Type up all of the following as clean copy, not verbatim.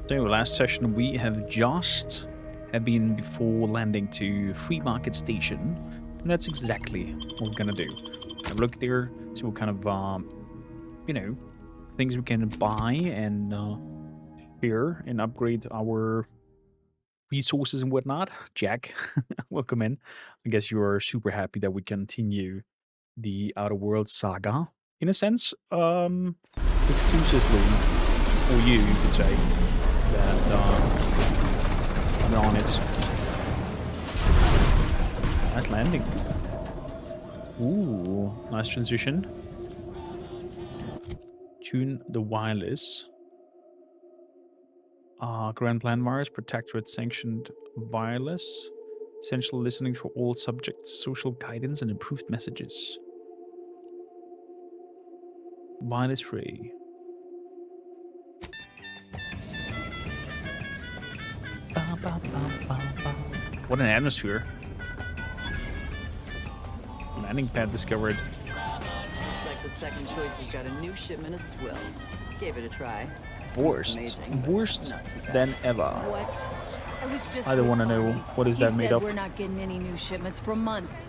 So last session we have been before landing to Free Market Station, and that's exactly what we're gonna do. Have a look there, see what kind of things we can buy and share and upgrade our resources and whatnot. Jack, welcome in. I guess you're super happy that we continue the Outer Worlds saga in a sense, exclusively for you could say that I'm on it. Nice landing. Ooh, nice transition. Tune the wireless. Grand Landmarks, Protectorate sanctioned wireless. Essential listening for all subjects, social guidance, and improved messages. Wireless free. What an atmosphere. Landing pad discovered. Looks like the second choice has got a new shipment of swill. Gave it a try. Worst than ever. What? I don't want to know what is that made of. We're not getting any new shipments for months.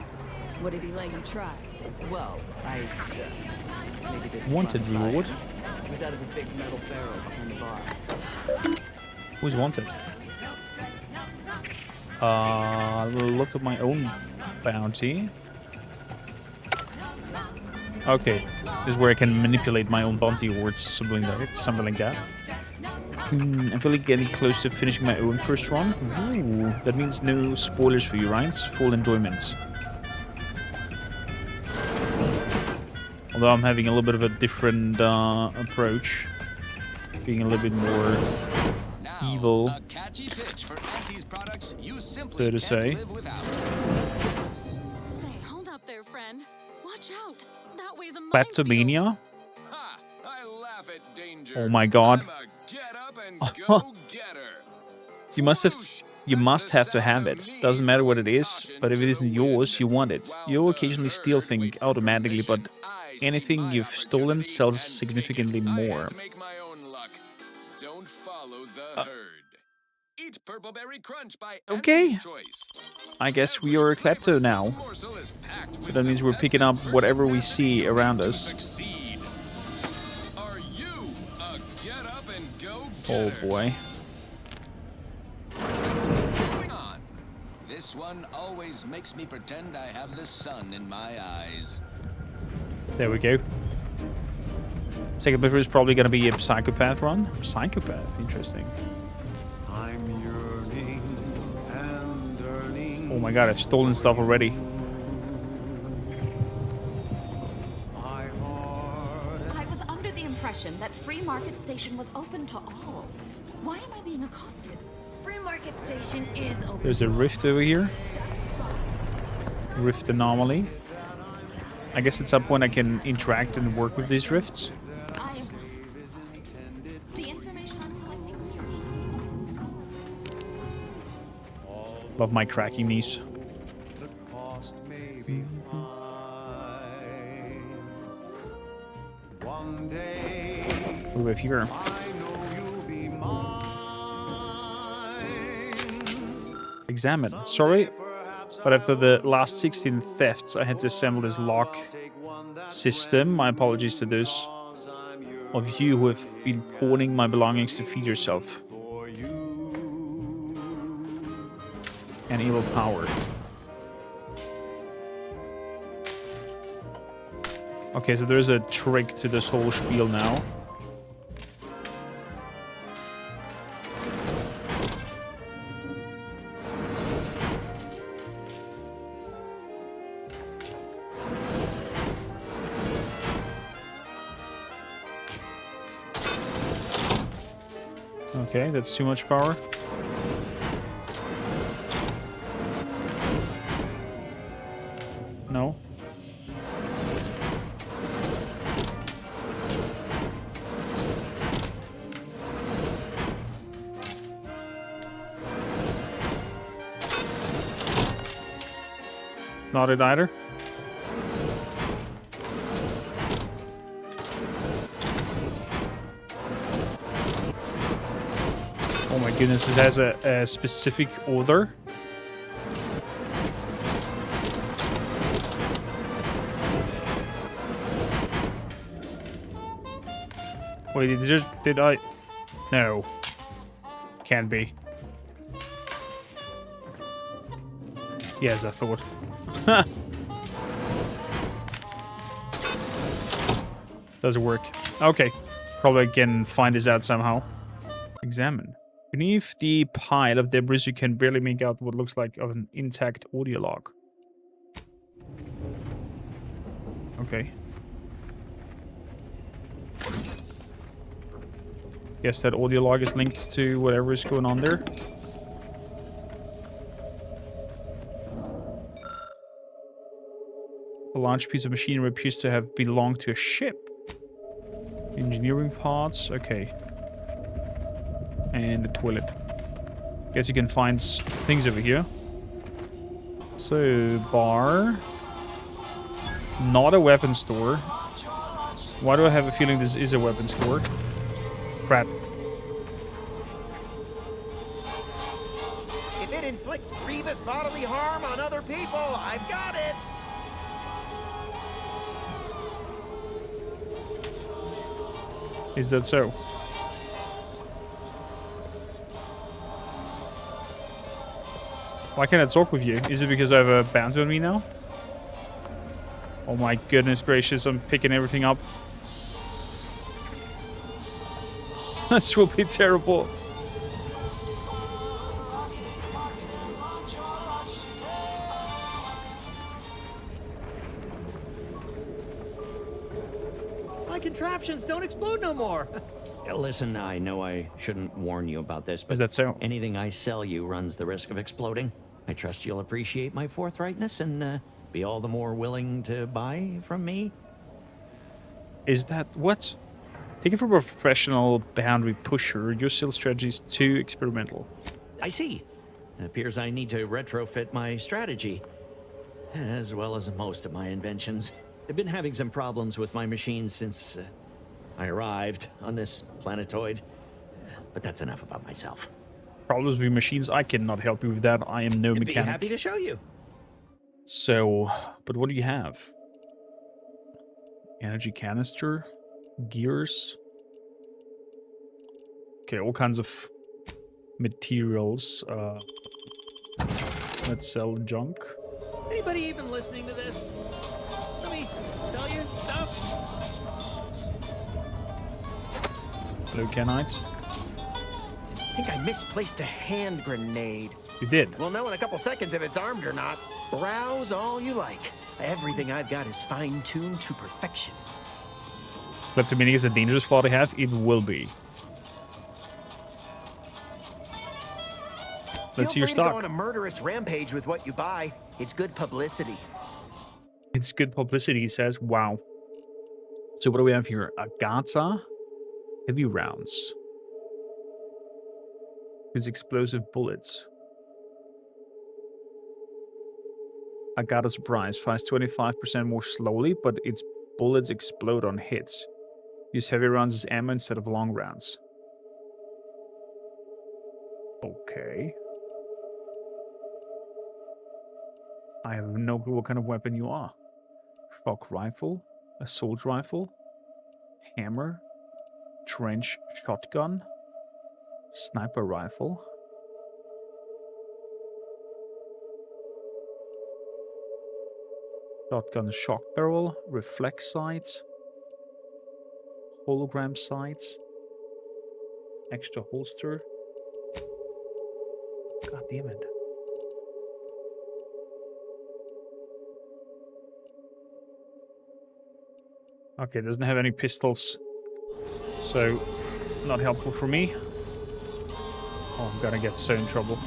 What did he let you try? Well, I maybe didn't Wanted run fire. reward. It was out of a big metal barrel behind the bar. Who's wanted? Look at my own bounty. Okay, this is where I can manipulate my own bounty awards, something like that. I'm really getting close to finishing my own first run. Ooh, that means no spoilers for you, right? Full enjoyment. Although I'm having a little bit of a different approach, being a little bit more evil, so to say. Say, hold up there, friend. Watch out. That way's a Kleptomania? Ha! I laugh at danger. Oh my god. I'm a get up and go getter. You must have to have it. Doesn't matter what it is, but if it isn't yours, you want it. You'll occasionally steal things automatically, but anything you've stolen sells significantly more. Don't follow the herd. Eat Purpleberry Crunch by Okay. Auntie's Choice. I guess we are a klepto now. So that means we're picking up whatever we see around us. Are you a get up and go Oh getter? boy. Moving on. This one always makes me pretend I have the sun in my eyes. There we go. Second paper is probably going to be a psychopath run. Psychopath, interesting. I'm yearning and yearning. Oh my god, I've stolen stuff already. My heart. I was under the impression that Free Market Station was open to all. Why am I being accosted? Free Market Station is open. There's a rift over here. Rift anomaly. I guess at some point I can interact and work with these rifts. I am the information I'm collecting. Love my cracking knees. The cost may be high. One day What do we have here? I know you'll be mine. Examine. Sorry, but after the last 16 thefts, I had to assemble this lock system. My apologies to those of you who have been pawning my belongings to feed yourself. And evil power. Okay, so there's a trick to this whole spiel now. Okay, that's too much power. No. Not it either. Oh my goodness, it has a specific order. Wait, did I? No. Can't be. Yes, I thought. Doesn't work. Okay. Probably can find this out somehow. Examine. Beneath the pile of debris, you can barely make out what looks like an intact audio log. Okay. Guess that audio log is linked to whatever is going on there. A large piece of machinery appears to have belonged to a ship. Engineering parts, okay. And the toilet. Guess you can find things over here. So, bar. Not a weapon store. Why do I have a feeling this is a weapon store? Crap. If it inflicts grievous bodily harm on other people, I've got it! Is that so? Why can't I talk with you? Is it because I have a bounty on me now? Oh my goodness gracious, I'm picking everything up. This will be terrible. My contraptions don't explode no more! Listen, I know I shouldn't warn you about this, but Is that so? anything I sell you runs the risk of exploding. I trust you'll appreciate my forthrightness and be all the more willing to buy from me. Is that what? Taken from a professional boundary pusher, your sales strategy is too experimental. I see. It appears I need to retrofit my strategy, as well as most of my inventions. I've been having some problems with my machines since I arrived on this planetoid, but that's enough about myself. Problems with machines, I cannot help you with that. I am no I'd be mechanic. happy to show you. So, but what do you have? Energy canister, gears. Okay, all kinds of materials. Let's sell junk. Anybody even listening to this? Let me tell you stuff. Hello, canites. I think I misplaced a hand grenade. You did. We'll know in a couple seconds if it's armed or not. Browse all you like. Everything I've got is fine-tuned to perfection. Kleptomania is a dangerous flaw to have. It will be. Let's see your Feel free to go stock. on a murderous rampage with what you buy. It's good publicity. It's good publicity, he says. Wow. So what do we have here? Agata. Heavy rounds. Use explosive bullets. Agata surprise. Fires 25% more slowly, but its bullets explode on hits. Use heavy rounds as ammo instead of long rounds. Okay. I have no clue what kind of weapon you are. Shock rifle, assault rifle, hammer, trench shotgun, sniper rifle. Shotgun shock barrel, reflex sights, hologram sights, extra holster. God damn it. Okay, doesn't have any pistols, so not helpful for me. Oh, I'm gonna get so in trouble.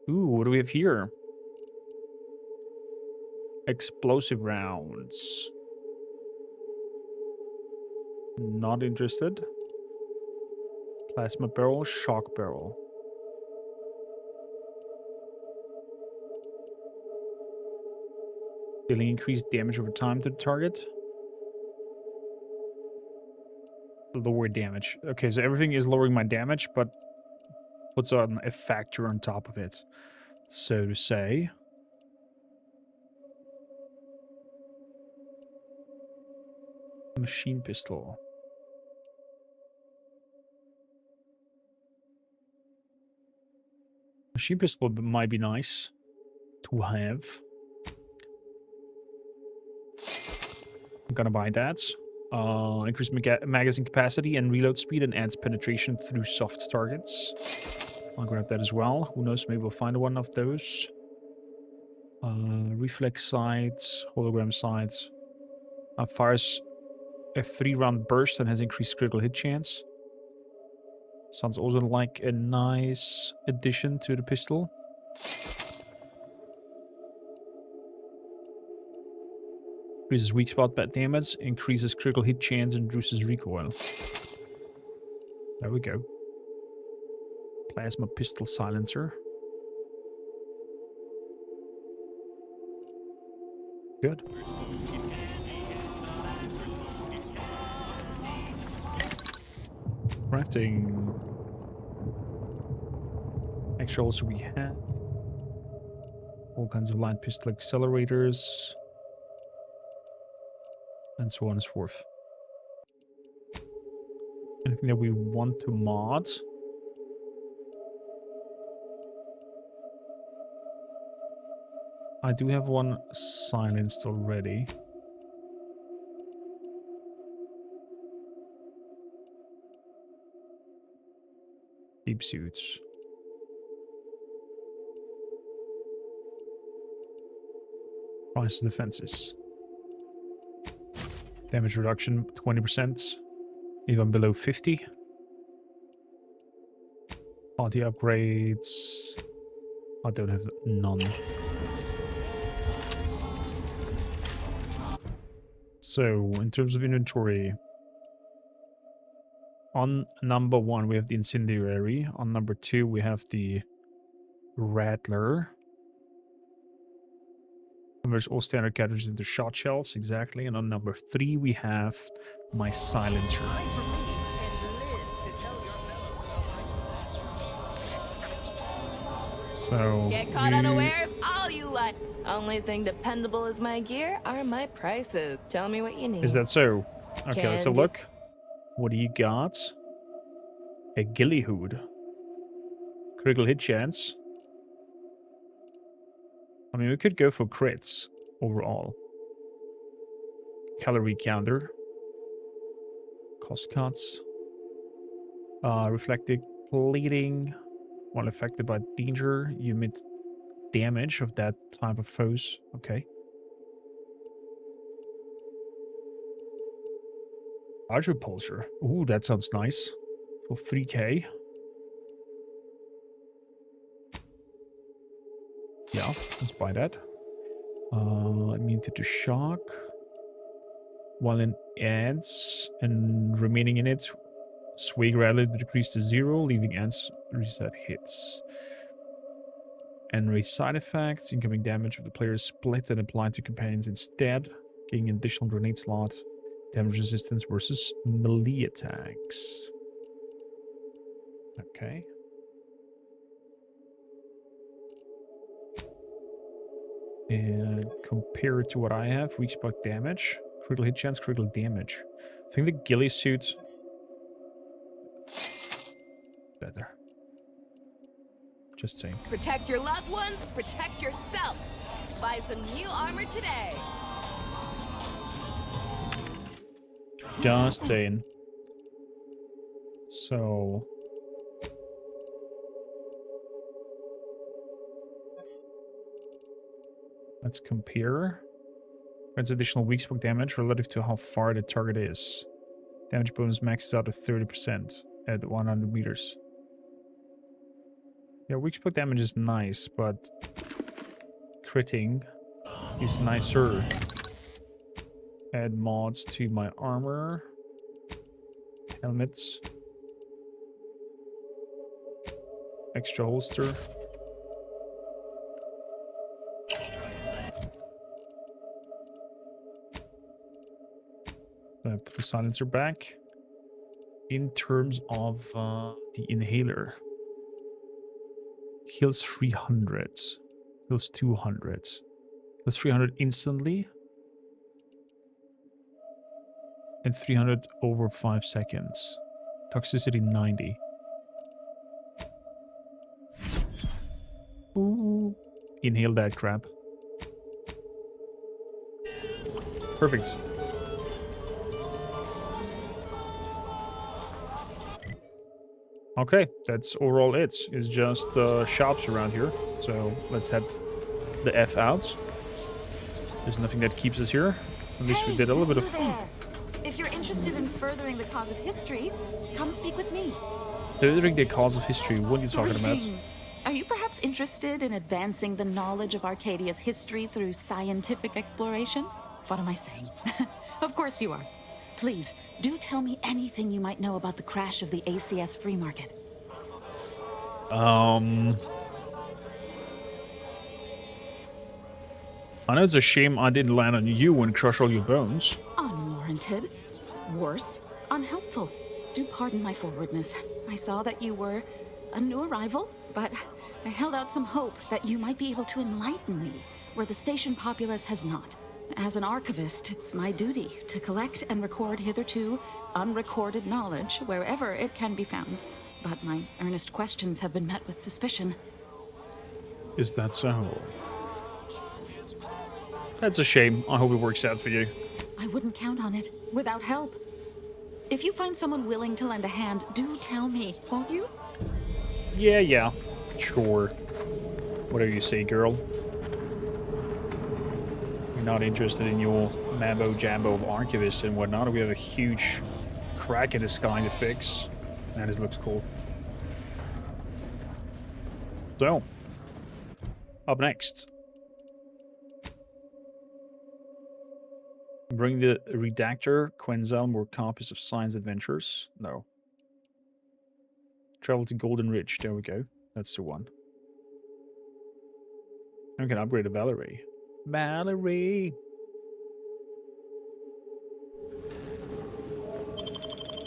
Ooh, what do we have here? Explosive rounds. Not interested. Plasma barrel, shock barrel. Dealing increased damage over time to the target. lower damage. Okay, so everything is lowering my damage, but puts on a factor on top of it, so to say. Machine pistol. Machine pistol might be nice to have. I'm gonna buy that. Increase magazine capacity and reload speed and adds penetration through soft targets. I'll grab that as well. Who knows, maybe we'll find one of those. Reflex sights, hologram sights. Fires a 3-round burst and has increased critical hit chance. Sounds also like a nice addition to the pistol. Increases weak spot bad damage, increases critical hit chance, and reduces recoil. There we go. Plasma pistol silencer. Good. Crafting. Actually, also we have all kinds of light pistol accelerators. And so on and so forth. Anything that we want to mod? I do have one silenced already. Deep suits. Price defenses. Damage reduction 20%. Even below 50. Quality upgrades. I don't have none. So, in terms of inventory, on number 1 we have the incendiary. On number 2 we have the rattler. Converts all standard cartridges into shot shells, exactly. And on number 3 we have my silencer. So get caught unawares all you like. Only thing dependable is my gear are my prices. Tell me what you need. Is that so? Okay, let's have a Candy. look. What do you got? A ghillie hood. Critical hit chance. I mean, we could go for crits overall. Calorie counter. Cost cuts. Reflective plating. While affected by danger, you emit damage of that type of foes. Okay. Large repulsor. Ooh, that sounds nice. For 3k. Yeah, let's buy that. Immune to shock. While in ants and remaining in it, sway gradually decreased to 0, leaving ants reset hits. And raise side effects. Incoming damage of the player is split and applied to companions instead, gaining an additional grenade slot. Damage resistance versus melee attacks. Okay. And compared to what I have, weak spot damage, critical hit chance, critical damage. I think the ghillie suit better. Just saying. Protect your loved ones, protect yourself. Buy some new armor today. Just saying. So let's compare. Grants additional weak spot damage relative to how far the target is. Damage bonus maxes out at 30% at 100 meters. Yeah, weak spot damage is nice, but critting is nicer. Add mods to my armor. Helmets. Extra holster. Put the silencer back. in terms of the inhaler. Heals 300. Heals 200. Heals 300 instantly. And 300 over 5 seconds. Toxicity 90. Ooh. Inhale that crap. Perfect. Okay, that's overall it. It's just shops around here. So let's head the F out. There's nothing that keeps us here. At least we did a little bit of fun. There. If you're interested in furthering the cause of history, come speak with me. Furthering the cause of history, what are you talking about? Greetings. Are you perhaps interested in advancing the knowledge of Arcadia's history through scientific exploration? What am I saying? Of course you are. Please, do tell me anything you might know about the crash of the ACS free market. I know it's a shame I didn't land on you and crush all your bones. Unwarranted. Worse, unhelpful. Do pardon my forwardness. I saw that you were a new arrival, but I held out some hope that you might be able to enlighten me where the station populace has not. As an archivist, it's my duty to collect and record hitherto unrecorded knowledge wherever it can be found. But my earnest questions have been met with suspicion. Is that so? That's a shame. I hope it works out for you. I wouldn't count on it without help. If you find someone willing to lend a hand, do tell me, won't you? Yeah. Sure. Whatever you say, girl. We're not interested in your mambo-jambo of archivists and whatnot. We have a huge crack in the sky to fix. Man, this looks cool. So, up next. Bring the redactor, Quenzel, more copies of Science Adventures. No. Travel to Golden Ridge. There we go. That's the one. And we can upgrade to Valerie. Valerie!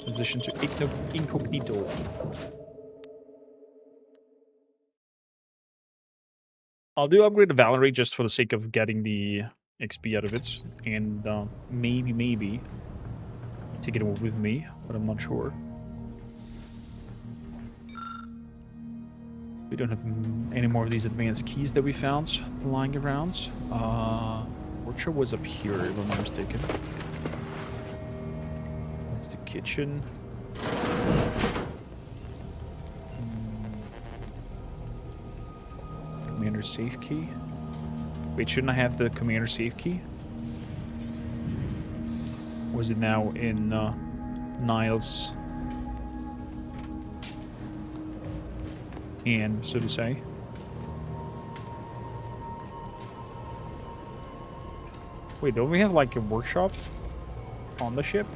Transition to Incognito. I'll do upgrade to Valerie just for the sake of getting the XP out of it, and maybe take it with me, but I'm not sure. We don't have any more of these advanced keys that we found lying around. Workshop was up here, if I'm not mistaken. That's the kitchen. Commander safe key. Wait, shouldn't I have the commander safe key? Was it now in Niles' hand, so to say? Wait, don't we have like a workshop on the ship?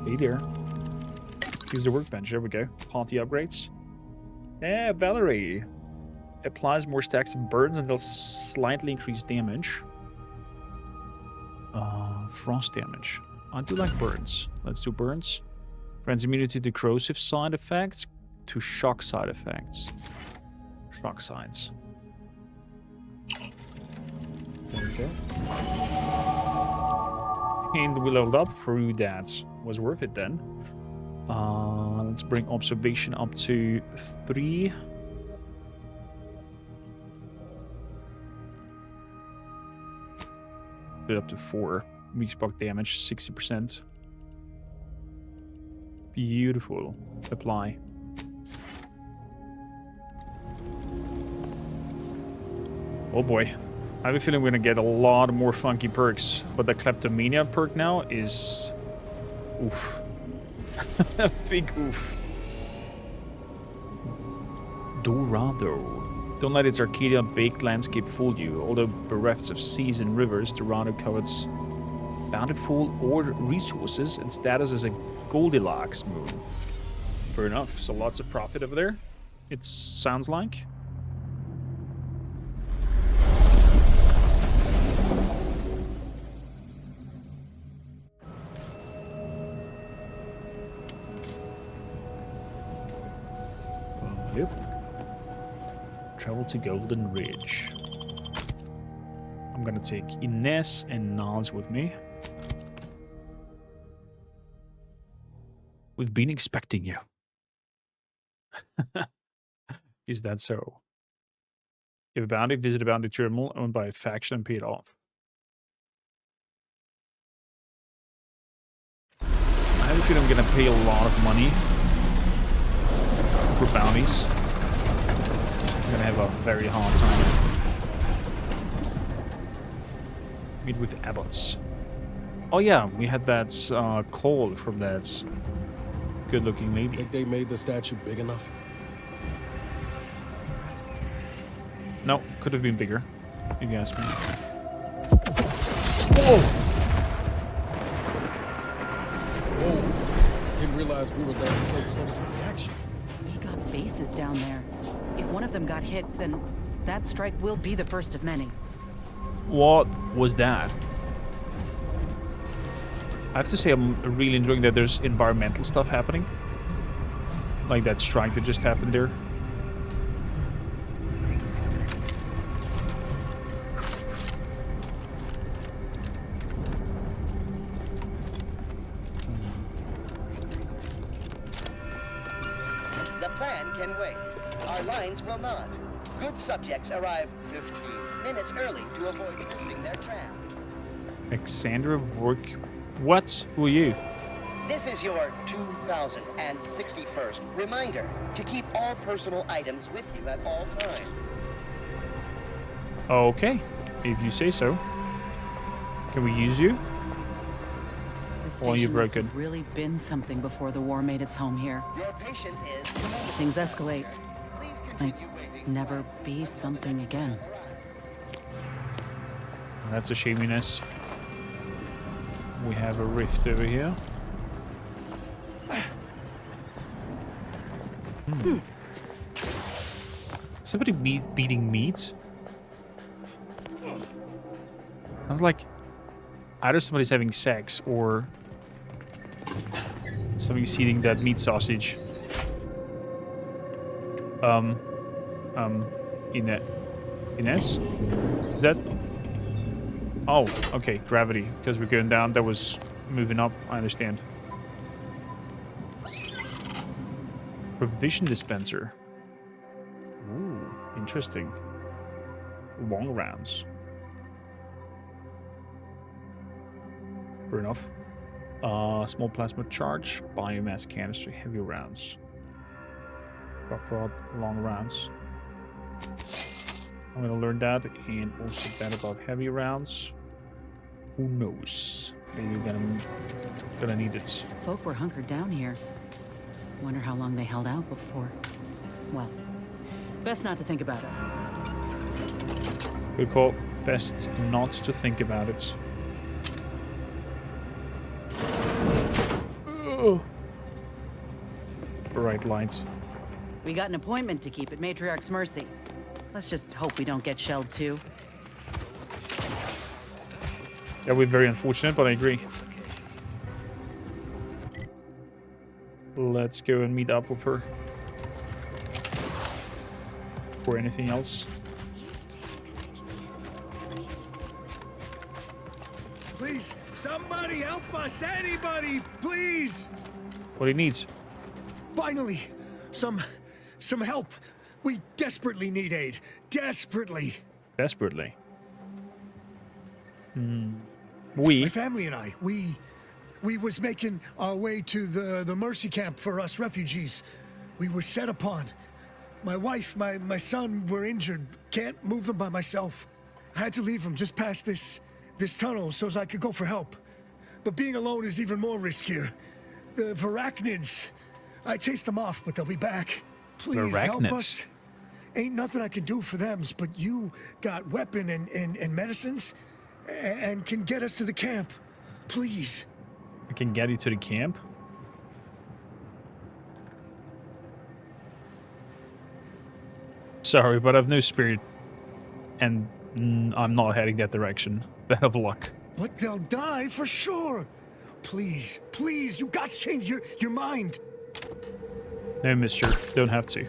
Hey there. Use the workbench, there we go. Haughty upgrades. Yeah, Valerie. Applies more stacks of burns and they'll slightly increase damage. Frost damage. I do like burns. Let's do burns. Grants immunity to corrosive side effects, to shock side effects. Shock sides. There we go. And we leveled up through that. Was worth it then. Let's bring observation up to 3. Put it up to 4. Weak spot damage, 60%. Beautiful. Apply. Oh boy. I have a feeling we're gonna get a lot more funky perks, but the kleptomania perk now is... oof. Big oof. Dorado. Don't let its Arcadia baked landscape fool you. Although bereft of seas and rivers, Dorado covers bountiful ore resources and status as a Goldilocks moon. Fair enough. So lots of profit over there, it sounds like. Yep. Travel to Golden Ridge. I'm gonna take Ines and Nas with me. We've been expecting you. Is that so? If a bounty, visit a bounty terminal owned by a faction and pay it off. I have a feeling I'm gonna pay a lot of money for bounties. I'm gonna have a very hard time. Meet with abbots. Oh yeah, we had that call from that good-looking lady. Think they made the statue big enough? No, could have been bigger, if you ask me. Whoa! Whoa! Didn't realize we were getting so close to the action. We got bases down there. If one of them got hit, then that strike will be the first of many. What was that? I have to say I'm really enjoying that there's environmental stuff happening. Like that strike that just happened there. The plan can wait. Our lines will not. Good subjects arrive 15 minutes early to avoid missing their tram. Alexandra Vork. What? Who are you? This is your 2061st reminder to keep all personal items with you at all times. Okay, if you say so. Can we use you? This Well, you station broke must it. have really been something before the war made its home here. Your patience is Things escalate. Please Might continue waiting. never be something again. That's a shaminess. We have a rift over here. Somebody beating meat? Sounds like either somebody's having sex or somebody's eating that meat sausage. Ines? Is that? Oh, okay, gravity. Because we're going down, that was moving up, I understand. Provision dispenser. Ooh, interesting. Long rounds. Fair enough. Small plasma charge, biomass canister, heavy rounds. Rock rod, long rounds. I'm gonna learn that, and also that about heavy rounds. Who knows? Maybe we're gonna need it. Folk were hunkered down here. Wonder how long they held out before. Well, best not to think about it. Good call. Best not to think about it. Ugh. Bright lights. We got an appointment to keep at Matriarch's Mercy. Let's just hope we don't get shelled too. That would be very unfortunate, but I agree. Let's go and meet up with her. Or anything else. Please, somebody help us! Anybody, please! What he needs. Finally, some help. We desperately need aid. Desperately. Desperately. My We. family and I, we was making our way to the mercy camp for us refugees. We were set upon. My wife, my son were injured. Can't move them by myself. I had to leave them just past this tunnel so as I could go for help. But being alone is even more riskier. The Varachnids, I chased them off, but they'll be back. Please help Varachnids? us. Ain't nothing I can do for them, but you got weapon and medicines and can get us to the camp. Please. I can get you to the camp. Sorry, but I've no spirit. And I'm not heading that direction. Bad of luck. But they'll die for sure. Please, please, you got to change your mind. No, mister. Don't have to.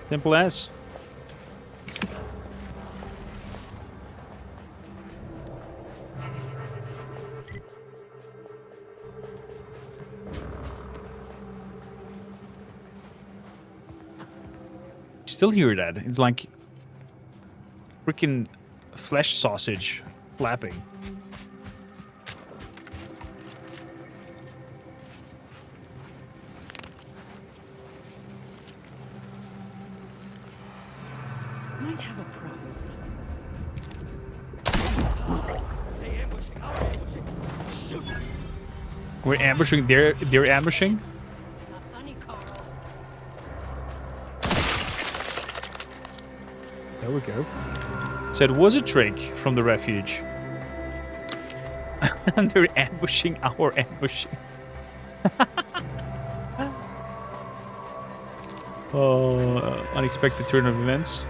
Simple as. Still hear that? It's like freaking flesh sausage flapping. Might have a problem. We're ambushing. They're ambushing. There we go. So it was a trick from the refuge. And they're ambushing our ambushing. Oh, unexpected turn of events.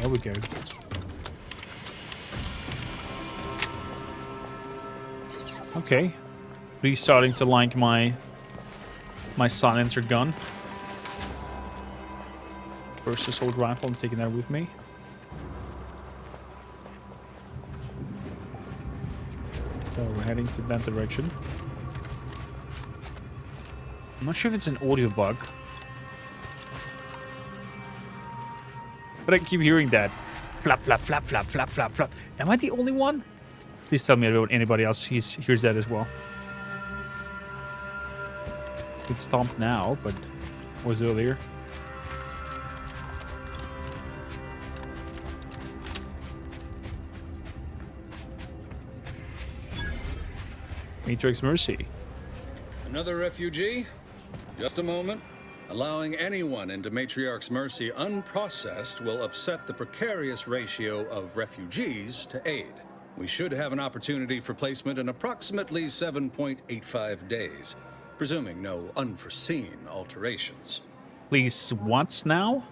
There we go. Okay. Restarting to like my silencer gun. First assault rifle, I'm taking that with me. So we're heading to that direction. I'm not sure if it's an audio bug. But I keep hearing that. Flap, flap, flap, flap, flap, flap, flap. Am I the only one? Please tell me about anybody else hears that as well. It stopped now, but was earlier. Matrix Mercy. Another refugee? Just a moment. Allowing anyone into Matriarch's Mercy unprocessed will upset the precarious ratio of refugees to aid. We should have an opportunity for placement in approximately 7.85 days, presuming no unforeseen alterations. Please, what's now?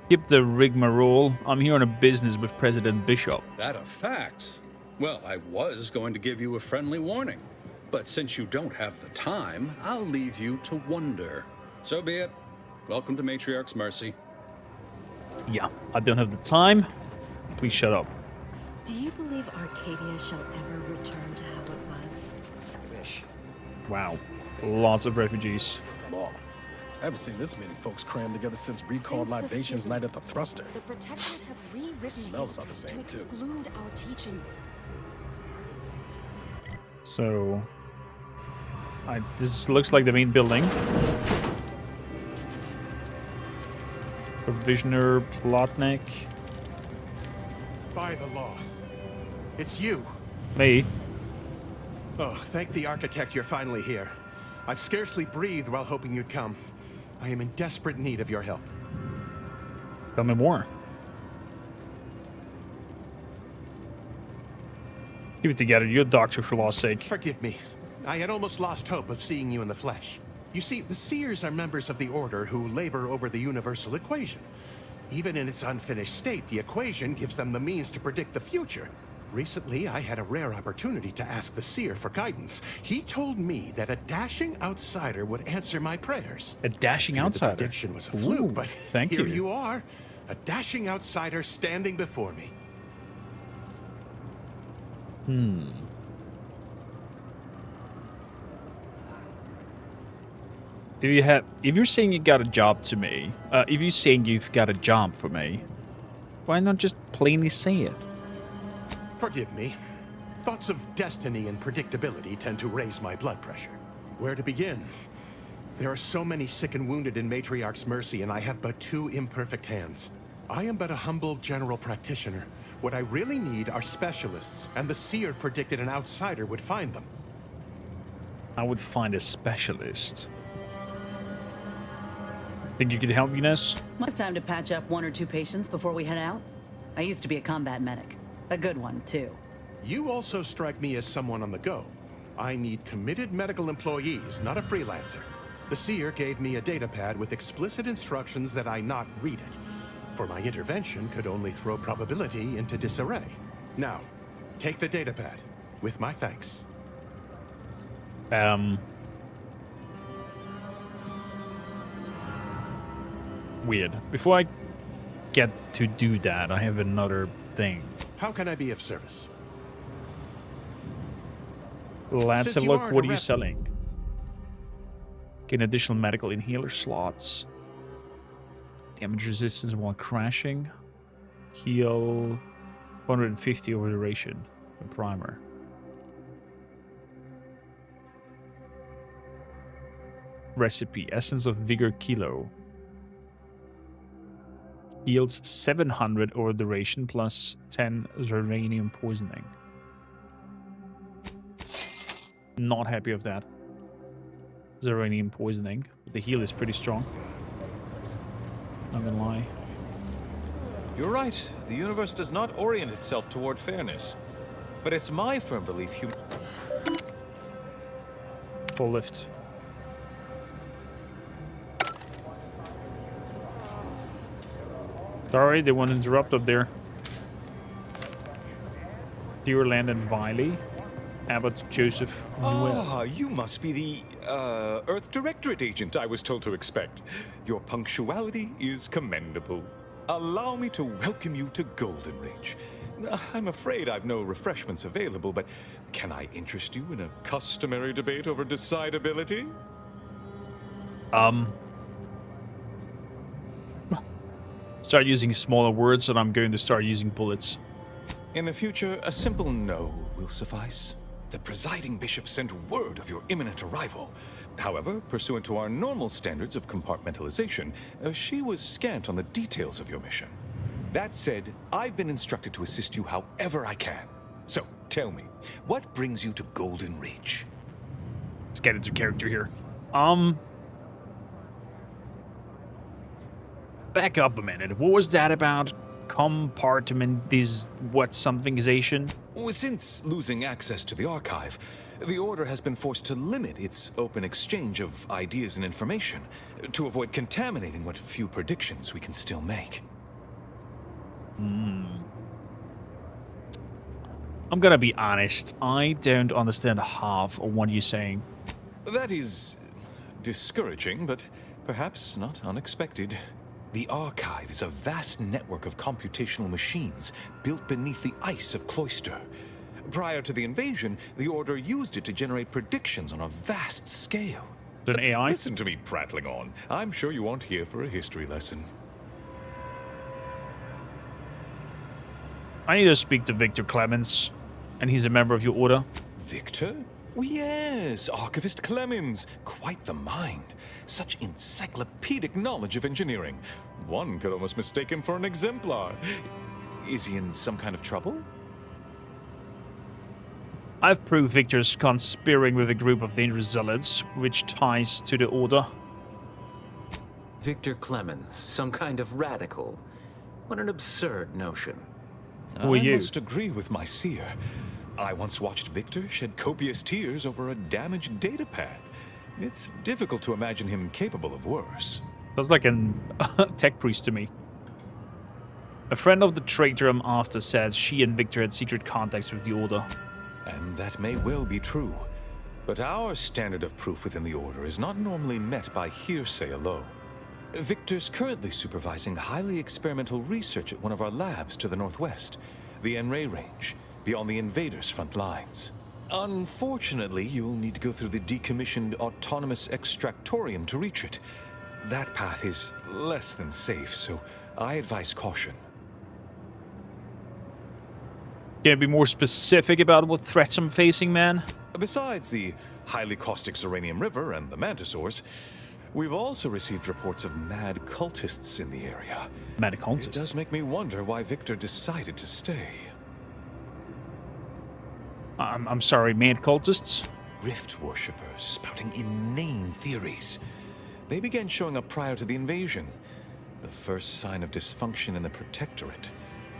Skip the rigmarole. I'm here on a business with President Bishop. That a fact? Well, I was going to give you a friendly warning, but since you don't have the time, I'll leave you to wonder. So be it. Welcome to Matriarch's Mercy. Yeah, I don't have the time. Please shut up. Do you believe Arcadia shall ever return to how it was? Wish. Wow. Lots of refugees. Law. I haven't seen this many folks crammed together since recalled Since the libations schism, night at the Thruster. The Protectorate have rewritten Smells about the history same, to too. exclude our teachings. So, this looks like the main building. Provisioner Plotnik. By the law. It's you. Me. Oh, thank the architect you're finally here. I've scarcely breathed while hoping you'd come. I am in desperate need of your help. Tell me more. Keep it together. You're a doctor, for law's sake. Forgive me. I had almost lost hope of seeing you in the flesh. You see, the Seers are members of the Order who labor over the universal equation. Even in its unfinished state, the equation gives them the means to predict the future. Recently, I had a rare opportunity to ask the Seer for guidance. He told me that a dashing outsider would answer my prayers. A dashing outsider? The prediction was a fluke, Ooh, but thank here you. you are. A dashing outsider standing before me. If you're saying you got a job to me, if you're saying you've got a job for me, why not just plainly say it? Forgive me. Thoughts of destiny and predictability tend to raise my blood pressure. Where to begin? There are so many sick and wounded in Matriarch's Mercy, and I have but 2 imperfect hands. I am but a humble general practitioner. What I really need are specialists, and the Seer predicted an outsider would find them. I would find a specialist. Think you could help me, Ness? Might have time to patch up 1 or 2 patients before we head out. I used to be a combat medic. A good one, too. You also strike me as someone on the go. I need committed medical employees, not a freelancer. The seer gave me a datapad with explicit instructions that I not read it, for my intervention could only throw probability into disarray. Now, take the datapad, with my thanks. Weird. Before I get to do that, I have another thing. How can I be of service? Let's Since have a you look. aren't What a are you rep- selling? Gain additional medical inhaler slots. Damage resistance while crashing. Heal 450 over duration. A primer. Recipe. Essence of Vigor Kilo. Heals 700 over duration plus 10 Zervanium poisoning. Not happy with that. Zervanium poisoning. The heal is pretty strong. Not gonna lie. You're right. The universe does not orient itself toward fairness. But it's my firm belief Full lift. Sorry, they want to interrupt up there. Dear Landon Wiley. Abbott Joseph Newell. Ah, you must be the, Earth Directorate agent I was told to expect. Your punctuality is commendable. Allow me to welcome you to Golden Ridge. I'm afraid I've no refreshments available, but can I interest you in a customary debate over decidability? Start using smaller words and I'm going to start using bullets. In the future, a simple no will suffice. The presiding bishop sent word of your imminent arrival. However, pursuant to our normal standards of compartmentalization, she was scant on the details of your mission. That said, I've been instructed to assist you however I can. So, tell me, what brings you to Golden Ridge? Let's get into character here. Back up a minute. What was that about? Somethingization? Since losing access to the archive, the Order has been forced to limit its open exchange of ideas and information to avoid contaminating what few predictions we can still make. I'm gonna be honest. I don't understand half of what you're saying. That is discouraging, but perhaps not unexpected. The Archive is a vast network of computational machines built beneath the ice of Cloister. Prior to the invasion, the Order used it to generate predictions on a vast scale. An AI? Listen to me prattling on. I'm sure you aren't here for a history lesson. I need to speak to Victor Clemens, and he's a member of your Order. Victor? Oh, yes, Archivist Clemens. Quite the mind. Such encyclopedic knowledge of engineering. One could almost mistake him for an exemplar. Is he in some kind of trouble? I've proved Victor's conspiring with a group of dangerous zealots, which ties to the Order. Victor Clemens, some kind of radical. What an absurd notion. Who are you? I must agree with my seer. I once watched Victor shed copious tears over a damaged datapad. It's difficult to imagine him capable of worse. Sounds like a tech priest to me. A friend of the traitor I'm after says she and Victor had secret contacts with the Order. And that may well be true. But our standard of proof within the Order is not normally met by hearsay alone. Victor's currently supervising highly experimental research at one of our labs to the northwest, the N-Ray range, beyond the invaders' front lines. Unfortunately, you'll need to go through the decommissioned autonomous extractorium to reach it. That path is less than safe, so I advise caution. Can you be more specific about what threats I'm facing, man? Besides the highly caustic Zeranium River and the Mantisaurs, we've also received reports of mad cultists in the area. Mad cultists? It does make me wonder why Victor decided to stay. I'm sorry, mad cultists? Rift worshippers spouting inane theories. They began showing up prior to the invasion. The first sign of dysfunction in the Protectorate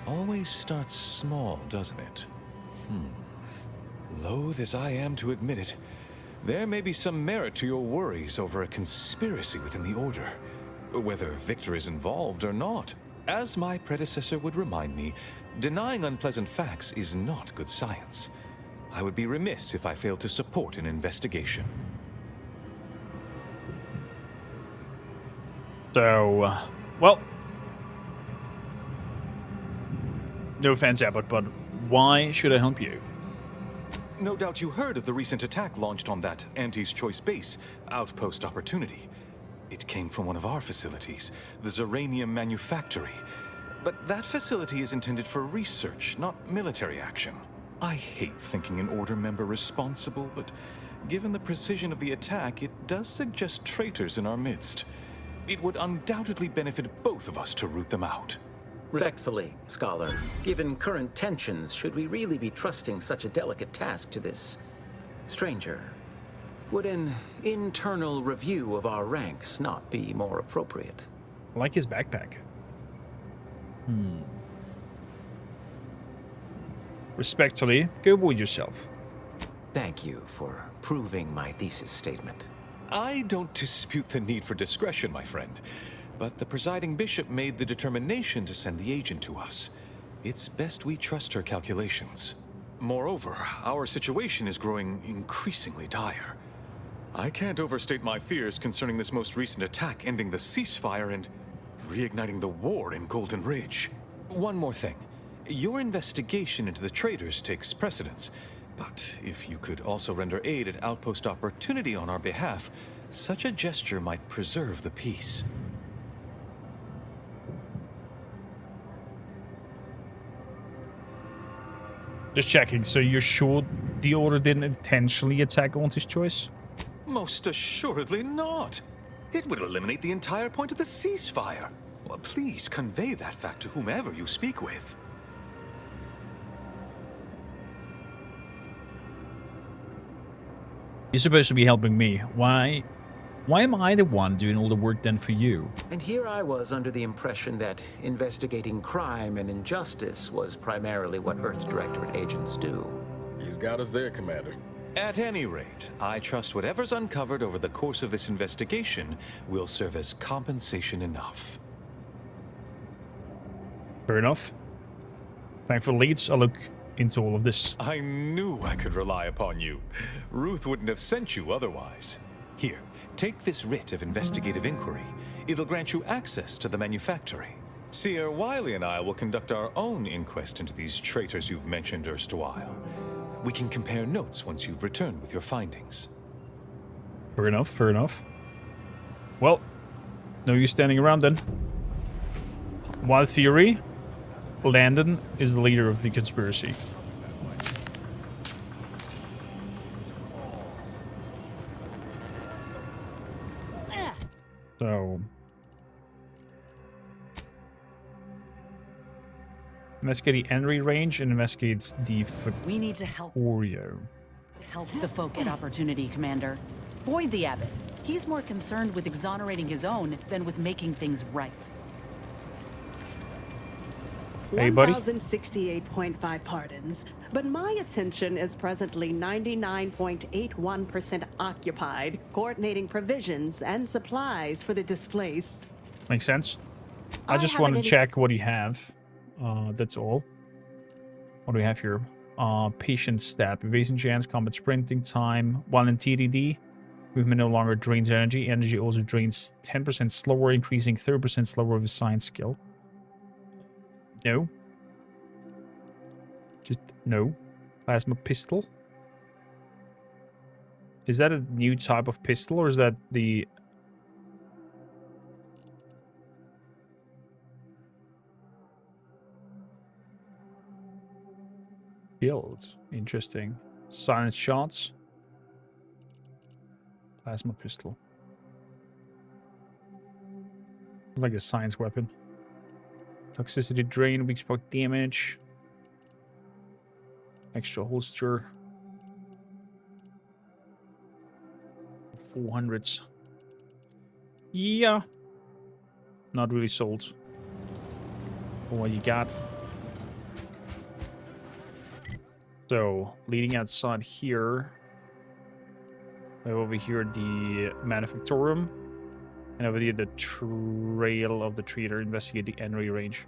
always starts small, doesn't it? Loath as I am to admit it, there may be some merit to your worries over a conspiracy within the Order, whether Victor is involved or not. As my predecessor would remind me, denying unpleasant facts is not good science. I would be remiss if I failed to support an investigation. So, well, no offense, Abbott, but why should I help you? No doubt you heard of the recent attack launched on that Anti's Choice base, Outpost Opportunity. It came from one of our facilities, the Zeranium Manufactory. But that facility is intended for research, not military action. I hate thinking an Order member responsible, but given the precision of the attack, it does suggest traitors in our midst. It would undoubtedly benefit both of us to root them out. Respectfully, Scholar, given current tensions, should we really be trusting such a delicate task to this stranger? Would an internal review of our ranks not be more appropriate? I like his backpack. Respectfully, go avoid yourself. Thank you for proving my thesis statement. I don't dispute the need for discretion, my friend. But the presiding bishop made the determination to send the agent to us. It's best we trust her calculations. Moreover, our situation is growing increasingly dire. I can't overstate my fears concerning this most recent attack ending the ceasefire and reigniting the war in Golden Ridge. One more thing. Your investigation into the traitors takes precedence. But if you could also render aid at Outpost Opportunity on our behalf, such a gesture might preserve the peace. Just checking, so you're sure the Order didn't intentionally attack Anti's Choice? Most assuredly not. It would eliminate the entire point of the ceasefire. Well, please convey that fact to whomever you speak with. You're supposed to be helping me. Why am I the one doing all the work then for you? And here I was under the impression that investigating crime and injustice was primarily what Earth Directorate agents do. He's got us there, Commander. At any rate, I trust whatever's uncovered over the course of this investigation will serve as compensation enough. Fair enough. Thanks for the leads. I'll look into all of this. I knew I could rely upon you. Ruth wouldn't have sent you otherwise. Here, take this writ of investigative inquiry. It'll grant you access to the manufactory. Seer Wiley and I will conduct our own inquest into these traitors you've mentioned erstwhile. We can compare notes once you've returned with your findings. Fair enough, fair enough. Well, no use standing around then. Wild theory, Landon is the leader of the conspiracy. So... investigate the entry range and investigates the We need to help the folk at Opportunity, Commander. Void the Abbot. He's more concerned with exonerating his own than with making things right. Hey, buddy. 1,068.5 pardons, but my attention is presently 99.81% occupied, coordinating provisions and supplies for the displaced. Makes sense. I just want to check what you have. That's all. What do we have here? Patient stat, evasion chance, combat sprinting time, while in TDD. Movement no longer drains energy. Energy also drains 10% slower, increasing 30% slower with science skill. No. Just no. Plasma pistol. Is that a new type of pistol, or is that the... Build. Interesting. Silent shots. Plasma pistol. Like a science weapon. Toxicity drain, weak spot damage. Extra holster. 400s. Yeah. Not really sold. For what you got. So, leading outside here. We have over here the manufactorium. And over here the trail of the trader. Investigate the enemy range.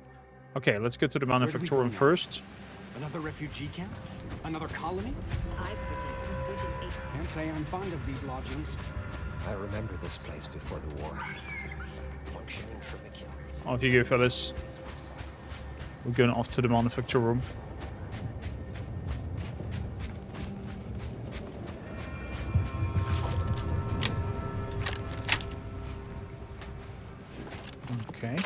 Okay, let's go to the manufactorium first. Another refugee camp? Another colony? I predict within 8. Can't say I'm fond of these lodgings. I remember this place before the war. Functioning trabecules. Off you go, fellas. We're going off to the manufactorium. Okay.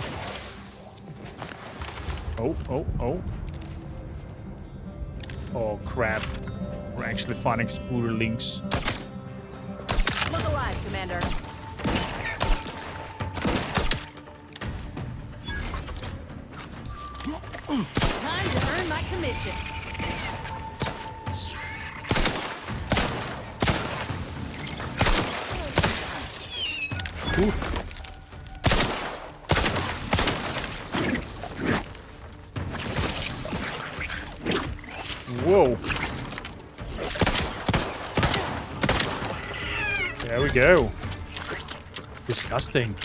Oh. Oh, crap. We're actually fighting Spooderlings. Look alive, Commander. Time to earn my commission. Ooh. Whoa. There we go. Disgusting.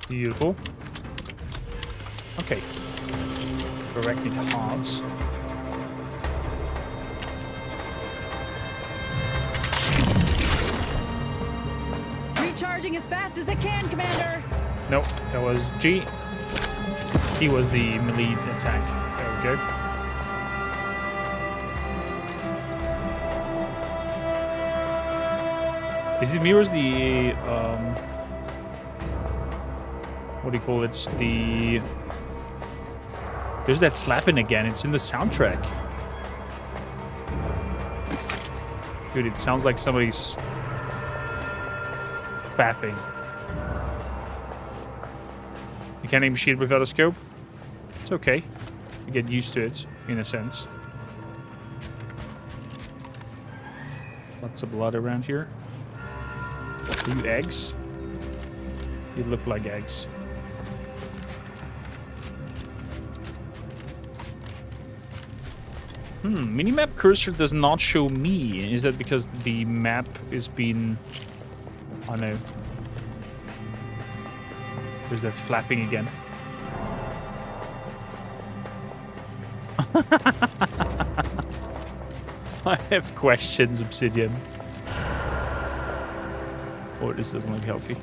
Beautiful. Okay. Directly to hearts. Recharging as fast as it can, Commander. Nope, that was G. He was the melee attack. There we go. Is it mirrors the what do you call it? The there's that slapping again. It's in the soundtrack. Dude, it sounds like somebody's fapping. You can't aim shit without a scope. It's okay. You get used to it, in a sense. Lots of blood around here. Are you eggs? You look like eggs. Minimap cursor does not show me. Is that because the map is being... Oh no. There's that flapping again. I have questions, Obsidian. Oh, this doesn't look healthy.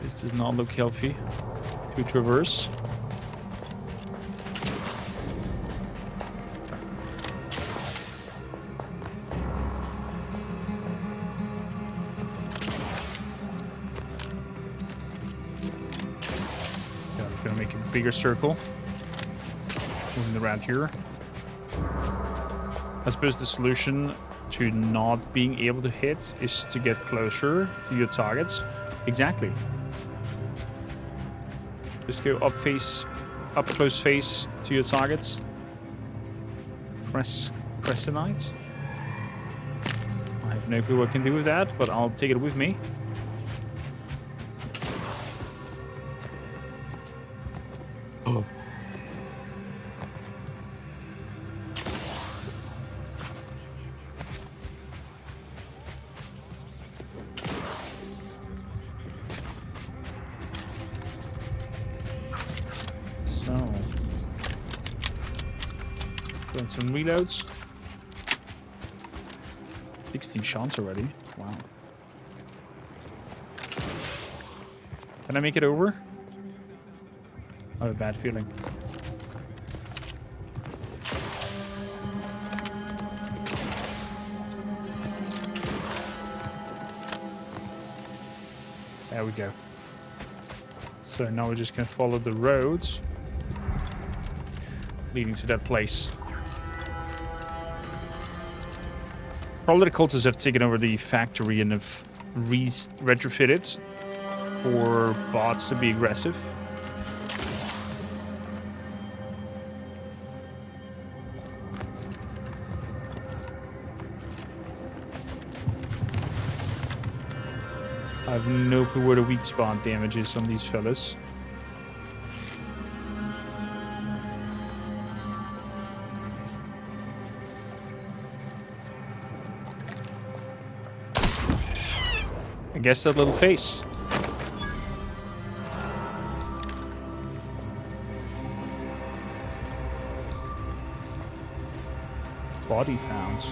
This does not look healthy. To traverse. Bigger circle. Moving around here. I suppose the solution to not being able to hit is to get closer to your targets. Exactly. Just go up close face to your targets. Press Crescenite. I have no clue what I can do with that, but I'll take it with me. Oh. So, doing some reloads. 16 shots already. Wow. Can I make it over? I have a bad feeling. There we go. So now we're just gonna follow the roads leading to that place. Probably the cultists have taken over the factory and have retrofitted it for bots to be aggressive. I have no clue where the weak spot damage is on these fellas. I guess that little face. Body found.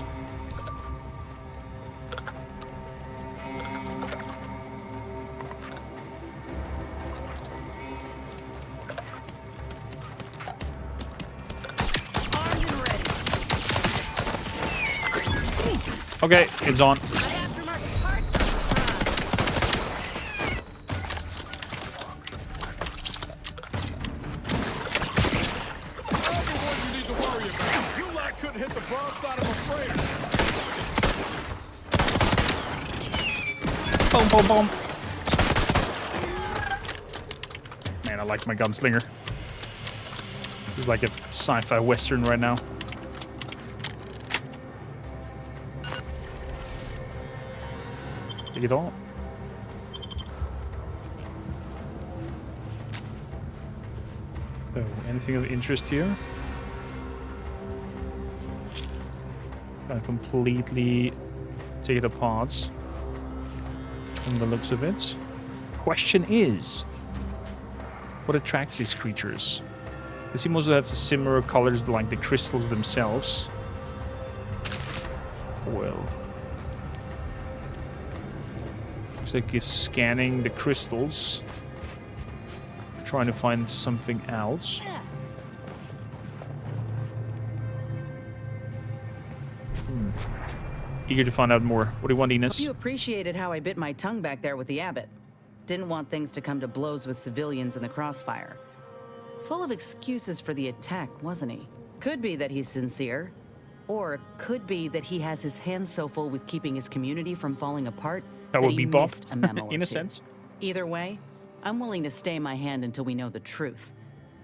Okay, it's on. Boom, boom, boom. Man, I like my gunslinger. He's like a sci-fi western right now. Take it all. So, anything of interest here? Gotta completely take it apart. From the looks of it. Question is, what attracts these creatures? They seem also to have similar colors like the crystals themselves. Well. Looks like he's scanning the crystals. Trying to find something else. Eager to find out more. What do you want, Ines? Hope you appreciated how I bit my tongue back there with the abbot. Didn't want things to come to blows with civilians in the crossfire. Full of excuses for the attack, wasn't he? Could be that he's sincere. Or could be that he has his hands so full with keeping his community from falling apart that would he be Bob, missed a memo in or a two. sense. Either way, I'm willing to stay my hand until we know the truth.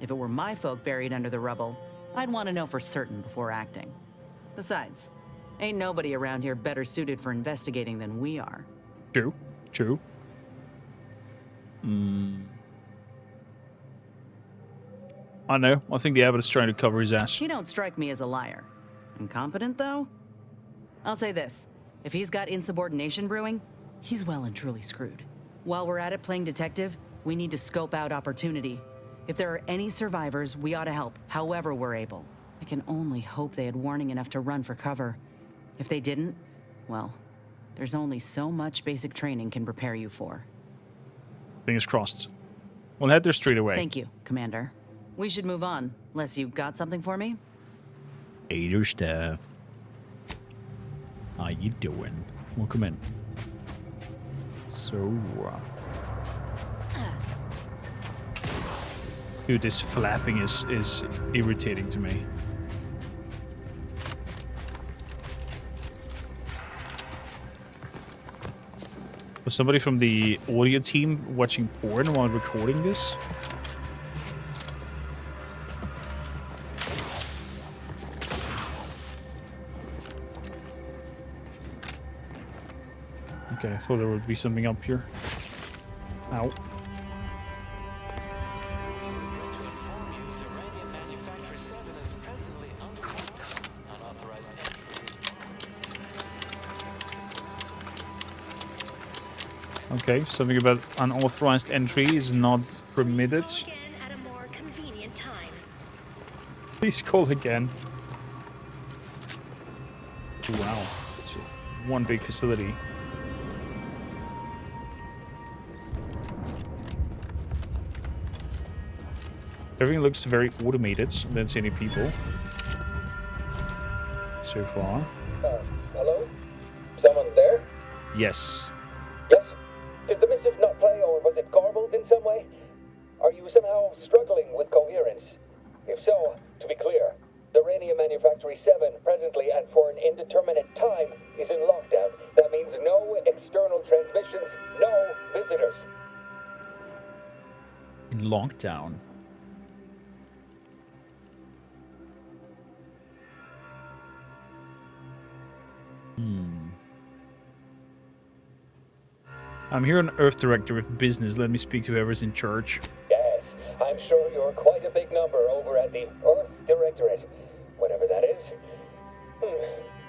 If it were my folk buried under the rubble, I'd want to know for certain before acting. Besides, ain't nobody around here better suited for investigating than we are. True. True. I know. I think the abbot is trying to cover his ass. He don't strike me as a liar. Incompetent, though? I'll say this. If he's got insubordination brewing, he's well and truly screwed. While we're at it playing detective, we need to scope out opportunity. If there are any survivors, we ought to help, however we're able. I can only hope they had warning enough to run for cover. If they didn't, well, there's only so much basic training can prepare you for. Fingers crossed. We'll head there straight away. Thank you, Commander. We should move on, unless you got something for me? Hey there, Steph. How you doing? Welcome in. So, dude, this flapping is irritating to me. Was somebody from the audio team watching porn while recording this? Okay, I thought there would be something up here. Ow. Okay, something about unauthorized entry is not permitted. Please call again. Wow, it's one big facility. Everything looks very automated. Don't see any people so far. Hello? Someone there? Yes. Yes? Did the missive not play, or was it garbled in some way? Are you somehow struggling with coherence? If so, to be clear, the Ranium Manufactory 7 presently and for an indeterminate time is in lockdown. That means no external transmissions, no visitors. In lockdown. I'm here on Earth Director of Business. Let me speak to whoever's in charge. Yes, I'm sure you're quite a big number over at the Earth Directorate, whatever that is.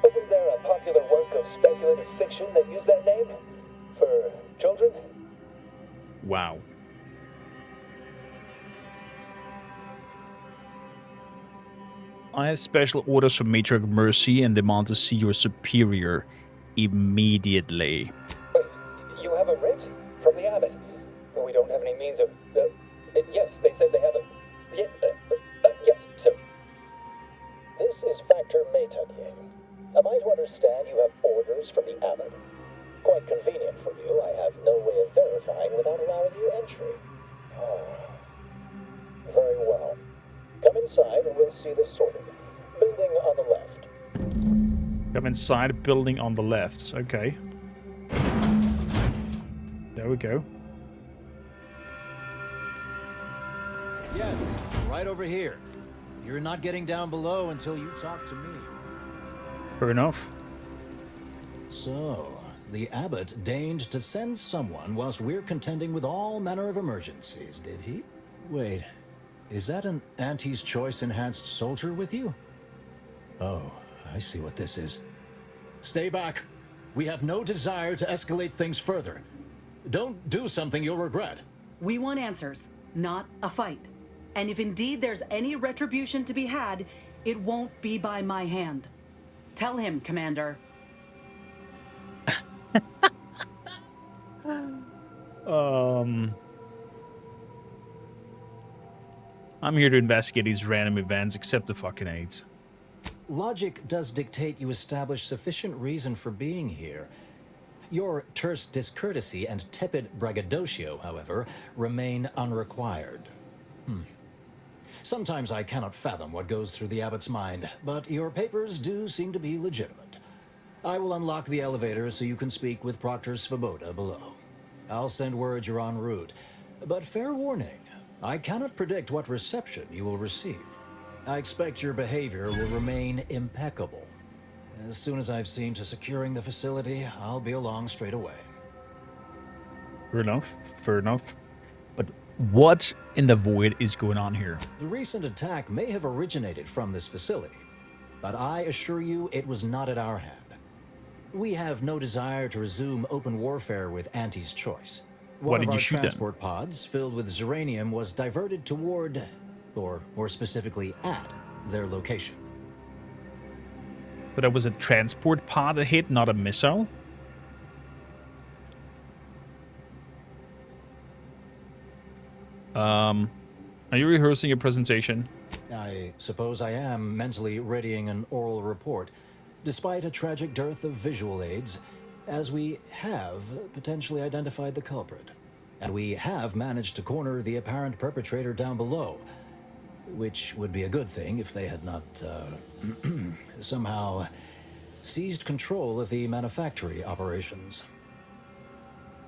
Wasn't there a popular work of speculative fiction that used that name? For children? Wow. I have special orders from Matriarch Mercy and demand to see your superior immediately. Wait, you have a writ? From the abbot? We don't have any means of... yes, they said they have a... yes, sir. This is Factor Maytunier. Am I to understand you have orders from the abbot? Quite convenient for you. I have no way of verifying without allowing you entry. Very well. Come inside and we'll see this sorted. Building on the left. Come inside, building on the left. Okay. There we go. Yes, right over here. You're not getting down below until you talk to me. Fair enough. So, the abbot deigned to send someone whilst we're contending with all manner of emergencies, did he? Wait, is that an Auntie's Choice enhanced soldier with you? Oh, I see what this is. Stay back. We have no desire to escalate things further. Don't do something you'll regret. We want answers, not a fight. And if indeed there's any retribution to be had, it won't be by my hand. Tell him, Commander. I'm here to investigate these random events, except the fucking AIDS. Logic does dictate you establish sufficient reason for being here. Your terse discourtesy and tepid braggadocio, however, remain unrequired. Sometimes I cannot fathom what goes through the abbot's mind, but your papers do seem to be legitimate. I will unlock the elevator so you can speak with Proctor Svoboda below. I'll send word you're en route, but fair warning, I cannot predict what reception you will receive. I expect your behavior will remain impeccable. As soon as I've seen to securing the facility, I'll be along straight away. Fair enough. Fair enough. But what in the void is going on here? The recent attack may have originated from this facility, but I assure you it was not at our hand. We have no desire to resume open warfare with Auntie's Choice. Why did you shoot them? One of our transport pods filled with Zeranium was diverted toward, or more specifically at, their location. But it was a transport pod that hit, not a missile? Are you rehearsing your presentation? I suppose I am mentally readying an oral report, despite a tragic dearth of visual aids, as we have potentially identified the culprit. And we have managed to corner the apparent perpetrator down below, which would be a good thing if they had not, somehow seized control of the manufactory operations.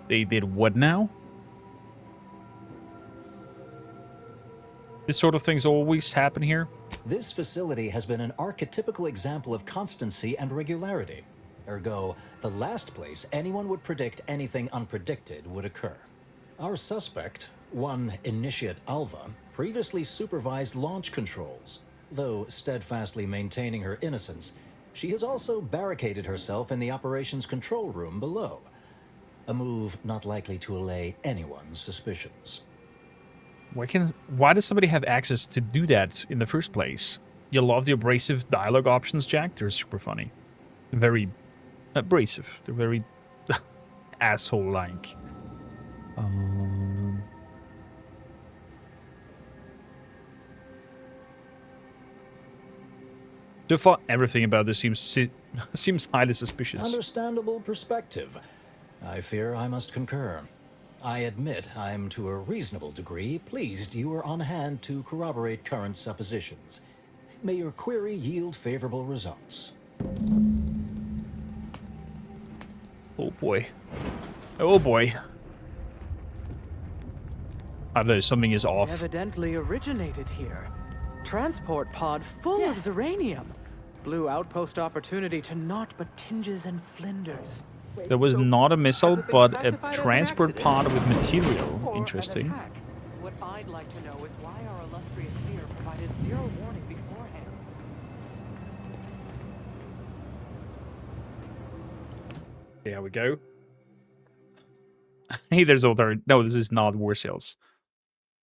They did what now? This sort of things always happen here? This facility has been an archetypical example of constancy and regularity. Ergo, the last place anyone would predict anything unpredicted would occur. Our suspect, one Initiate Alva, previously supervised launch controls. Though steadfastly maintaining her innocence, she has also barricaded herself in the operations control room below. A move not likely to allay anyone's suspicions. Why does somebody have access to do that in the first place? You love the abrasive dialogue options, Jack? They're super funny. They're very abrasive. They're very asshole-like. So far, everything about this seems highly suspicious. Understandable perspective. I fear I must concur. I admit I'm to a reasonable degree pleased you are on hand to corroborate current suppositions. May your query yield favorable results. Oh boy. Oh boy. I don't know, something is off. Evidently originated here. Transport pod full of Zeranium. Blue outpost opportunity to naught but tinges and flinders. There was not a missile, but a transport pod with material. Interesting. What I'd like to know is why our illustrious seer provided zero warning beforehand. There we go. Hey, there's other. No, this is not War Sales.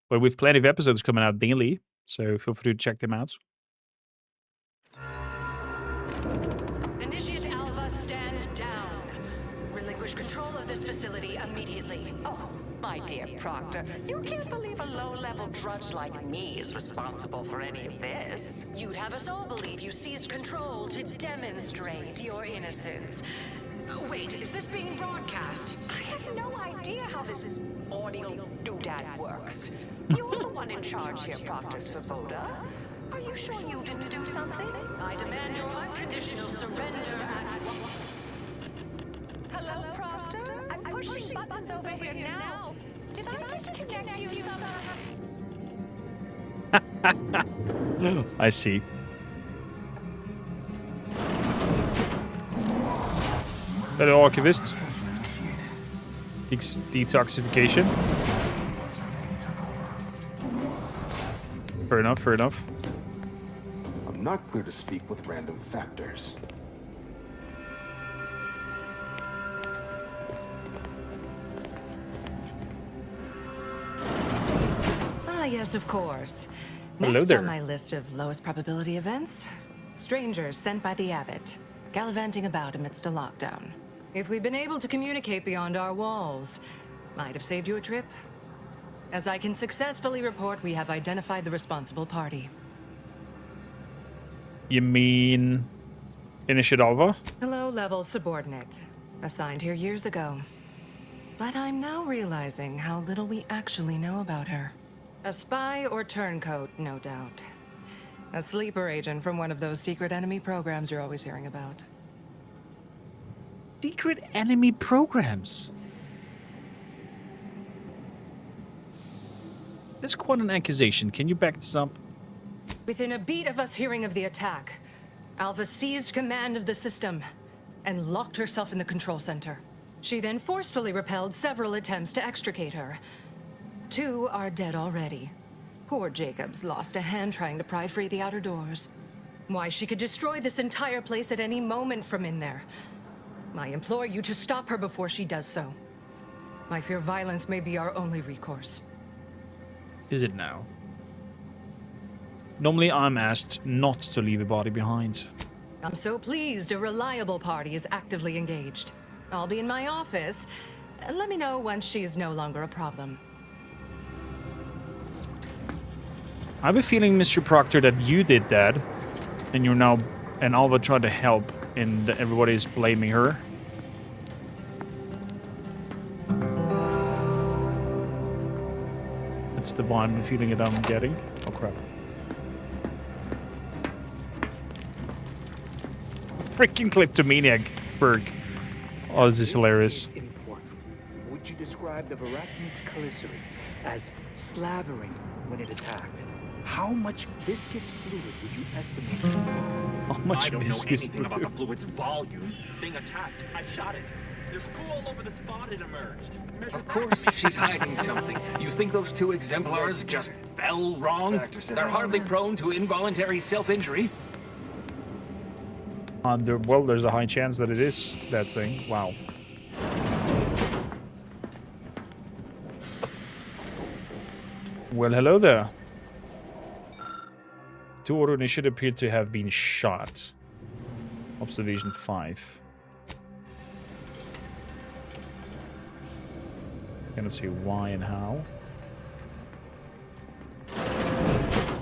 But we have plenty of episodes coming out daily, so feel free to check them out. Initiate Alpha, stand down. Relinquish control of this facility immediately. Oh, my dear Proctor, you can't believe a low-level drudge like me is responsible for any of this. You'd have us all believe you seized control to demonstrate your innocence. Wait, is this being broadcast? I have no idea how this audio doodad works. You're the one in charge here, Proctor Svoboda. Are you sure you didn't do something? I demand your unconditional surrender at... Hello, Proctor? I'm pushing buttons over here now. Did I disconnect you somehow? I see. Hello, Archivist. Detoxification. Fair enough, fair enough. I'm not clear to speak with random factors. Ah, yes, of course. Hello Next there. on my list of lowest probability events, strangers sent by the Abbot, gallivanting about amidst a lockdown. If we'd been able to communicate beyond our walls, might have saved you a trip. As I can successfully report, we have identified the responsible party. You mean Initiate Alva? A low-level subordinate, assigned here years ago. But I'm now realizing how little we actually know about her. A spy or turncoat, no doubt. A sleeper agent from one of those secret enemy programs you're always hearing about. Secret enemy programs? That's quite an accusation. Can you back this up? Within a beat of us hearing of the attack, Alva seized command of the system and locked herself in the control center. She then forcefully repelled several attempts to extricate her. 2 are dead already. Poor Jacobs lost a hand trying to pry free the outer doors. Why, she could destroy this entire place at any moment from in there. I implore you to stop her before she does so. I fear violence may be our only recourse. Is it now? Normally I'm asked not to leave a body behind. I'm so pleased a reliable party is actively engaged. I'll be in my office. Let me know once she is no longer a problem. I have a feeling, Mr. Proctor, that you did that, and you're now, and Alva tried to help, and everybody is blaming her. That's the vibe and feeling that I'm getting. Oh crap. Freaking kleptomaniac Berg. Oh, this is hilarious. Important. Would you describe the Varachnids Caliceri as slavering when it attacked? How much viscous fluid would you estimate? How much I don't know viscous anything about the fluid? fluid's volume. Thing attacked. I shot it. There's goo all over the spot it emerged. Of course she's hiding something. You think those 2 exemplars just fell wrong? They're hardly prone to involuntary self-injury. Well, there's a high chance that it is that thing. Wow. Well, hello there. 2 auto initiative appear to have been shot. Observation 5. Cannot see why and how.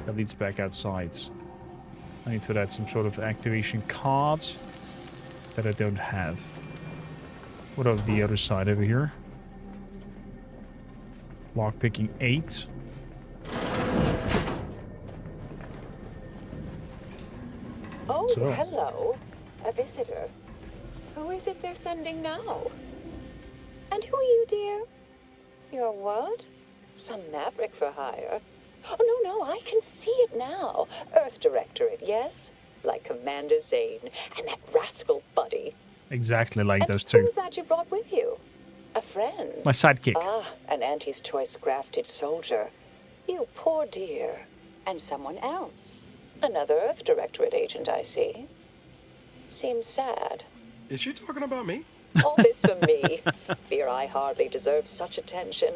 That leads back outside. I need for that some sort of activation card that I don't have. What of the other side over here? Lockpicking 8. Oh, So. hello. A visitor. Who is it they're sending now? And who are you, dear? You're what? Some maverick for hire? Oh, no, I can see it now. Earth Directorate, yes? Like Commander Zane and that rascal Buddy. exactly like And those two. who's that you brought with you? A friend? My sidekick. Ah, an Auntie's choice grafted soldier. You poor dear. And someone else. Another Earth Directorate agent, I see. Seems sad. Is she talking about me? All this for me. Fear I hardly deserve such attention.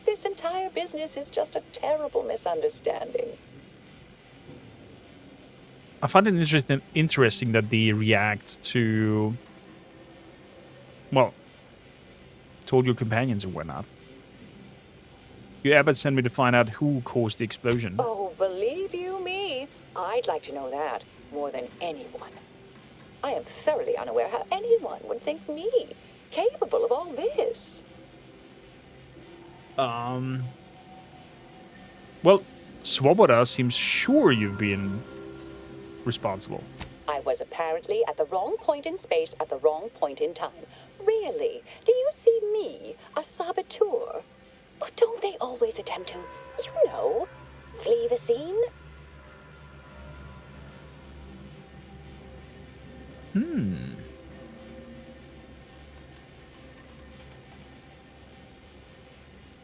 This entire business is just a terrible misunderstanding. I find it interesting that they react to, well, told your companions and whatnot. Your abbot sent me to find out who caused the explosion. Oh, believe you me, I'd like to know that more than anyone. I am thoroughly unaware how anyone would think me capable of all this. Well, Swoboda seems sure you've been responsible. I was apparently at the wrong point in space at the wrong point in time. Really? Do you see me, a saboteur? Or don't they always attempt to, you know, flee the scene?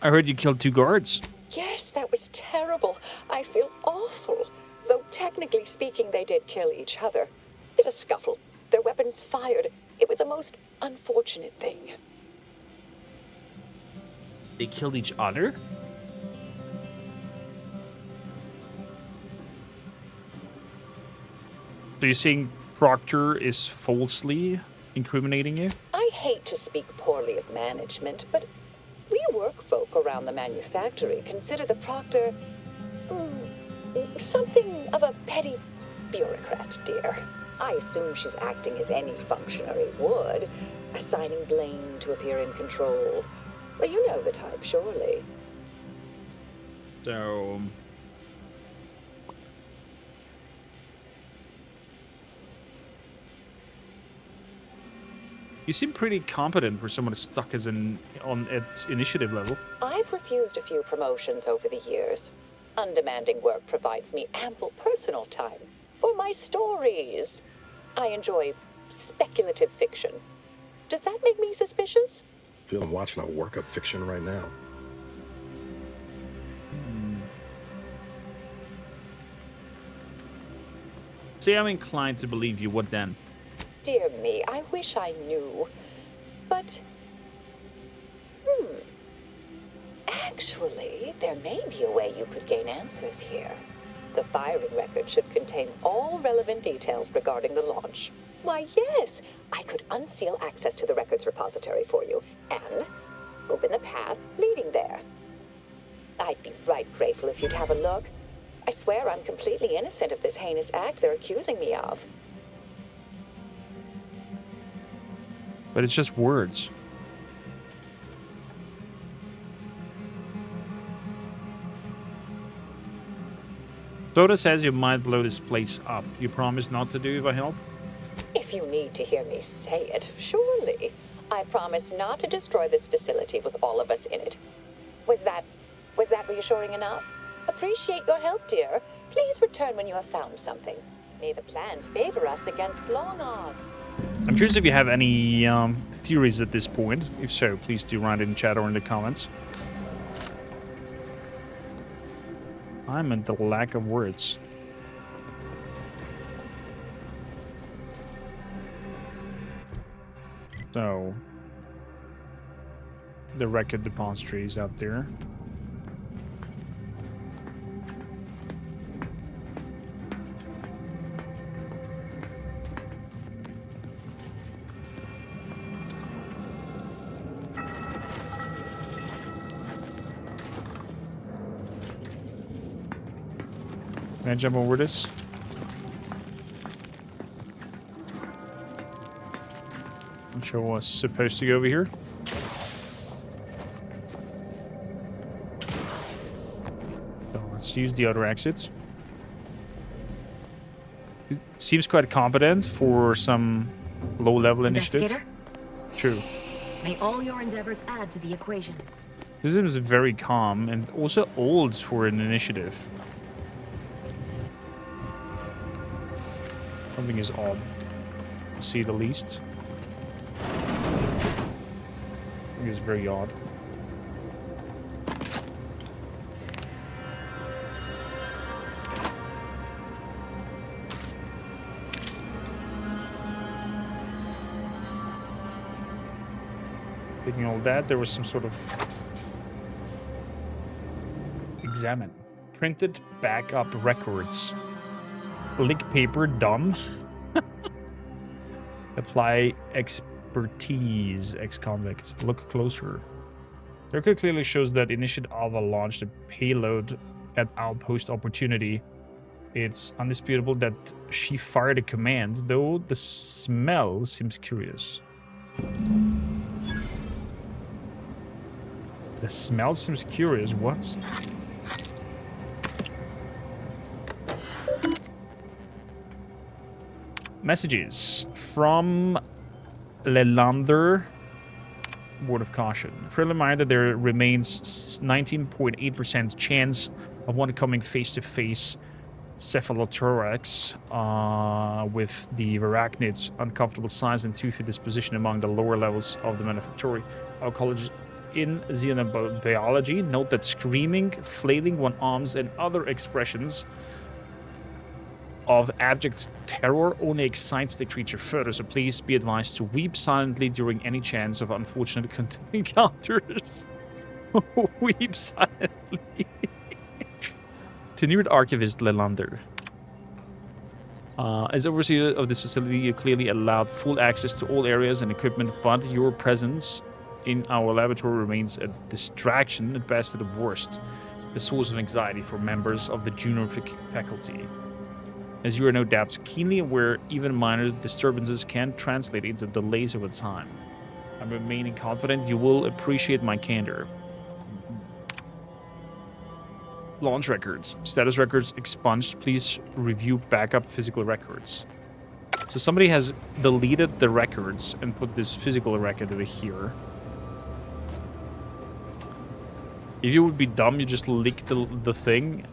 I heard you killed 2 guards. Yes, that was terrible. I feel awful. Though technically speaking, they did kill each other. It's a scuffle. Their weapons fired. It was a most unfortunate thing. They killed each other? So you're saying Proctor is falsely incriminating you? I hate to speak poorly of management, but we work folk around the manufactory consider the proctor something of a petty bureaucrat, dear. I assume she's acting as any functionary would, assigning blame to appear in control. Well, you know the type, surely. So... you seem pretty competent for someone stuck as on at initiative level. I've refused a few promotions over the years. Undemanding work provides me ample personal time for my stories. I enjoy speculative fiction. Does that make me suspicious? I feel I'm watching a work of fiction right now. Say I'm inclined to believe you, what then? Dear me, I wish I knew. But, actually, there may be a way you could gain answers here. The firing record should contain all relevant details regarding the launch. Why, yes, I could unseal access to the records repository for you and open the path leading there. I'd be right grateful if you'd have a look. I swear I'm completely innocent of this heinous act they're accusing me of. But it's just words. Dota says you might blow this place up. You promise not to do if I help? If you need to hear me say it, surely. I promise not to destroy this facility with all of us in it. Was that reassuring enough? Appreciate your help, dear. Please return when you have found something. May the plan favor us against long odds. I'm curious if you have any theories at this point. If so, please do write in chat or in the comments. I'm at the lack of words. So, the record depository is out there. Can I jump over this? I'm sure I was supposed to go over here. So let's use the other exits. It seems quite competent for some low-level initiative. True. May all your endeavors add to the equation. This seems very calm and also old for an initiative. Something is odd, to say the least. It is very odd. Taking all that, there was some sort of examine. Printed backup records. Lick paper, dumb. Apply expertise, ex-convict. Look closer. The record clearly shows that Initiate Alva launched a payload at Outpost Opportunity. It's undisputable that she fired a command, though the smell seems curious. The smell seems curious. What? Messages from Lelander. Word of caution. Friendly reminder that there remains 19.8% chance of one coming face-to-face cephalothorax with the arachnid's uncomfortable size and toothy disposition among the lower levels of the manufactory. Our college in xenobiology note that screaming, flailing one arms, and other expressions of abject terror only excites the creature further, so please be advised to weep silently during any chance of unfortunate encounters. Weep silently. Tenured Archivist Lelander. As overseer of this facility, you clearly allowed full access to all areas and equipment, but your presence in our laboratory remains a distraction, at best at the worst, a source of anxiety for members of the junior faculty. As you are no doubt keenly aware, even minor disturbances can translate into delays over time. I'm remaining confident you will appreciate my candor. Launch records. Status records expunged. Please review backup physical records. So somebody has deleted the records and put this physical record over here. If you would be dumb, you just lick the thing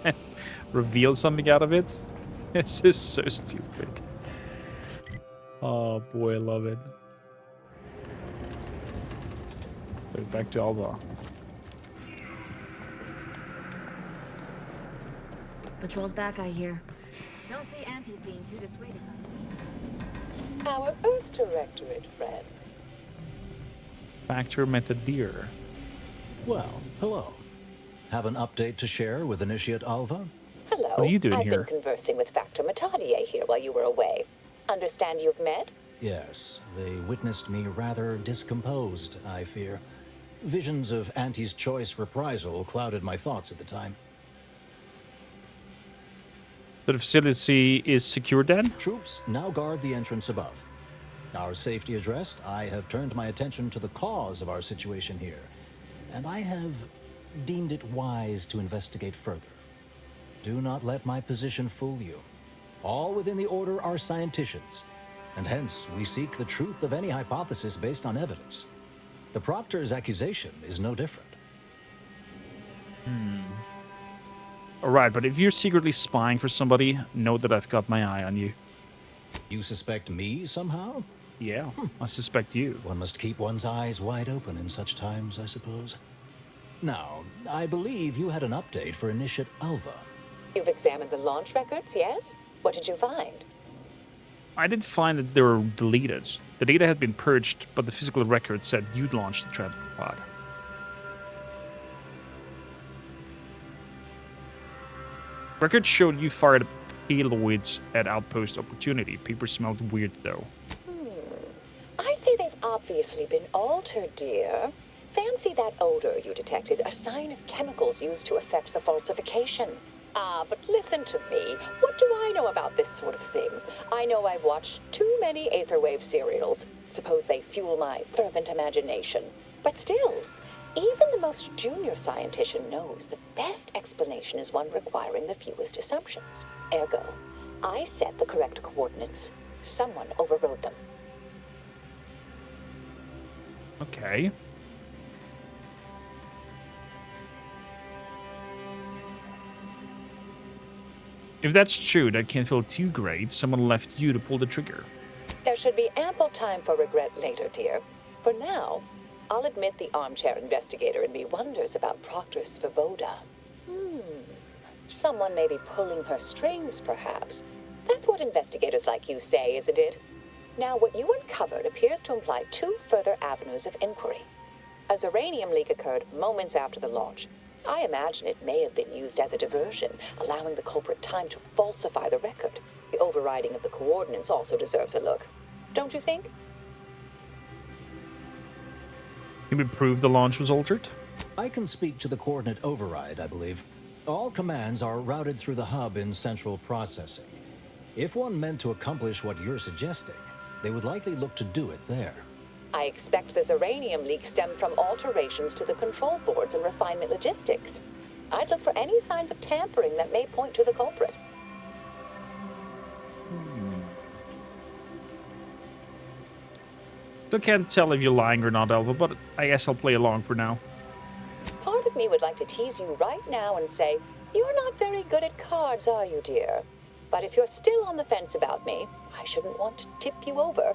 and reveal something out of it. This is so stupid. Oh boy, I love it. So back to Alva. Patrol's back, I hear. Don't see Auntie's being too dissuaded. Our Earth Directorate friend. Factor Metadeer. Well, hello. Have an update to share with Initiate Alva? Hello. What are you doing I've here? been conversing with Factor Matadier here while you were away. Understand you've met? Yes, they witnessed me rather discomposed, I fear. Visions of Auntie's choice reprisal clouded my thoughts at the time. So the facility is secure then? Troops now guard the entrance above. Our safety addressed, I have turned my attention to the cause of our situation here, and I have deemed it wise to investigate further. Do not let my position fool you. All within the Order are scienticians, and hence we seek the truth of any hypothesis based on evidence. The Proctor's accusation is no different. Alright, but if you're secretly spying for somebody, know that I've got my eye on you. You suspect me somehow? Yeah, I suspect you. One must keep one's eyes wide open in such times, I suppose. Now, I believe you had an update for Initiate Alva. You've examined the launch records, yes? What did you find? I did find that they were deleted. The data had been purged, but the physical record said you'd launched the transport pod. Records showed you fired a payload at Outpost Opportunity. Paper smelled weird, though. I'd say they've obviously been altered, dear. Fancy that odor you detected, a sign of chemicals used to affect the falsification. But listen to me. What do I know about this sort of thing? I know I've watched too many Aetherwave serials. Suppose they fuel my fervent imagination. But still, even the most junior scientician knows the best explanation is one requiring the fewest assumptions. Ergo, I set the correct coordinates. Someone overrode them. Okay. If that's true, that can't feel too great. Someone left you to pull the trigger. There should be ample time for regret later, dear. For now, I'll admit the armchair investigator in me wonders about Proctor Svoboda. Someone may be pulling her strings, perhaps. That's what investigators like you say, isn't it? Now, what you uncovered appears to imply 2 further avenues of inquiry. A uranium leak occurred moments after the launch. I imagine it may have been used as a diversion, allowing the culprit time to falsify the record. The overriding of the coordinates also deserves a look. Don't you think? Can we prove the launch was altered? I can speak to the coordinate override, I believe. All commands are routed through the hub in central processing. If one meant to accomplish what you're suggesting, they would likely look to do it there. I expect the uranium leak stemmed from alterations to the control boards and refinement logistics. I'd look for any signs of tampering that may point to the culprit. Still can't tell if you're lying or not, Alva, but I guess I'll play along for now. Part of me would like to tease you right now and say, you're not very good at cards, are you, dear? But if you're still on the fence about me, I shouldn't want to tip you over.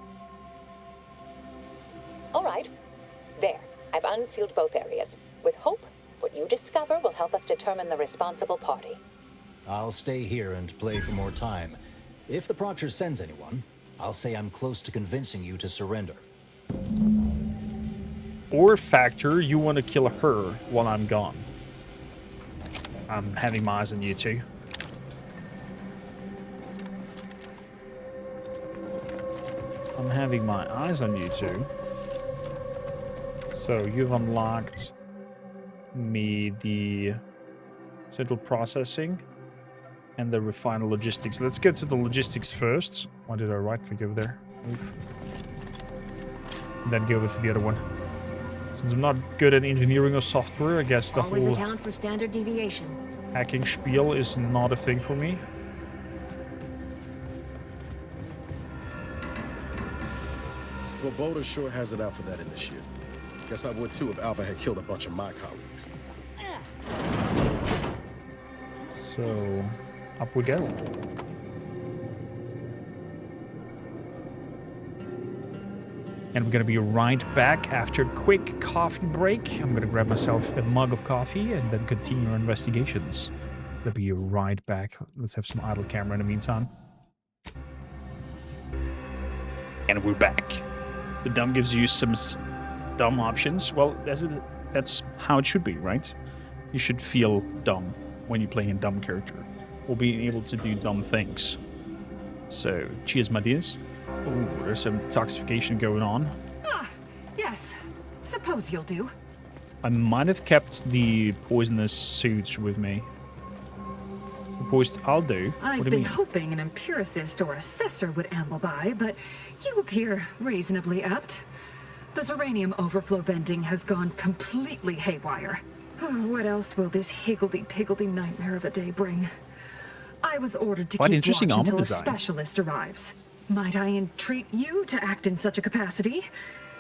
All right. There. I've unsealed both areas. With hope, what you discover will help us determine the responsible party. I'll stay here and play for more time. If the Proctor sends anyone, I'll say I'm close to convincing you to surrender. Or Factor, you want to kill her while I'm gone. I'm having my eyes on you two. I'm having my eyes on you two. So you've unlocked me the central processing and the refiner logistics. Let's get to the logistics first. Why did I right click over there? Move. And then go with the other one. Since I'm not good at engineering or software, I guess the Always whole account for standard deviation. hacking spiel is not a thing for me. Svoboda sure has it out for that initiative. Guess I would too if Alpha had killed a bunch of my colleagues. So, up we go. And we're gonna be right back after a quick coffee break. I'm gonna grab myself a mug of coffee and then continue our investigations. Gonna be right back. Let's have some idle camera in the meantime. And we're back. The dumb gives you some dumb options. Well, that's how it should be, right? You should feel dumb when you're playing a dumb character, or being able to do dumb things. So, cheers, my dears. Ooh, there's some toxification going on. Ah, yes. Suppose you'll do. I might have kept the poisonous suits with me. I'll do. I've What do you been mean? hoping an empiricist or assessor would amble by, but you appear reasonably apt. The uranium overflow venting has gone completely haywire. Oh, what else will this higgledy-piggledy nightmare of a day bring? I was ordered to Quite keep interesting watch armor until a design. specialist arrives. Might I entreat you to act in such a capacity?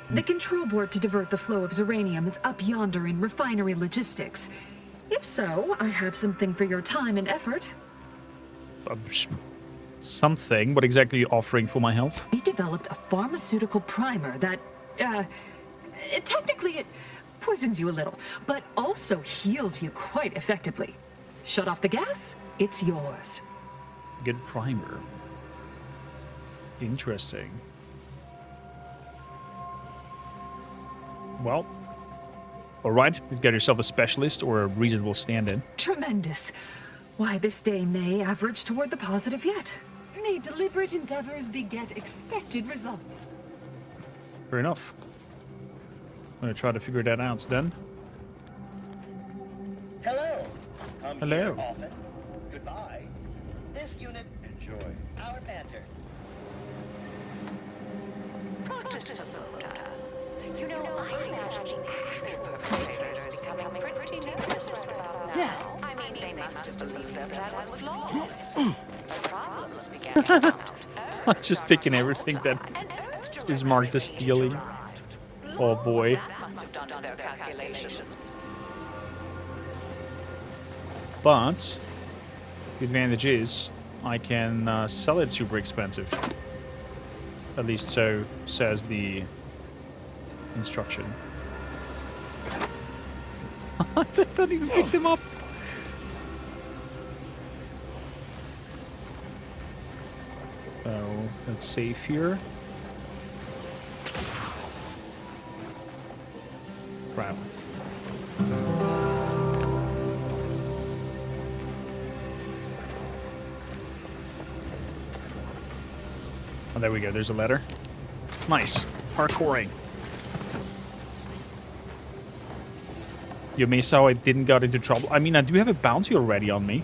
The control board to divert the flow of uranium is up yonder in refinery logistics. If so, I have something for your time and effort. Something? What exactly are you offering for my health? We developed a pharmaceutical primer that, technically it poisons you a little, but also heals you quite effectively. Shut off the gas, it's yours. Good primer. Interesting. Well, alright, you've got yourself a specialist or a reasonable stand-in. Tremendous. Why, this day may average toward the positive yet. May deliberate endeavors beget expected results. Fair enough. I'm gonna try to figure that out then. Hello. Come Hello. here often. Goodbye. This unit, enjoy our banter. Proctor Svoboda. You know, I'm imagining actual perpetrators becoming pretty numerous right about now. Yeah. I mean, they must have believed their plan was flawless. The problems began to come out. I'm just picking everything that is marked as stealing. Oh boy. That must have done their calculations. But the advantage is I can sell it super expensive. At least so says the instruction. That doesn't even pick them up. So let's save here. Crap. Oh, there we go. There's a letter. Nice. Parkouring. You amazed how I didn't get into trouble? I mean, I do have a bounty already on me.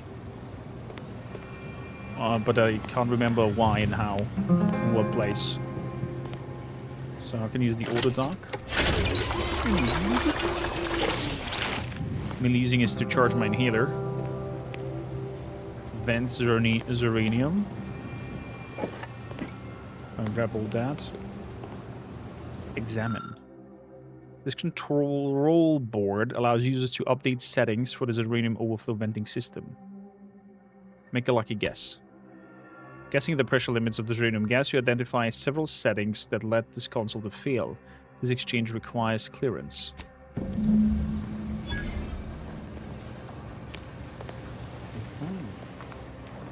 But I can't remember why and how. In what place. So I can use the auto dock. Mainly using is to charge my inhaler. Vent Zeranium. I'll grab all that. Examine. This control board allows users to update settings for the Zeranium overflow venting system. Make a lucky guess. Guessing the pressure limits of the Zeranium gas, you identify several settings that led this console to fail. This exchange requires clearance.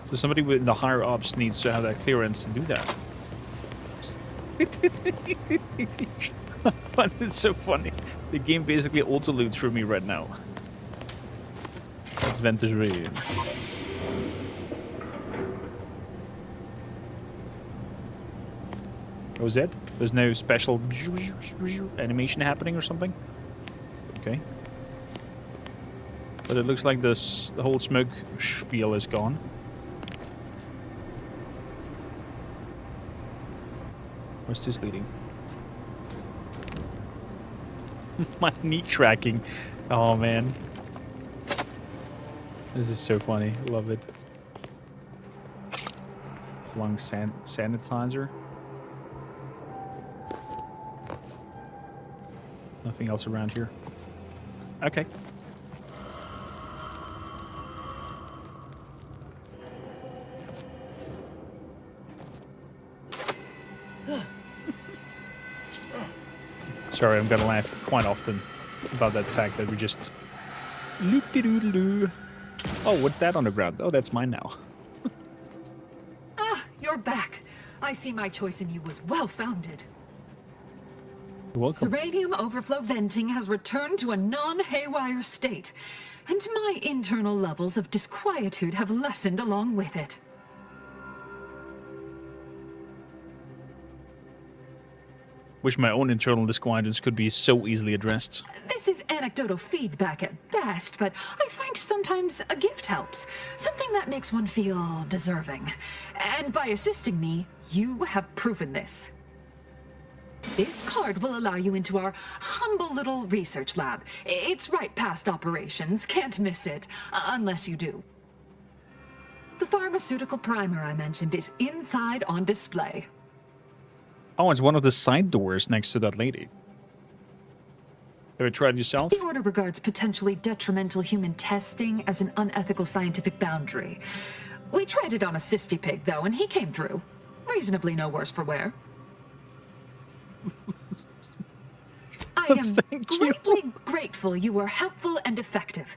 So somebody with the higher ups needs to have that clearance to do that. It's so funny. The game basically auto-loots for me right now. It's Ventus. That was it? There's no special animation happening or something? Okay. But it looks like the whole smoke spiel is gone. Where's this leading? My knee cracking. Oh man. This is so funny. Love it. Lung sanitizer. Nothing else around here. Okay. Sorry, I'm gonna laugh quite often about that fact that we just loop-de-doodle-doo. Oh, what's that on the ground? Oh, that's mine now. Ah, you're back. I see my choice in you was well-founded. You're welcome. Zeranium overflow venting has returned to a non-haywire state, and my internal levels of disquietude have lessened along with it. Wish my own internal disquietance could be so easily addressed. This is anecdotal feedback at best, but I find sometimes a gift helps. Something that makes one feel deserving. And by assisting me, you have proven this. This card will allow you into our humble little research lab. It's right past operations, can't miss it, unless you do. The pharmaceutical primer I mentioned is inside on display. Oh, it's one of the side doors next to that lady. Have you tried it yourself? The Order regards potentially detrimental human testing as an unethical scientific boundary. We tried it on a cysty pig, though, and he came through. Reasonably no worse for wear. I am greatly grateful you were helpful and effective.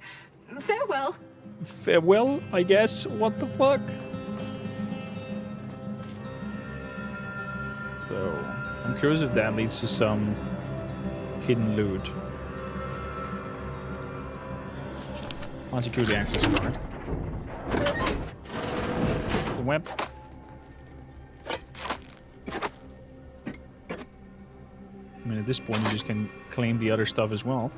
Farewell. Farewell, I guess. What the fuck? So, I'm curious if that leads to some hidden loot. On security access card. The web. I mean, at this point, you just can claim the other stuff as well.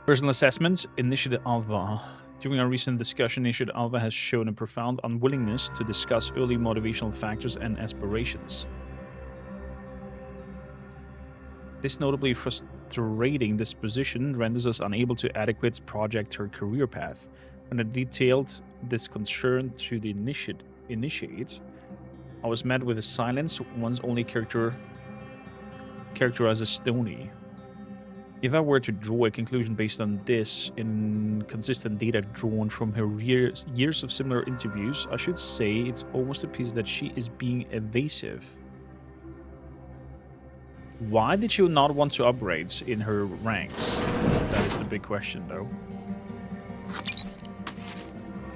Personal assessments, Initiative Alpha. During our recent discussion, Initiative Alpha has shown a profound unwillingness to discuss early motivational factors and aspirations. This notably frustrating disposition renders us unable to adequate project her career path. When I detailed this concern to the initiate, I was met with a silence one's only characterized as stony. If I were to draw a conclusion based on this inconsistent data drawn from her years of similar interviews, I should say it almost appears that she is being evasive. Why did she not want to upgrade in her ranks? That is the big question, though.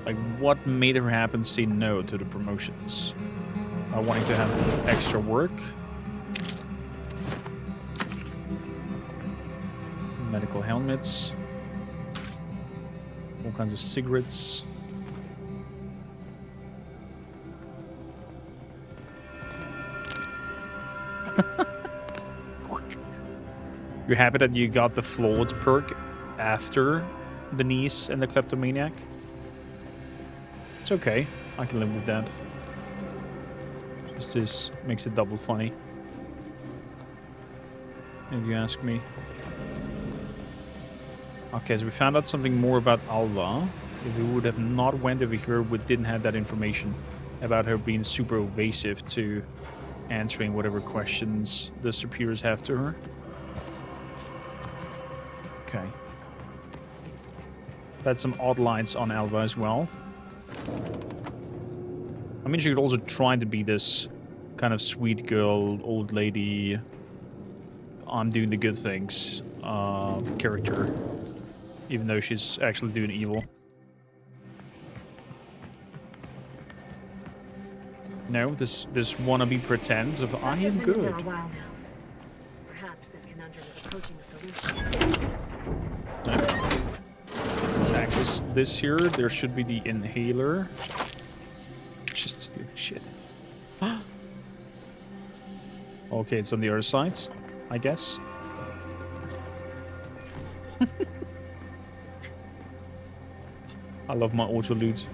Like, what made her happen to say no to the promotions? Wanting to have extra work? Medical helmets. All kinds of cigarettes. You're happy that you got the flawed perk after the niece and the kleptomaniac? It's okay. I can live with that. Just this makes it double funny. If you ask me. Okay, so we found out something more about Alva. If we would have not went over here, we didn't have that information about her being super evasive to answering whatever questions the superiors have to her. Okay. That's some odd lines on Alva as well. I mean, she could also try to be this kind of sweet girl, old lady, I'm doing the good things character, even though she's actually doing evil. No, this wannabe pretends of I am good. Been there a while now. Perhaps this conundrum is approaching a solution. Let's access this here. There should be the inhaler. Just stealing shit. Okay, it's on the other side, I guess. I love my auto loot.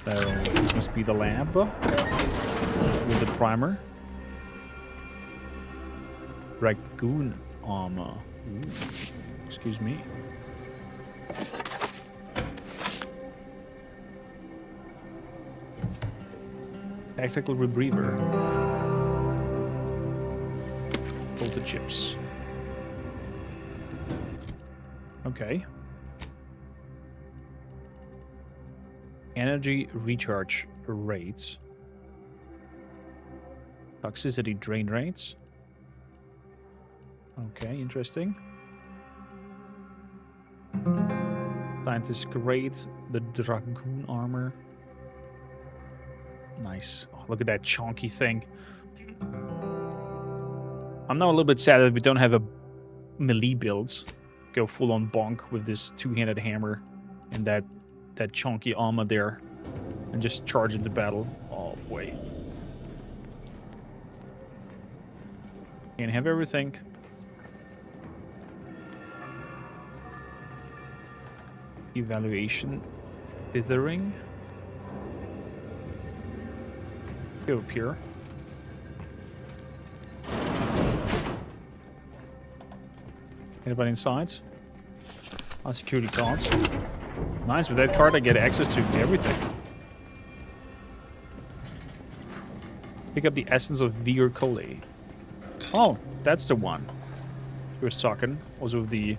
So this must be the lab with the primer. Dragoon armor. Ooh. Excuse me. Tactical rebreather. Bolted chips. Okay. Energy recharge rates. Toxicity drain rates. Okay, interesting. Scientist grade. The Dragoon armor. Nice. Oh, look at that chonky thing. I'm now a little bit sad that we don't have a melee build. Go full on bonk with this two-handed hammer and that chonky armor there. And just charge into battle. Oh boy. Can't have everything. Evaluation. Dithering. Go up here. Anybody inside? On security cards. Nice, with that card I get access to everything. Pick up the essence of Vir Coli. Oh, that's the one. You're sucking. Also the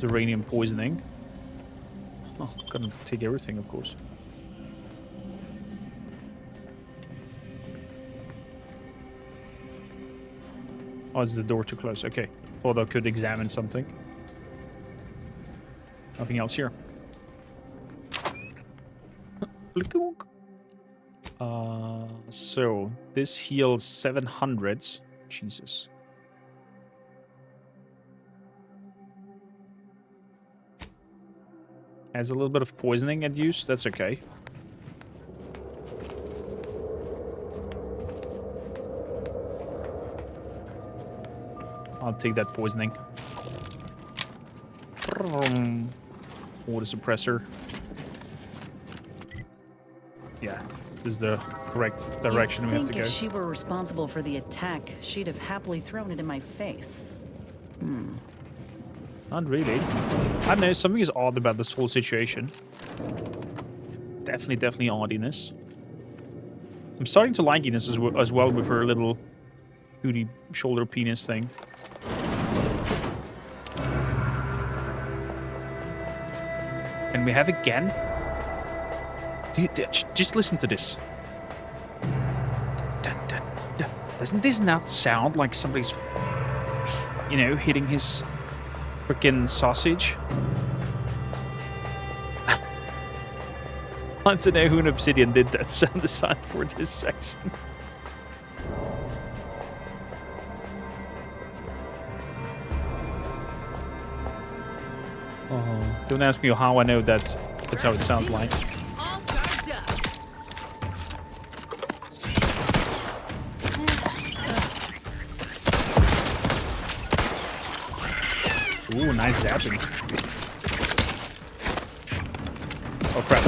uranium poisoning. Oh, gonna take everything, of course. Oh, is the door too close? Okay. Thought I could examine something. Nothing else here. So this heals 700. Jesus. Has a little bit of poisoning at use. That's okay. I'll take that poisoning. Water suppressor. Yeah, this is the correct direction we have to go. If she were responsible for the attack, she'd have happily thrown it in my face. Not really. I don't know, something is odd about this whole situation. Definitely oddiness. I'm starting to like Ines as well with her little booty, shoulder, penis thing. And we have again. Just listen to this. Dun, dun, dun. Doesn't this not sound like somebody's, you know, hitting his freaking sausage? I want to know who in Obsidian did that sound design for this section. Oh, don't ask me how I know that's how it sounds like. Ooh, nice zapping. Oh crap.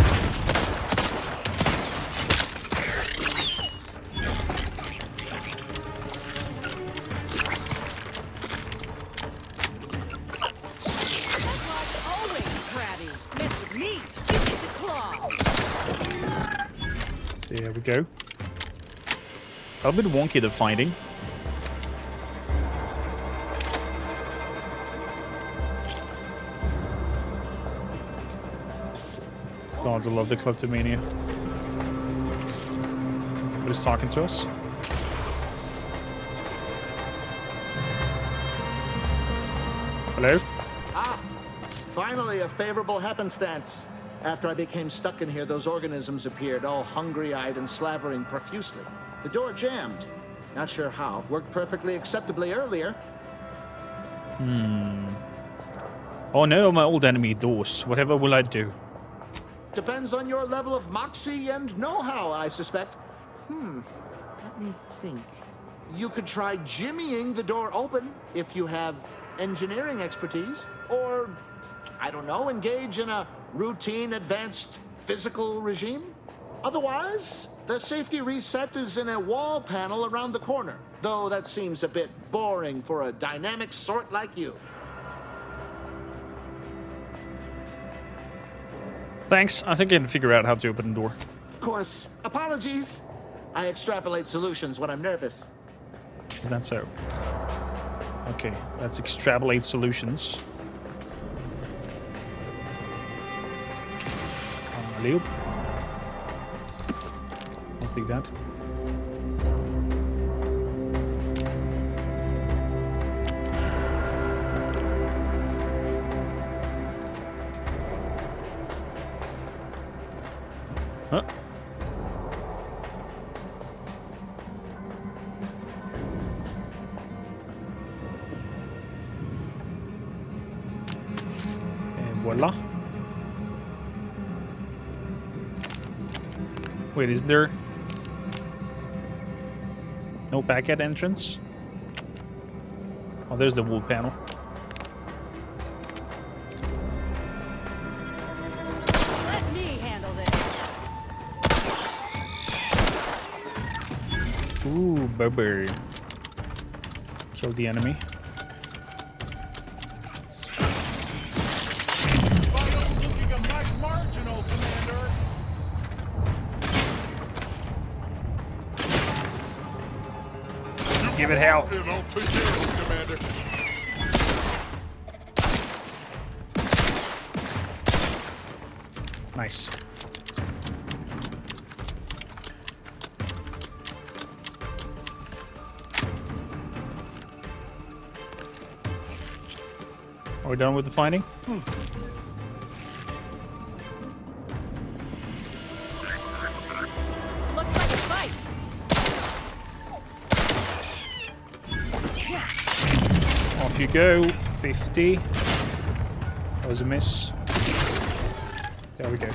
There we go. A little bit wonky, the fighting. Gods, I love the kleptomania. But it's talking to us. Hello? Ah! Finally, a favorable happenstance. After I became stuck in here, those organisms appeared, all hungry-eyed and slavering profusely. The door jammed. Not sure how. Worked perfectly acceptably earlier. Oh no, my old enemy, doors. Whatever will I do? Depends on your level of moxie and know-how, I suspect. Let me think. You could try jimmying the door open if you have engineering expertise. Or, I don't know, engage in a routine advanced physical regime. Otherwise, the safety reset is in a wall panel around the corner. Though that seems a bit boring for a dynamic sort like you. Thanks. I think I can figure out how to open the door. Of course, apologies. I extrapolate solutions when I'm nervous. Is that so? Okay, let's extrapolate solutions. Leo. I'll take that. Huh? And voila. Wait, is there no back-end entrance? Oh, there's the wool panel. Let me handle this. Ooh, Bubber. Kill the enemy. Give it hell. Nice. Are we done with the fighting? Looks like a fight. Off you go. 50. That was a miss. There we go.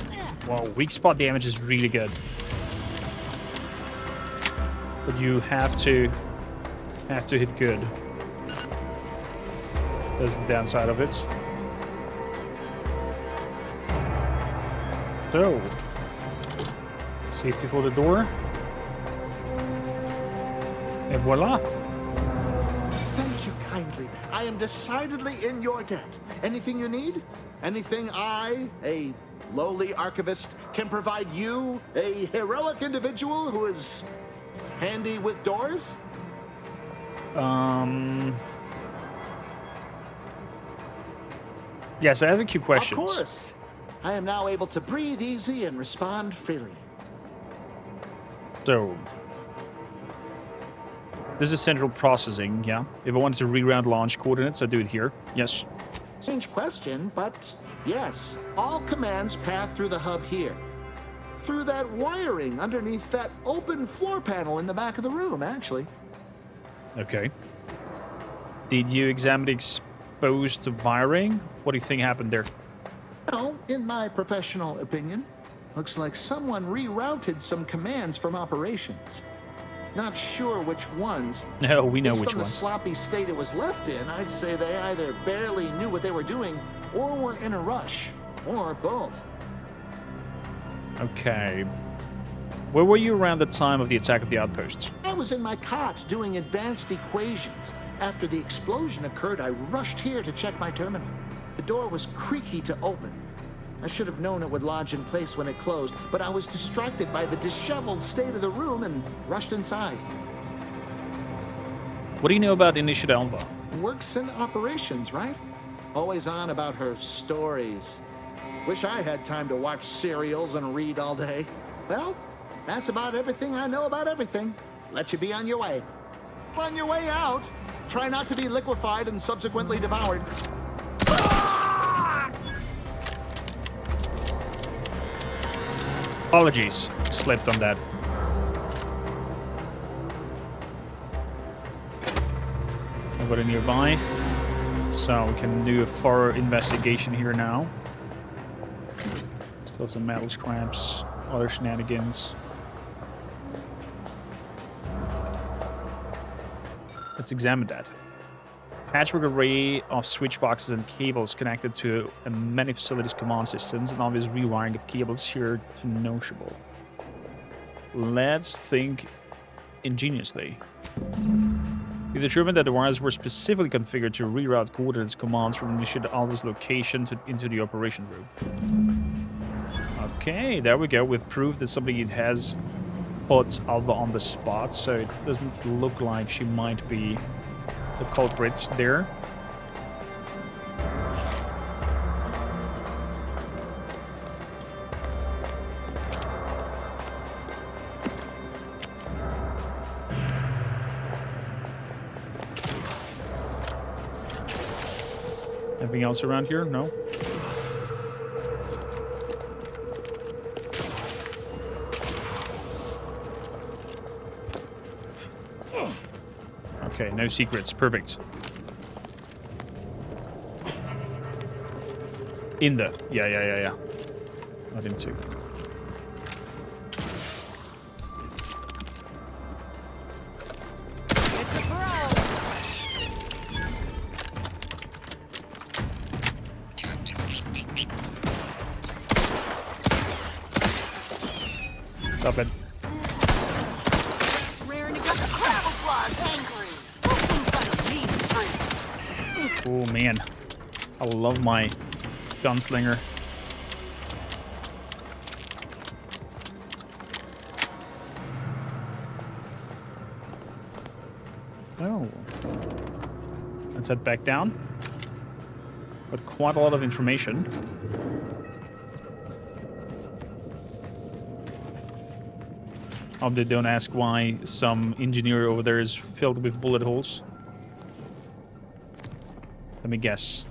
Wow, weak spot damage is really good. But you have to hit good. That's the downside of it. So, safety for the door. And voila. Thank you kindly. I am decidedly in your debt. Anything you need? Anything I, a lowly archivist, can provide you, a heroic individual who is handy with doors? Yes, I have a few questions. Of course. I am now able to breathe easy and respond freely. So, this is central processing, yeah? If I wanted to reroute launch coordinates, I do it here. Yes. Strange question, but yes. All commands pass through the hub here. Through that wiring underneath that open floor panel in the back of the room, actually. Okay. Did you examine the exposed wiring? What do you think happened there? Well, in my professional opinion, looks like someone rerouted some commands from operations. Not sure which ones. No, we know Based which on the ones. sloppy state it was left in, I'd say they either barely knew what they were doing or were in a rush, or both. Okay. Where were you around the time of the attack of the outposts? I was in my cot doing advanced equations. After the explosion occurred, I rushed here to check my terminal. The door was creaky to open. I should have known it would lodge in place when it closed, but I was distracted by the disheveled state of the room and rushed inside. What do you know about Initiate Alba? Works in operations, right? Always on about her stories. Wish I had time to watch serials and read all day. Well, that's about everything I know about everything. Let you be on your way. On your way out, try not to be liquefied and subsequently devoured. Apologies. Slipped on that. Nobody nearby. So we can do a thorough investigation here now. Still some metal scraps, other shenanigans. Let's examine that. Patchwork array of switch boxes and cables connected to many facilities command systems, and obvious rewiring of cables here to noticeable. Let's think ingeniously. We determined that the wires were specifically configured to reroute coordinates commands from Initiate Alva's location into the operation room. Okay, there we go. We've proved that somebody has put Alva on the spot, so it doesn't look like she might be the culprit there. Anything else around here? No? Okay, no secrets. Perfect. In the... Yeah. Not into. Stop it. Oh man, I love my gunslinger. Oh. Let's head back down. Got quite a lot of information. Hope they don't ask why some engineer over there is filled with bullet holes. Let me guess.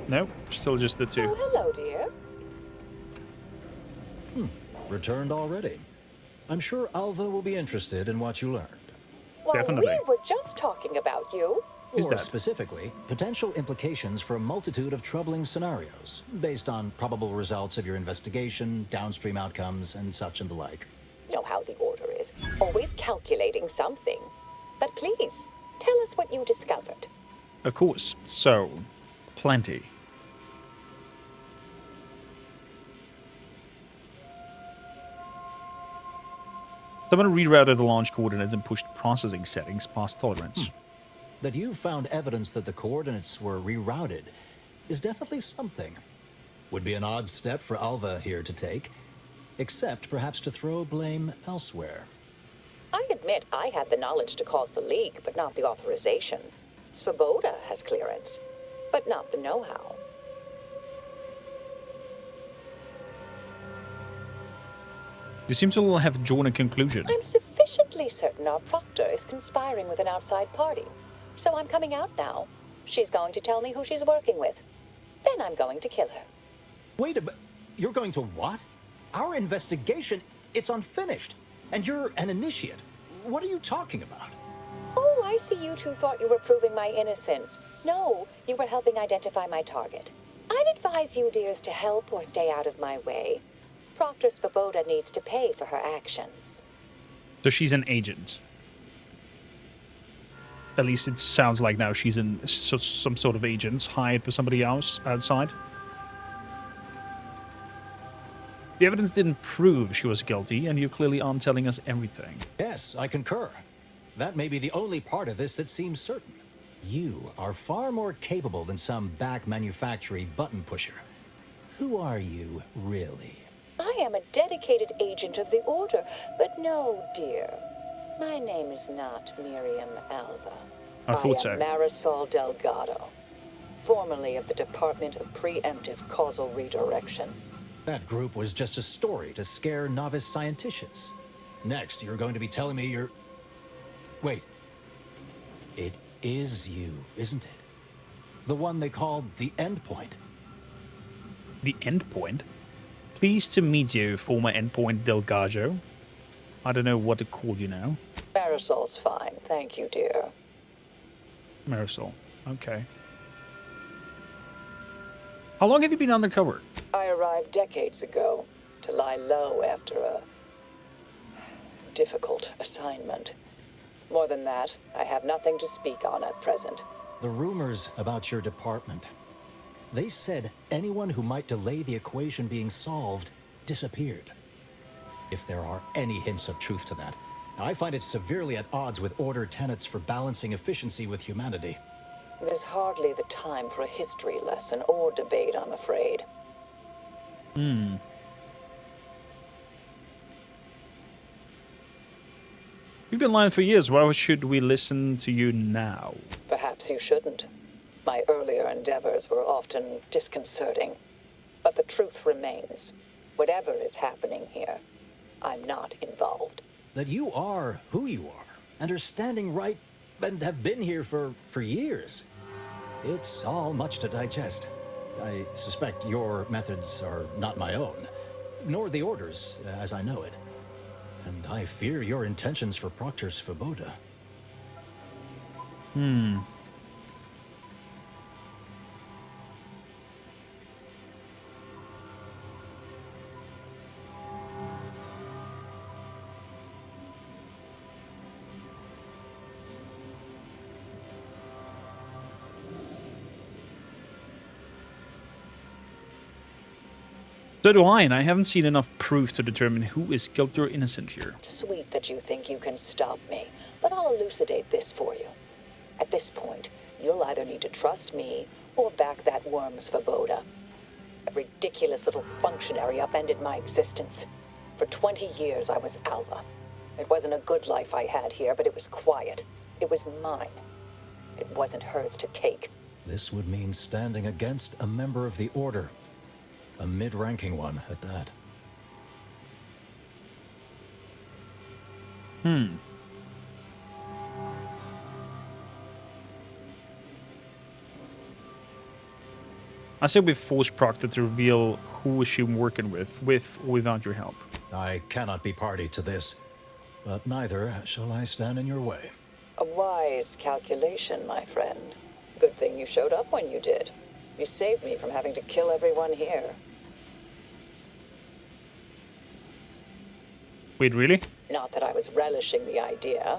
Nope, still just the two. Oh, hello, dear. Returned already. I'm sure Alva will be interested in what you learned. Well, Definitely. we were just talking about you. Who's Or that? specifically, potential implications for a multitude of troubling scenarios, based on probable results of your investigation, downstream outcomes, and such and the like. You know how the Order is. Always calculating something. But please, tell us what you discovered. Of course. So, plenty. Someone rerouted the launch coordinates and pushed processing settings past tolerance. That you found evidence that the coordinates were rerouted is definitely something. Would be an odd step for Alva here to take, except perhaps to throw blame elsewhere. I admit I had the knowledge to cause the leak, but not the authorization. Svoboda has clearance, but not the know-how. You seem to have drawn a conclusion. I'm sufficiently certain our proctor is conspiring with an outside party. So I'm coming out now. She's going to tell me who she's working with. Then I'm going to kill her. Wait a minute. You're going to what? Our investigation, it's unfinished. And you're an initiate. What are you talking about? Oh, I see you two thought you were proving my innocence. No, you were helping identify my target. I'd advise you dears to help or stay out of my way. Proctor Svoboda needs to pay for her actions. So she's an agent. At least it sounds like now she's some sort of agent hired by somebody else outside. The evidence didn't prove she was guilty, and you clearly aren't telling us everything. Yes, I concur. That may be the only part of this that seems certain. You are far more capable than some back manufactory button pusher. Who are you, really? I am a dedicated agent of the Order, but no, dear. My name is not Miriam Alva. I thought so. I am Marisol Delgado, formerly of the Department of Preemptive Causal Redirection. That group was just a story to scare novice scienticians. Next, you're going to be telling me you're... Wait. It is you, isn't it? The one they called the Endpoint. The Endpoint? Pleased to meet you, former Endpoint Delgado. I don't know what to call you now. Marisol's fine, thank you, dear. Marisol. Okay. How long have you been undercover? I arrived decades ago to lie low after a difficult assignment. More than that, I have nothing to speak on at present. The rumors about your department. They said anyone who might delay the equation being solved disappeared. If there are any hints of truth to that, I find it severely at odds with Order tenets for balancing efficiency with humanity. It is hardly the time for a history lesson or debate, I'm afraid. Hmm. You've been lying for years. Why should we listen to you now? Perhaps you shouldn't. My earlier endeavors were often disconcerting. But the truth remains. Whatever is happening here, I'm not involved. That you are who you are, and are standing right, and have been here for years. It's all much to digest. I suspect your methods are not my own, nor the Order's, as I know it. And I fear your intentions for Proctor Svoboda. Hmm. So do I, and I haven't seen enough proof to determine who is guilty or innocent here. Sweet that you think you can stop me, but I'll elucidate this for you. At this point, you'll either need to trust me or back that worm Svoboda. A ridiculous little functionary upended my existence. For 20 years, I was Alva. It wasn't a good life I had here, but it was quiet. It was mine. It wasn't hers to take. This would mean standing against a member of the Order. A mid-ranking one, at that. Hmm. I say we force Proctor to reveal who is she working with or without your help. I cannot be party to this, but neither shall I stand in your way. A wise calculation, my friend. Good thing you showed up when you did. You saved me from having to kill everyone here. Wait, really? Not that I was relishing the idea,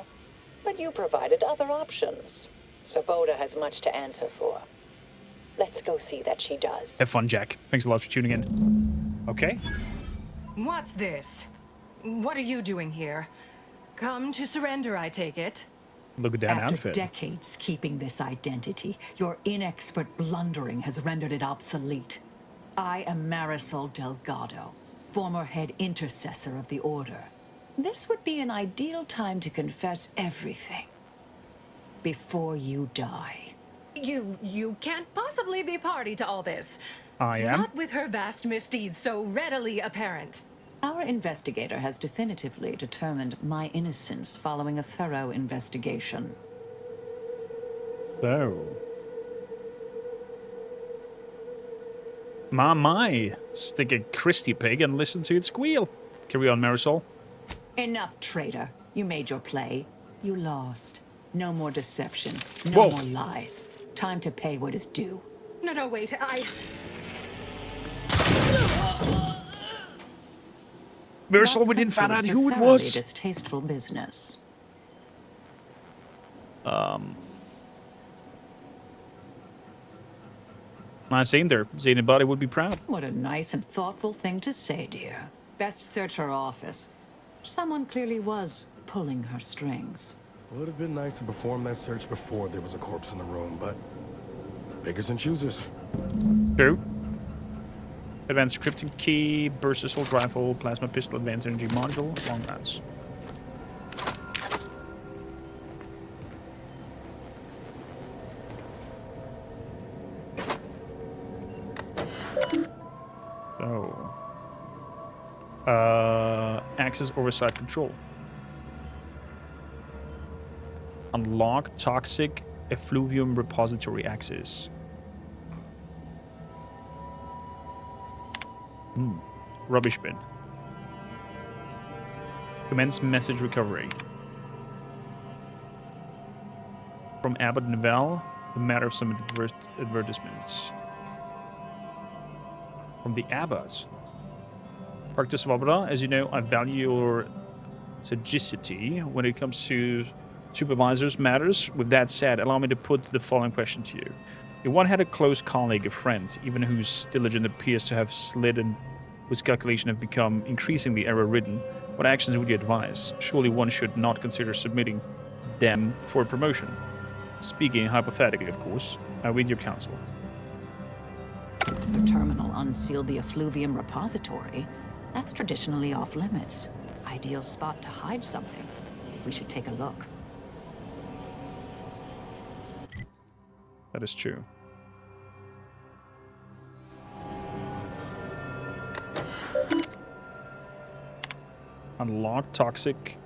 but you provided other options. Svoboda has much to answer for. Let's go see that she does. Have fun, Jack. Thanks a lot for tuning in. Okay. What's this? What are you doing here? Come to surrender, I take it? Look at that After outfit. decades keeping this identity, your inexpert blundering has rendered it obsolete. I am Marisol Delgado, former head intercessor of the Order. This would be an ideal time to confess everything. Before you die. You can't possibly be party to all this. I am. Not with her vast misdeeds so readily apparent. Our investigator has definitively determined my innocence following a thorough investigation. So. My. Stick a Christie pig and listen to it squeal. Carry on, Marisol. Enough, traitor. You made your play. You lost. No more deception. No more lies. Time to pay what is due. No, wait, Marisol, we didn't find out who it was. Distasteful business. Same there. Anybody would be proud. What a nice and thoughtful thing to say, dear. Best search her office. Someone clearly was pulling her strings. Would have been nice to perform that search before there was a corpse in the room, but beggars and choosers. True. Advanced encrypting key, burst assault rifle, plasma pistol, advanced energy module, long rounds. So, access oversight control. Unlock toxic effluvium repository access. Rubbish bin. Commence message recovery. From Abbott and Val, the matter of some advertisements. From the Abbas. Practice Vabra, as you know, I value your sagacity when it comes to supervisors matters. With that said, allow me to put the following question to you. If one had a close colleague, a friend, even whose diligence appears to have slid and whose calculation have become increasingly error-ridden, what actions would you advise? Surely one should not consider submitting them for promotion. Speaking hypothetically, of course, with your counsel. The terminal unsealed the effluvium repository. That's traditionally off-limits. Ideal spot to hide something. We should take a look. That is true. Unlock toxic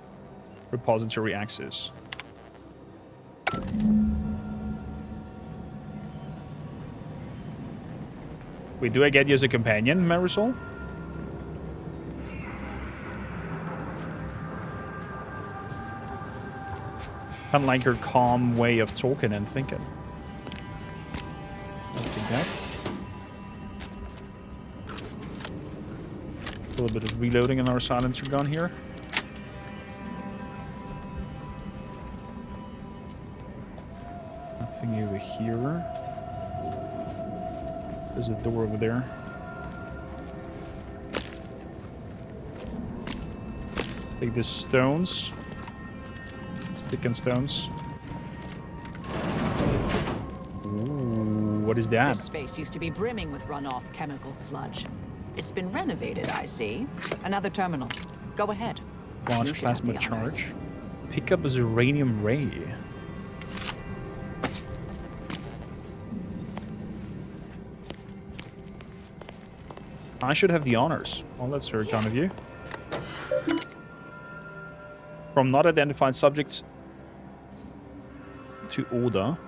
repository access. Wait, do I get you as a companion, Marisol? Kind of like your calm way of talking and thinking. Let's see that. A little bit of reloading and our silencer gun here. Nothing over here. There's a door over there. Take the stones. Stick and stones. Ooh, what is that? This space used to be brimming with runoff chemical sludge. It's been renovated, I see. Another terminal. Go ahead. Launch plasma charge. Pick up a uranium ray. I should have the honors. Well, that's very kind of you. From not identified subjects to order.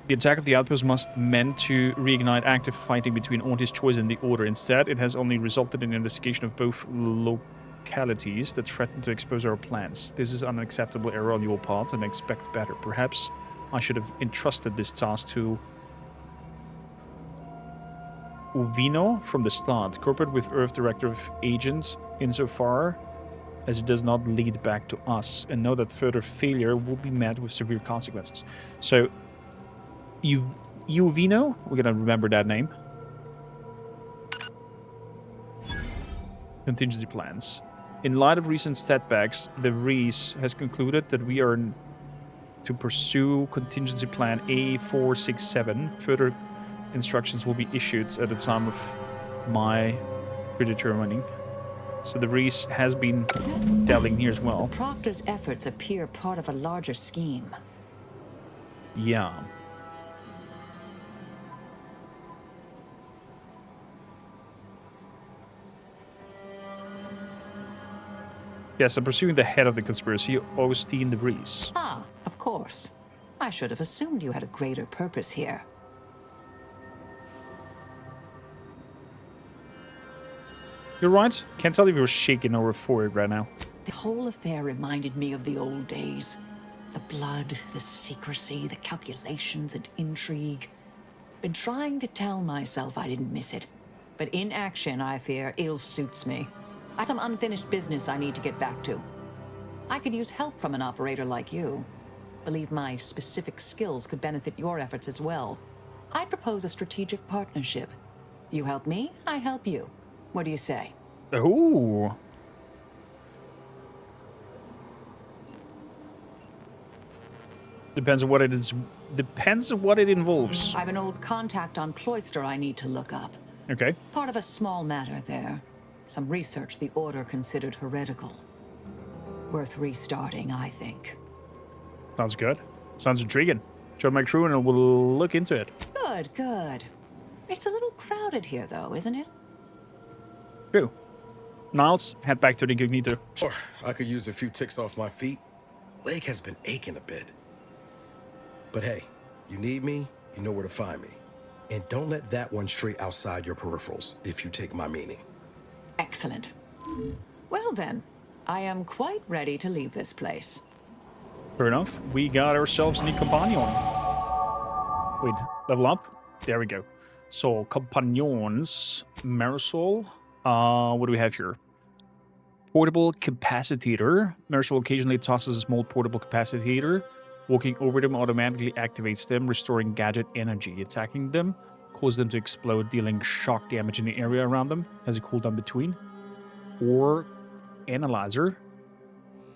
The attack of the outpost must meant to reignite active fighting between Aunties Choice and the Order. Instead, it has only resulted in investigation of both localities that threaten to expose our plans. This is an unacceptable error on your part and expect better. Perhaps I should have entrusted this task to Uvino from the start. Cooperate with Earth Director of Agents insofar as it does not lead back to us, and know that further failure will be met with severe consequences. So, Uvino, we're gonna remember that name. Contingency plans. In light of recent setbacks, the REES has concluded that we are to pursue contingency plan A467. Further instructions will be issued at the time of my predetermining. So the Reese has been dabbling here as well. Proctor's efforts appear part of a larger scheme. Yeah. Yes, I'm pursuing the head of the conspiracy, Augustine de Vries. Ah, of course. I should have assumed you had a greater purpose here. You're right. Can't tell if you're shaking or euphoric right now. The whole affair reminded me of the old days. The blood, the secrecy, the calculations and intrigue. Been trying to tell myself I didn't miss it. But in action, I fear, ill suits me. I have some unfinished business I need to get back to. I could use help from an operator like you. Believe my specific skills could benefit your efforts as well. I'd propose a strategic partnership. You help me, I help you. What do you say? Ooh. Depends on what it is. Depends on what it involves. I have an old contact on Cloister I need to look up. Okay. Part of a small matter there. Some research the Order considered heretical. Worth restarting, I think. Sounds good. Sounds intriguing. Join my crew and we'll look into it. Good, good. It's a little crowded here, though, isn't it? True. Niles, head back to the incognito. Sure, I could use a few ticks off my feet. Leg has been aching a bit. But hey, you need me, you know where to find me. And don't let that one stray outside your peripherals, if you take my meaning. Excellent. Well then, I am quite ready to leave this place. Fair enough. We got ourselves a new companion. Wait, level up? There we go. So, companions. Marisol. What do we have here? Portable capacitator. Marisol occasionally tosses a small portable capacitator. Walking over them automatically activates them, restoring gadget energy. Attacking them causes them to explode, dealing shock damage in the area around them. Has a cooldown between. Or analyzer.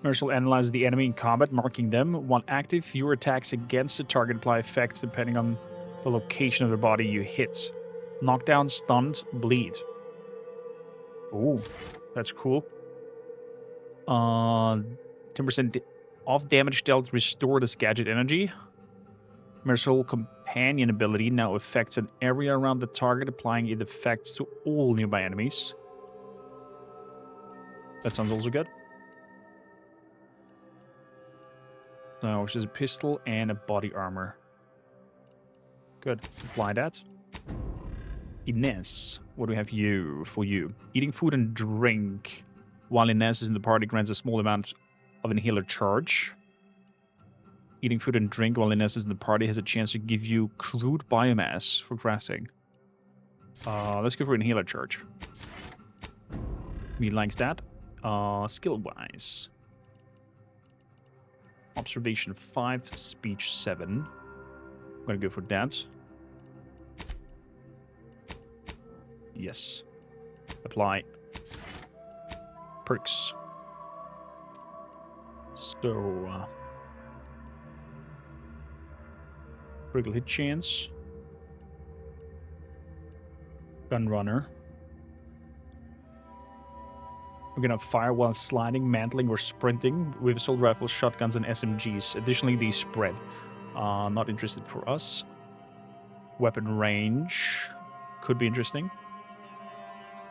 Marisol analyzes the enemy in combat, marking them. While active, fewer attacks against the target apply effects depending on the location of the body you hit. Knockdown, stunned, bleed. Ooh, that's cool. 10% off damage dealt restored as gadget energy. Marisol companion ability now affects an area around the target, applying its effects to all nearby enemies. That sounds also good. So, she's a pistol and a body armor. Good. Apply that. Inez, what do we have for you? Eating food and drink while Inez is in the party grants a small amount of an healer charge. Eating food and drink while Inez is in the party has a chance to give you crude biomass for crafting. Let's go for an healer charge. He likes that. Skill-wise. Observation 5, speech 7. I'm gonna go for that. Yes. Apply. Perks. So, critical hit chance. Gun runner. We're gonna fire while sliding, mantling, or sprinting with assault rifles, shotguns, and SMGs. Additionally, these spread. Not interested for us. Weapon range. Could be interesting.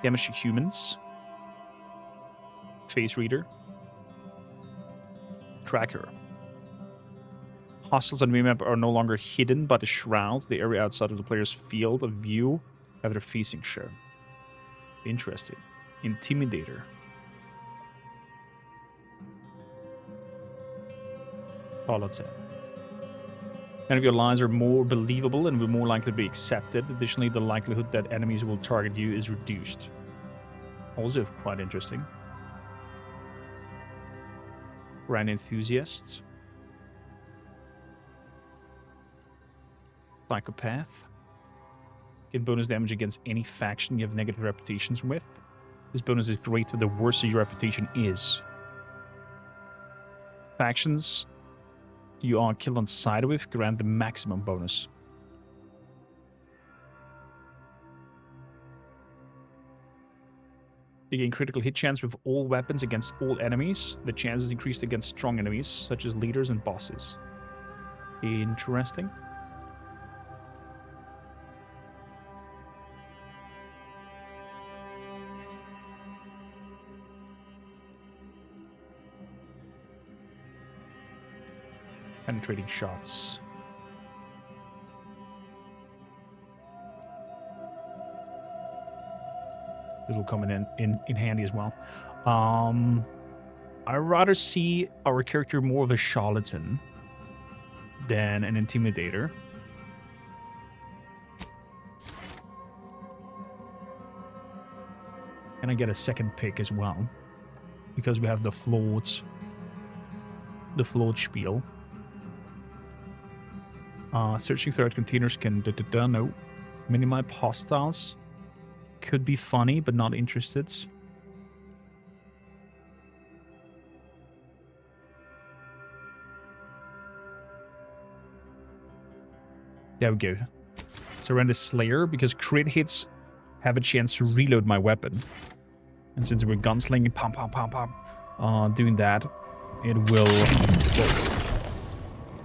Damage to humans. Face reader. Tracker. Hostiles on the map are no longer hidden by the shroud, the area outside of the player's field of view after facing show. Interesting. Intimidator. None of your lies are more believable and will more likely to be accepted. Additionally, the likelihood that enemies will target you is reduced. Also quite interesting. Brand enthusiasts. Psychopath. Get bonus damage against any faction you have negative reputations with. This bonus is great the worse your reputation is. Factions you are killed on side with grant the maximum bonus. You gain critical hit chance with all weapons against all enemies. The chance is increased against strong enemies, such as leaders and bosses. Interesting. Penetrating shots. This will come in handy as well. I'd rather see our character more of a charlatan than an intimidator. And I get a second pick as well, because we have the flawed spiel. Searching throughout containers can no. Minimize hostiles. Could be funny, but not interested. There we go. Surrender Slayer, because crit hits have a chance to reload my weapon. And since we're gunslinging, pom pom pom pom, doing that, it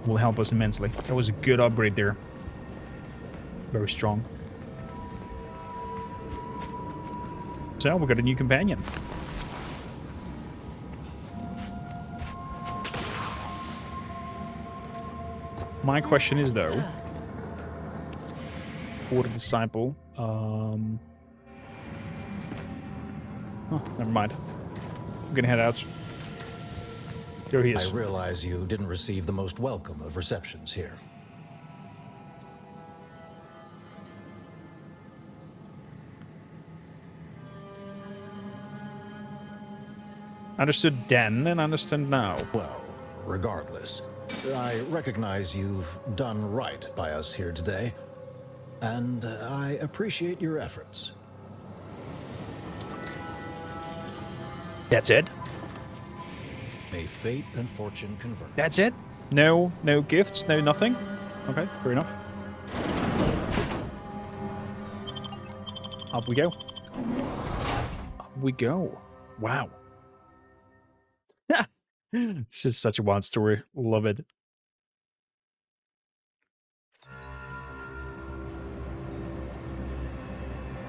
will help us immensely. That was a good upgrade there. Very strong. So we got a new companion. My question is though, for the disciple, oh, never mind. I'm gonna head out. Here he is. I realize you didn't receive the most welcome of receptions here. Understood then and understand now. Well, regardless, I recognize you've done right by us here today, and I appreciate your efforts. That's it? May fate and fortune converge. That's it? No gifts, no nothing? Okay, fair enough. Up we go. Up we go. Wow. This is such a wild story. Love it.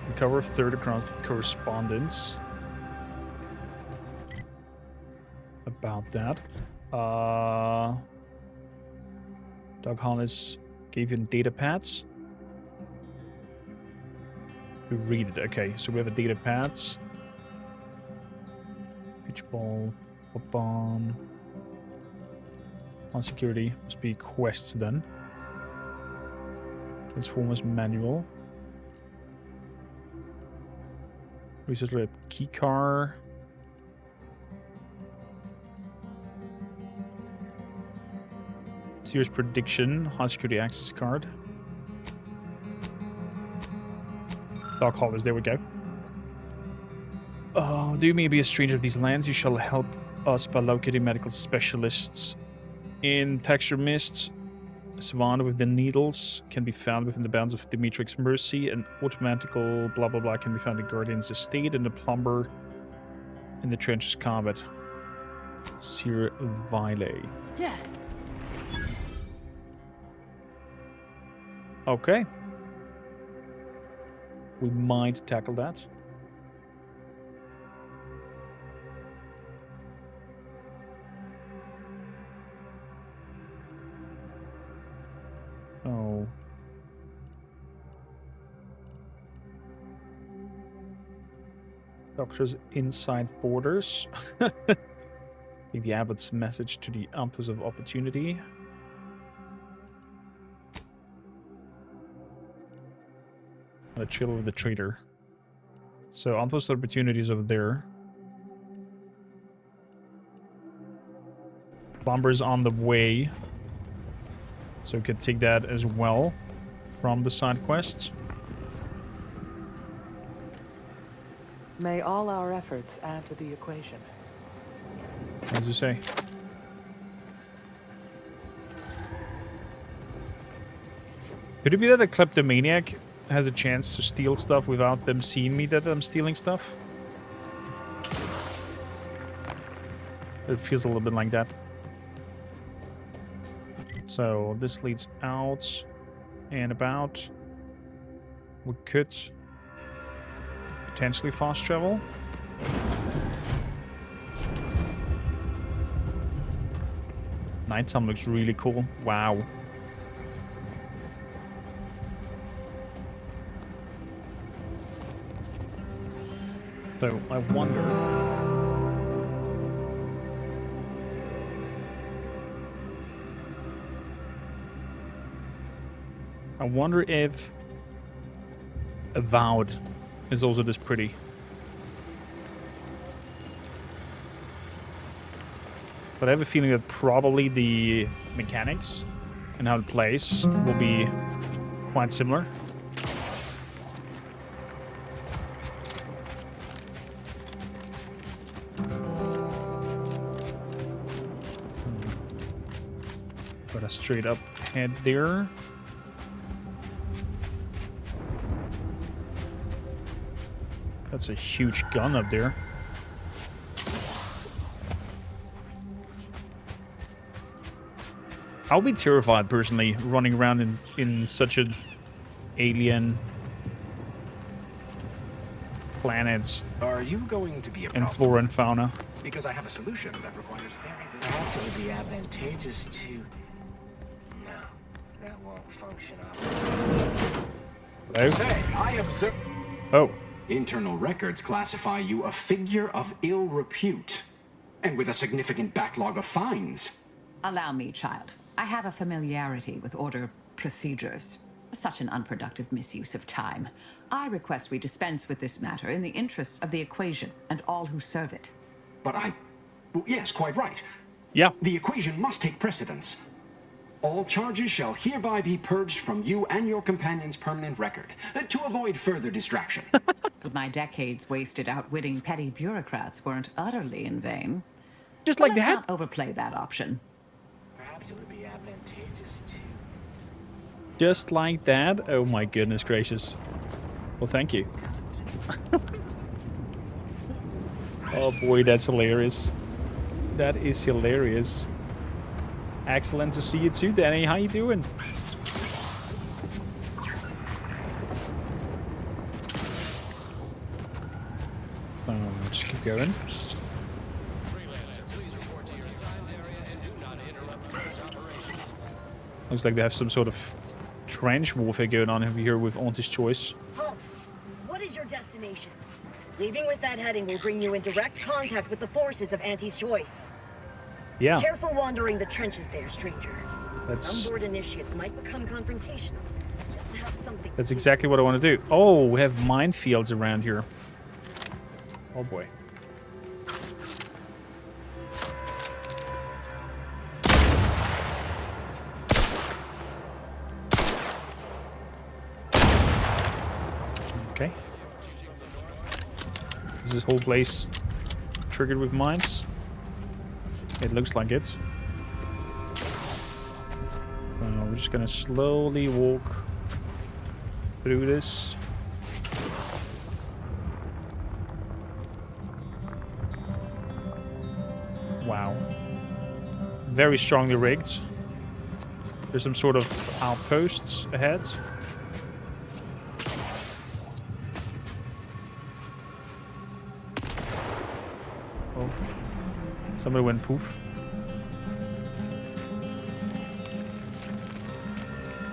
Recover third correspondence. About that. Doug Hollis gave you data pads. You read it. Okay, so we have a data pads. Pitch ball. Bomb. On security must be quests then. Transformers manual. Research lab key car. Serious prediction. High security access card. Doc Hollis, there we go. Do you may be a stranger of these lands? You shall help us by locating medical specialists in texture mists. Savannah with the needles can be found within the bounds of Dimitrix Mercy, and automatical blah blah blah can be found in Guardian's Estate, and the plumber in the trenches combat. Sir Vile. Yeah. Okay. We might tackle that. Oh. Doctors inside borders. Take the abbot's message to the Ampus of Opportunity. And a chill with the trader. So Ampus of Opportunity is over there. Plumber's on the way. So we could take that as well from the side quests. May all our efforts add to the equation. As you say. Could it be that a kleptomaniac has a chance to steal stuff without them seeing me that I'm stealing stuff? It feels a little bit like that. So this leads out and about. We could potentially fast travel. Nighttime looks really cool. Wow. So I wonder. I wonder if Avowed is also this pretty. But I have a feeling that probably the mechanics and how it plays will be quite similar. Got a straight up head there. That's a huge gun up there. I'll be terrified personally running around in such an alien planet. Are you going to be a and problem? flora and fauna? Because I have a solution that requires very little. Perhaps it would be advantageous to... No, that won't function. Hello? Say, I observe... Oh. Internal records classify you a figure of ill repute, and with a significant backlog of fines. Allow me, child. I have a familiarity with order procedures. Such an unproductive misuse of time. I request we dispense with this matter in the interests of the equation and all who serve it. But well, yes, quite right. Yeah. The equation must take precedence. All charges shall hereby be purged from you and your companion's permanent record, to avoid further distraction. But my decades wasted outwitting petty bureaucrats weren't utterly in vain. Just like Let's that? not overplay that option. Perhaps it would be advantageous to... Just like that? Oh my goodness gracious. Well, thank you. Oh boy, that's hilarious. That is hilarious. Excellent to see you too, Danny. How you doing? Just keep going. Looks like they have some sort of trench warfare going on over here with Auntie's Choice. Halt! What is your destination? Leaving with that heading will bring you in direct contact with the forces of Auntie's Choice. Yeah. Careful wandering the trenches there, stranger. That's Unboard initiates might become confrontational, just to have something. That's exactly what I want to do. Oh, we have minefields around here. Oh boy. Okay. Is this whole place triggered with mines? It looks like it. We're just gonna slowly walk through this. Wow. Very strongly rigged. There's some sort of outposts ahead. Oh. Somebody went poof.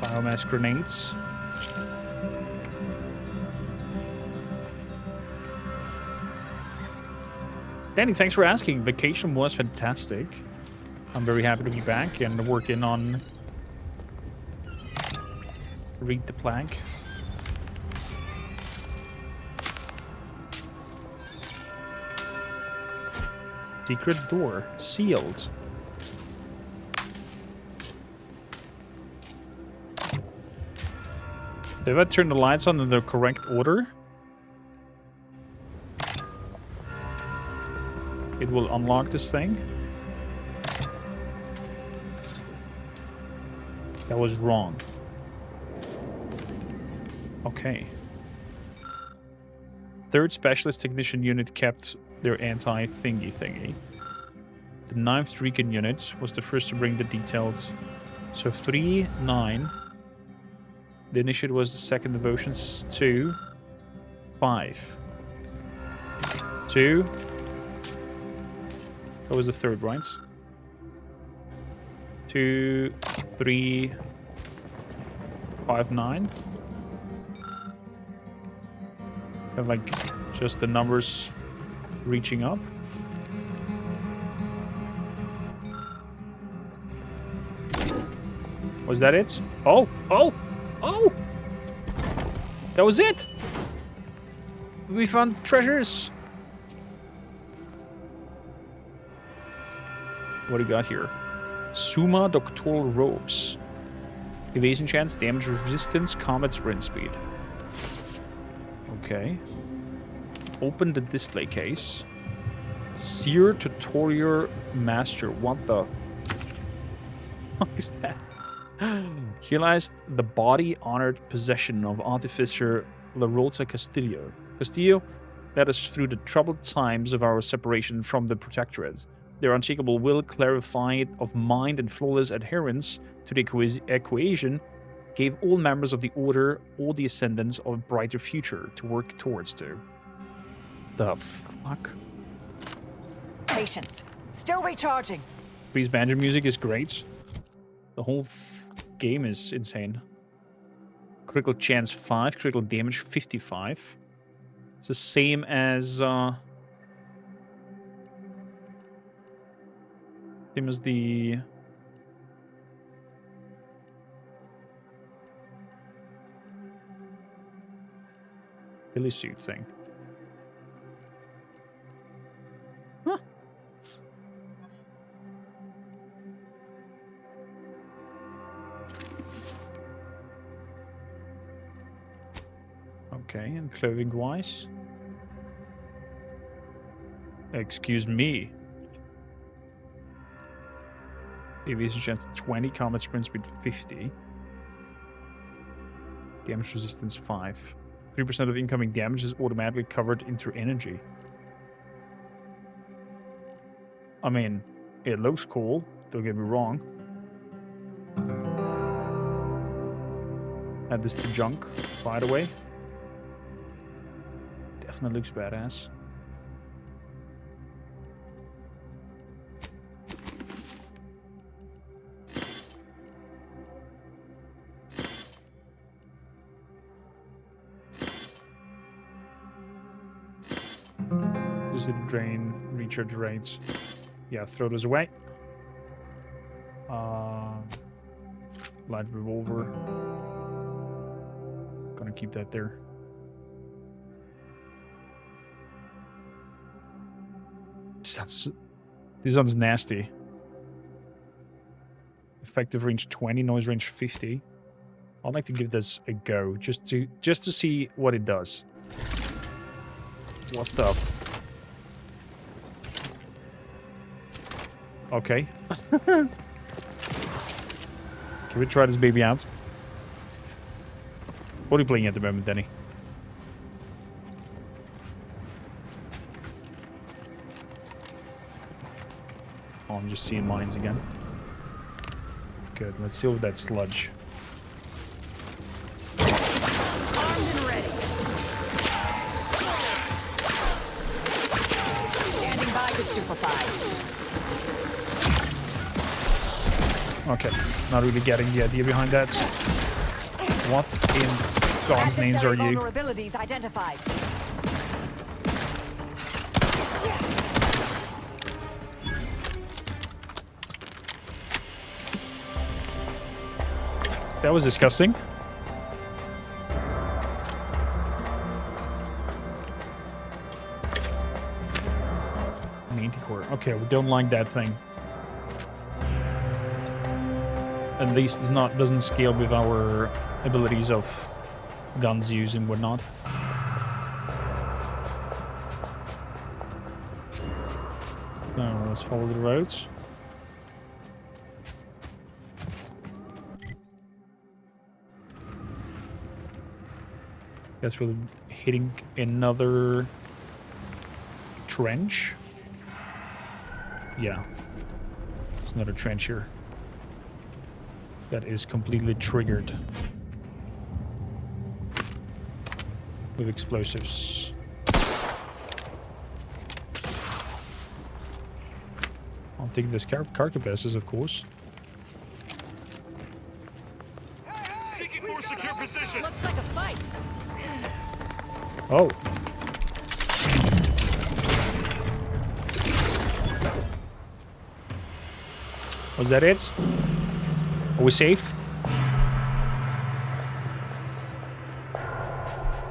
Biomass grenades. Danny, thanks for asking. Vacation was fantastic. I'm very happy to be back and working on Read the Plague. Secret door sealed. If I turn the lights on in the correct order, it will unlock this thing. That was wrong. Okay. Third specialist technician unit kept their anti-thingy. The 9th recon unit was the first to bring the detailed. So 3, 9. The initiate was the second devotions. 2, 5. 2. That was the third, right? 2, 3, 5, 9. Have like just the numbers reaching up. Was that it? Oh! Oh! Oh! That was it! We found treasures! What do we got here? Summa Doctoral Robes. Evasion chance, damage resistance, combat sprint speed. Okay. Open the display case. Seer Tutorial Master. What the fuck is that? Here lies the body-honored possession of Artificer La Rota Castillo. Castillo led us through the troubled times of our separation from the Protectorate. Their unshakable will, clarified of mind and flawless adherence to the equation, gave all members of the Order all the ascendants of a brighter future to work towards to. The fuck? Patience. Still recharging. Freeze banjo music is great. The whole game is insane. Critical chance 5, critical damage 55. It's the same as the Billy suit thing. Huh. Okay, and clothing-wise? Excuse me. Evasion chance 20, combat sprint speed 50. Damage resistance 5. 3% of incoming damage is automatically covered into energy. I mean, it looks cool, don't get me wrong. Add this to junk, by the way. Definitely looks badass. Does it drain recharge rates? Yeah, throw those away. Light revolver. Gonna keep that there. This sounds nasty. Effective range 20, noise range 50. I'd like to give this a go, just to see what it does. What the okay. Can we try this baby out? What are you playing at the moment, Danny? Oh, I'm just seeing mines again. Good, let's seal with that sludge. Armed and ready. Standing by to stupefy. Okay, not really getting the idea behind that. What in God's names are you? Vulnerabilities identified. That was disgusting. Manticore. Okay, we don't like that thing. At least it's doesn't scale with our abilities of guns use and whatnot. Now let's follow the roads. Guess we're hitting another trench. Yeah. Another trencher. That is completely triggered. With explosives. I'll take this carcasses, of course. Seeking more secure position. Looks like a fight. Oh. Was that it? Are we safe?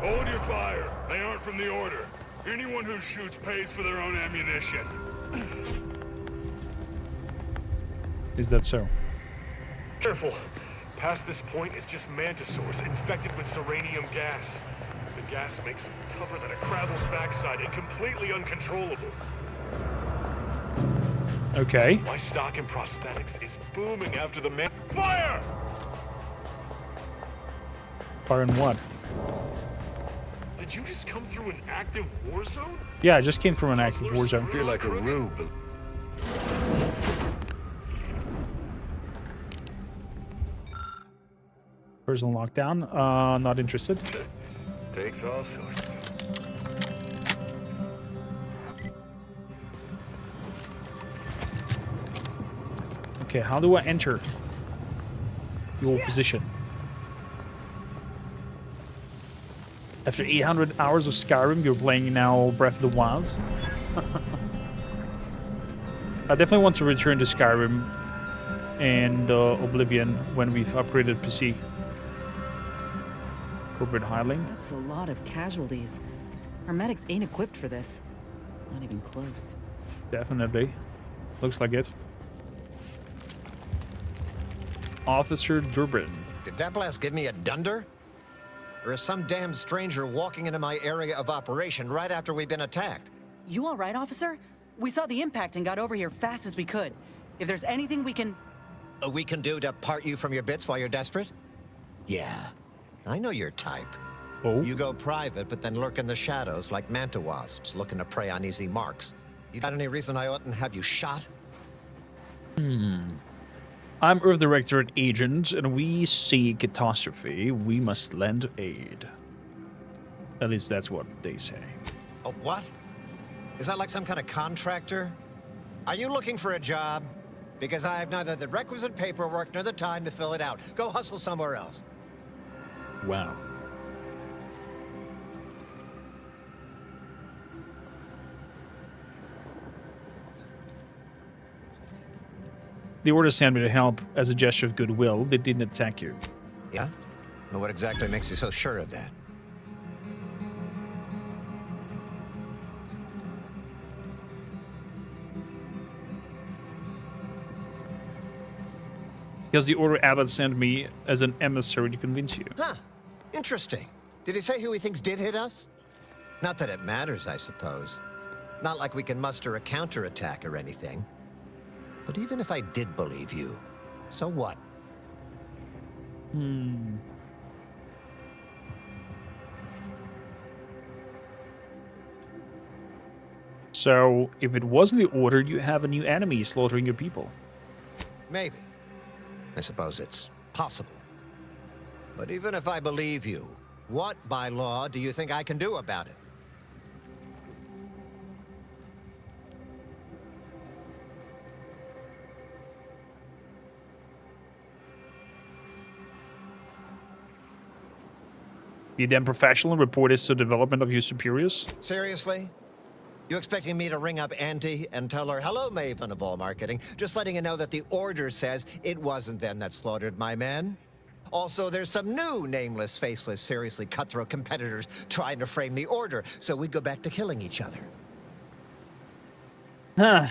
Hold your fire. They aren't from the Order. Anyone who shoots pays for their own ammunition. Is that so? Careful. Past this point is just mantisaurs infected with seranium gas. The gas makes them tougher than a Krabble's backside and completely uncontrollable. Okay. My stock in prosthetics is booming after the man. Fire! Fire in what? Did you just come through an active war zone? Yeah, I just came from an active war zone. Feel like a rube. Personal lockdown. Not interested. Takes all sorts. Okay, how do I enter your position? After 800 hours of Skyrim, you're playing now Breath of the Wild. I definitely want to return to Skyrim and Oblivion when we've upgraded PC. Corporate hiling. That's a lot of casualties. Our medics ain't equipped for this. Not even close. Definitely. Looks like it. Officer Durbin. Did that blast give me a dunder? Or is some damn stranger walking into my area of operation right after we've been attacked? You all right, officer? We saw the impact and got over here fast as we could. If there's anything we can... We can do to part you from your bits while you're desperate? Yeah, I know your type. Oh? You go private, but then lurk in the shadows like manta wasps looking to prey on easy marks. You got any reason I oughtn't have you shot? I'm Earth Directorate agent, and we see catastrophe. We must lend aid. At least that's what they say. A what? Is that like some kind of contractor? Are you looking for a job? Because I have neither the requisite paperwork nor the time to fill it out. Go hustle somewhere else. Wow. The Order sent me to help as a gesture of goodwill. They didn't attack you. Yeah? Well, what exactly makes you so sure of that? Because the Order Abbot sent me as an emissary to convince you. Huh. Interesting. Did he say who he thinks did hit us? Not that it matters, I suppose. Not like we can muster a counterattack or anything. But even if I did believe you, so what? So, if it wasn't the Order, you have a new enemy slaughtering your people. Maybe. I suppose it's possible. But even if I believe you, what, by law, do you think I can do about it? Be damn professional and report this to the development of your superiors. Seriously? You expecting me to ring up Auntie and tell her, hello, Maven of all marketing, just letting her know that the Order says it wasn't them that slaughtered my men? Also, there's some new nameless, faceless, seriously cutthroat competitors trying to frame the Order, so we go back to killing each other. Huh.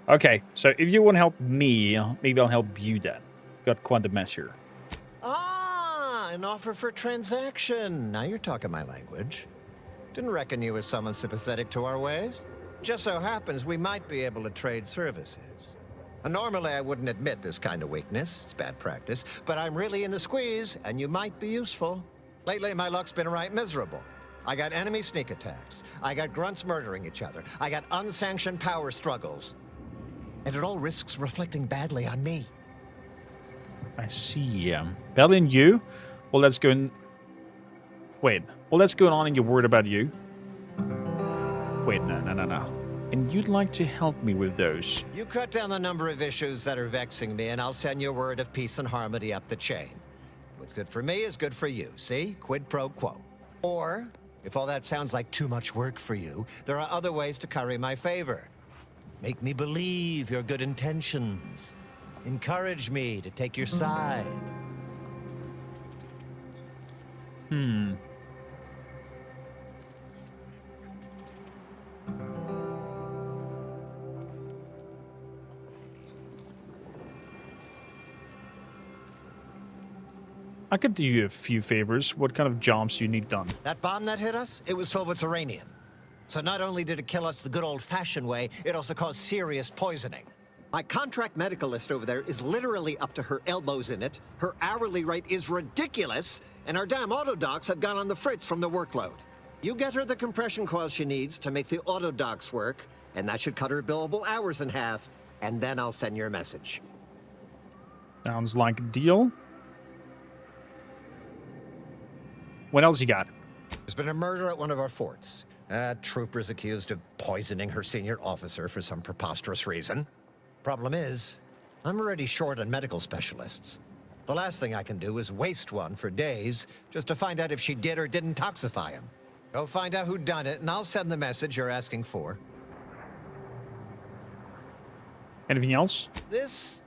Okay, so if you want to help me, maybe I'll help you then. Got quite the mess here. Ah, an offer for transaction. Now you're talking my language. Didn't reckon you was someone sympathetic to our ways. Just so happens we might be able to trade services. Normally I wouldn't admit this kind of weakness. It's bad practice. But I'm really in the squeeze, and you might be useful. Lately my luck's been right miserable. I got enemy sneak attacks. I got grunts murdering each other. I got unsanctioned power struggles. And it all risks reflecting badly on me. I see. Badly on you? Well, that's going... Wait. Well, that's going on and you're worried about you? Wait, no. And you'd like to help me with those? You cut down the number of issues that are vexing me, and I'll send you a word of peace and harmony up the chain. What's good for me is good for you, see? Quid pro quo. Or, if all that sounds like too much work for you, there are other ways to curry my favor. Make me believe your good intentions. Encourage me to take your side. I could do you a few favors. What kind of jobs do you need done? That bomb that hit us, it was filled with uranium. So not only did it kill us the good old-fashioned way, it also caused serious poisoning. My contract medicalist over there is literally up to her elbows in it. Her hourly rate is ridiculous, and our damn autodocs have gone on the fritz from the workload. You get her the compression coil she needs to make the autodocs work, and that should cut her billable hours in half, and then I'll send your message. Sounds like a deal. What else you got? There's been a murder at one of our forts. Trooper's accused of poisoning her senior officer for some preposterous reason. Problem is, I'm already short on medical specialists. The last thing I can do is waste one for days just to find out if she did or didn't toxify him. Go find out who done it, and I'll send the message you're asking for. Anything else? This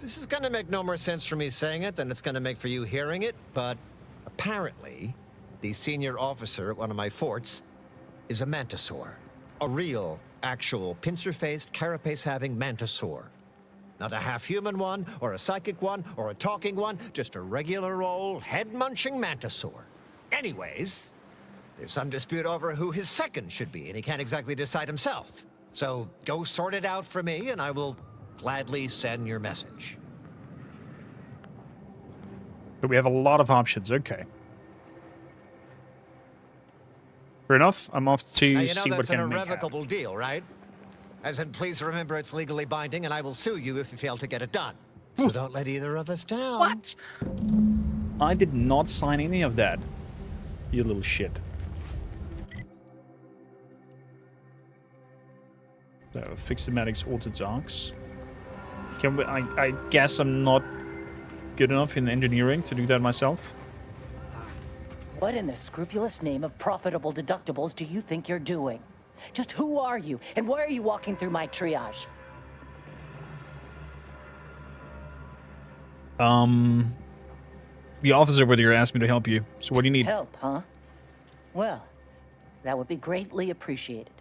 is gonna make no more sense for me saying it than it's gonna make for you hearing it, but apparently, the senior officer at one of my forts is a mantisaur. A real, actual, pincer-faced, carapace-having mantisaur. Not a half-human one, or a psychic one, or a talking one, just a regular old, head-munching mantisaur. Anyways, there's some dispute over who his second should be, and he can't exactly decide himself. So go sort it out for me, and I will gladly send your message. So we have a lot of options, okay. Fair enough. I'm off to now, see what can that's an make irrevocable deal, right? As in, please remember it's legally binding, and I will sue you if you fail to get it done. So don't let either of us down. What? I did not sign any of that. You little shit. So, fix the medic's autodocs. Can we, I guess I'm not good enough in engineering to do that myself. What in the scrupulous name of profitable deductibles do you think you're doing? Just who are you, and why are you walking through my triage? The officer over there asked me to help you. So what do you need? Help, huh? Well, that would be greatly appreciated.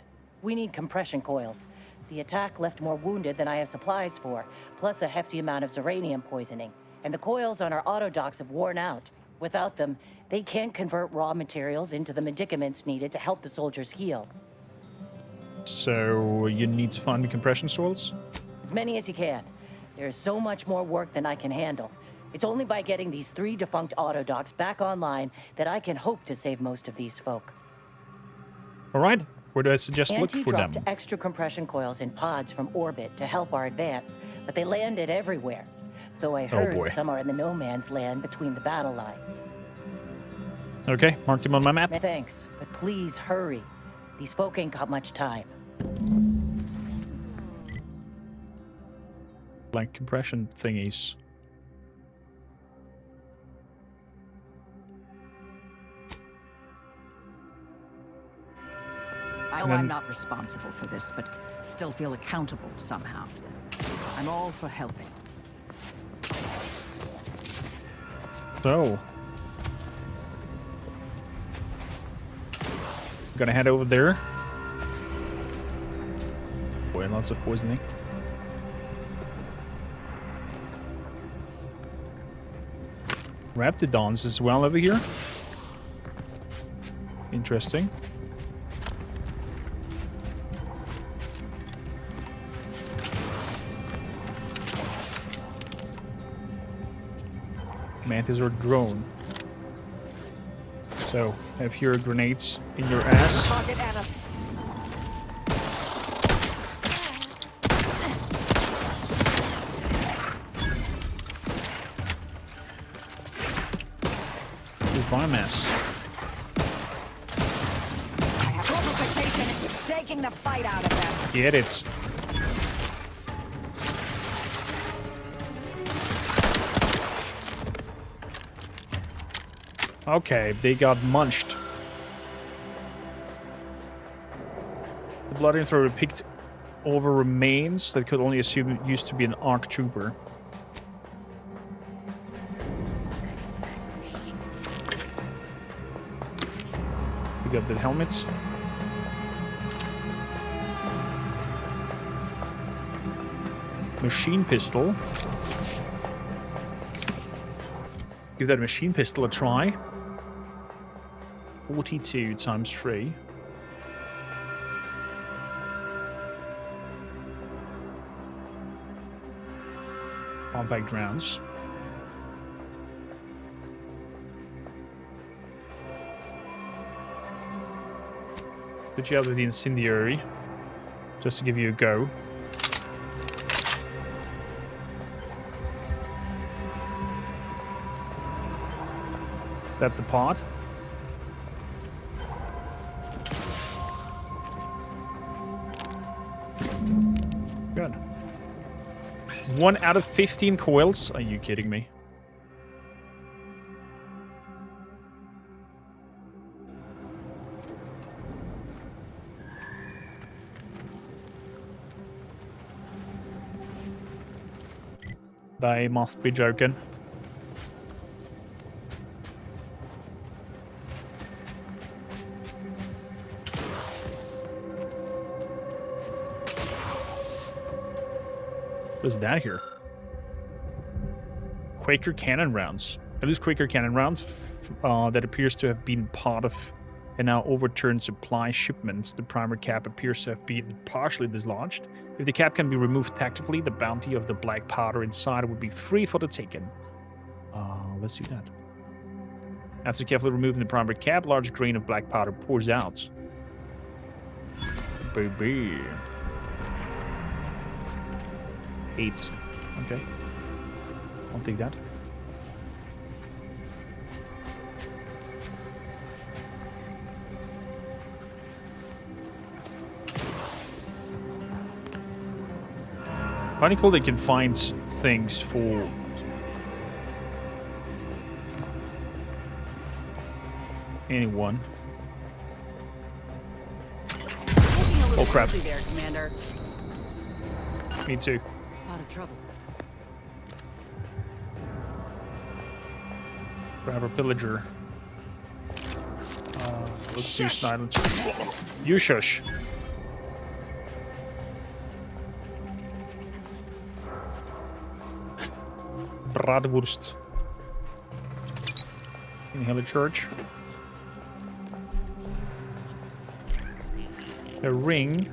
We need compression coils. The attack left more wounded than I have supplies for, plus a hefty amount of uranium poisoning. And the coils on our autodocs have worn out. Without them, they can't convert raw materials into the medicaments needed to help the soldiers heal. So you need to find the compression soils? As many as you can. There is so much more work than I can handle. It's only by getting these 3 defunct autodocs back online that I can hope to save most of these folk. All right. Where do I suggest look for them? Dropped extra compression coils in pods from orbit to help our advance, but they landed everywhere. Though I heard some are in the no man's land between the battle lines. Okay, mark them on my map. Thanks, but please hurry. These folk ain't got much time. Like compression thingies. I know I'm not responsible for this, but still feel accountable somehow. I'm all for helping. So, gonna head over there. Boy, lots of poisoning. Raptidons as well over here. Interesting. Mantis or drone. So, have your grenades in your ass. Target Anna. With biomass. Amplification is taking the fight out of them. Get it. Okay, they got munched. The bloody thrower picked over remains that could only assume it used to be an ARC trooper. We got the helmets. Machine pistol. Give that machine pistol a try. 42 times 3. Compact rounds. Put you out with the incendiary, just to give you a go. That the pod. Good. 1 out of 15 coils? Are you kidding me? They must be joking. What's that here? Quaker cannon rounds. I lose Quaker cannon rounds that appears to have been part of a now overturned supply shipment. The primer cap appears to have been partially dislodged. If the cap can be removed tactically, the bounty of the black powder inside would be free for the taking. Let's do that. After carefully removing the primer cap, a large grain of black powder pours out. Baby. 8. Okay. I'll take that. Funny cool they can find things for anyone. Oh crap. There, Commander. Me too. Spotted trouble. Grab a pillager. Let's do silence. You shush. Bratwurst. Inhale a charge. A ring.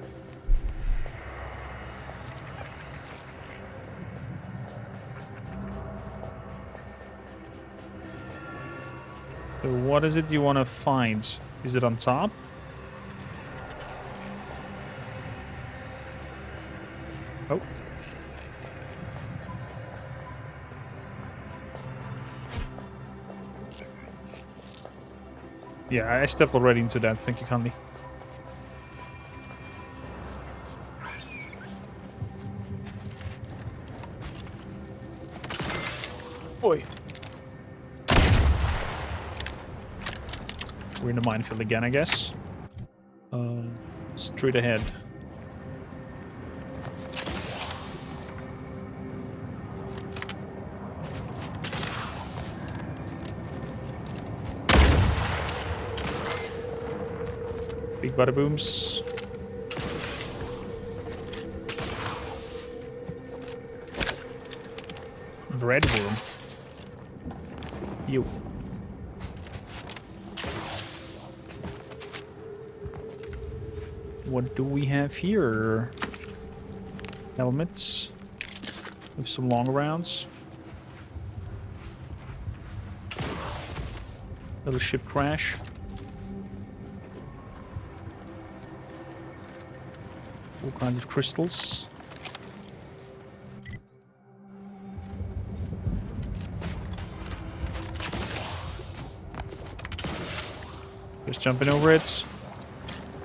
So what is it you want to find? Is it on top? Oh. Yeah, I stepped already into that. Thank you, Candy. Boy. We're in the minefield again, I guess. Straight ahead. Big bada booms. Red worm. You. What do we have here? Helmets. With some long rounds. Little ship crash. All kinds of crystals. Just jumping over it.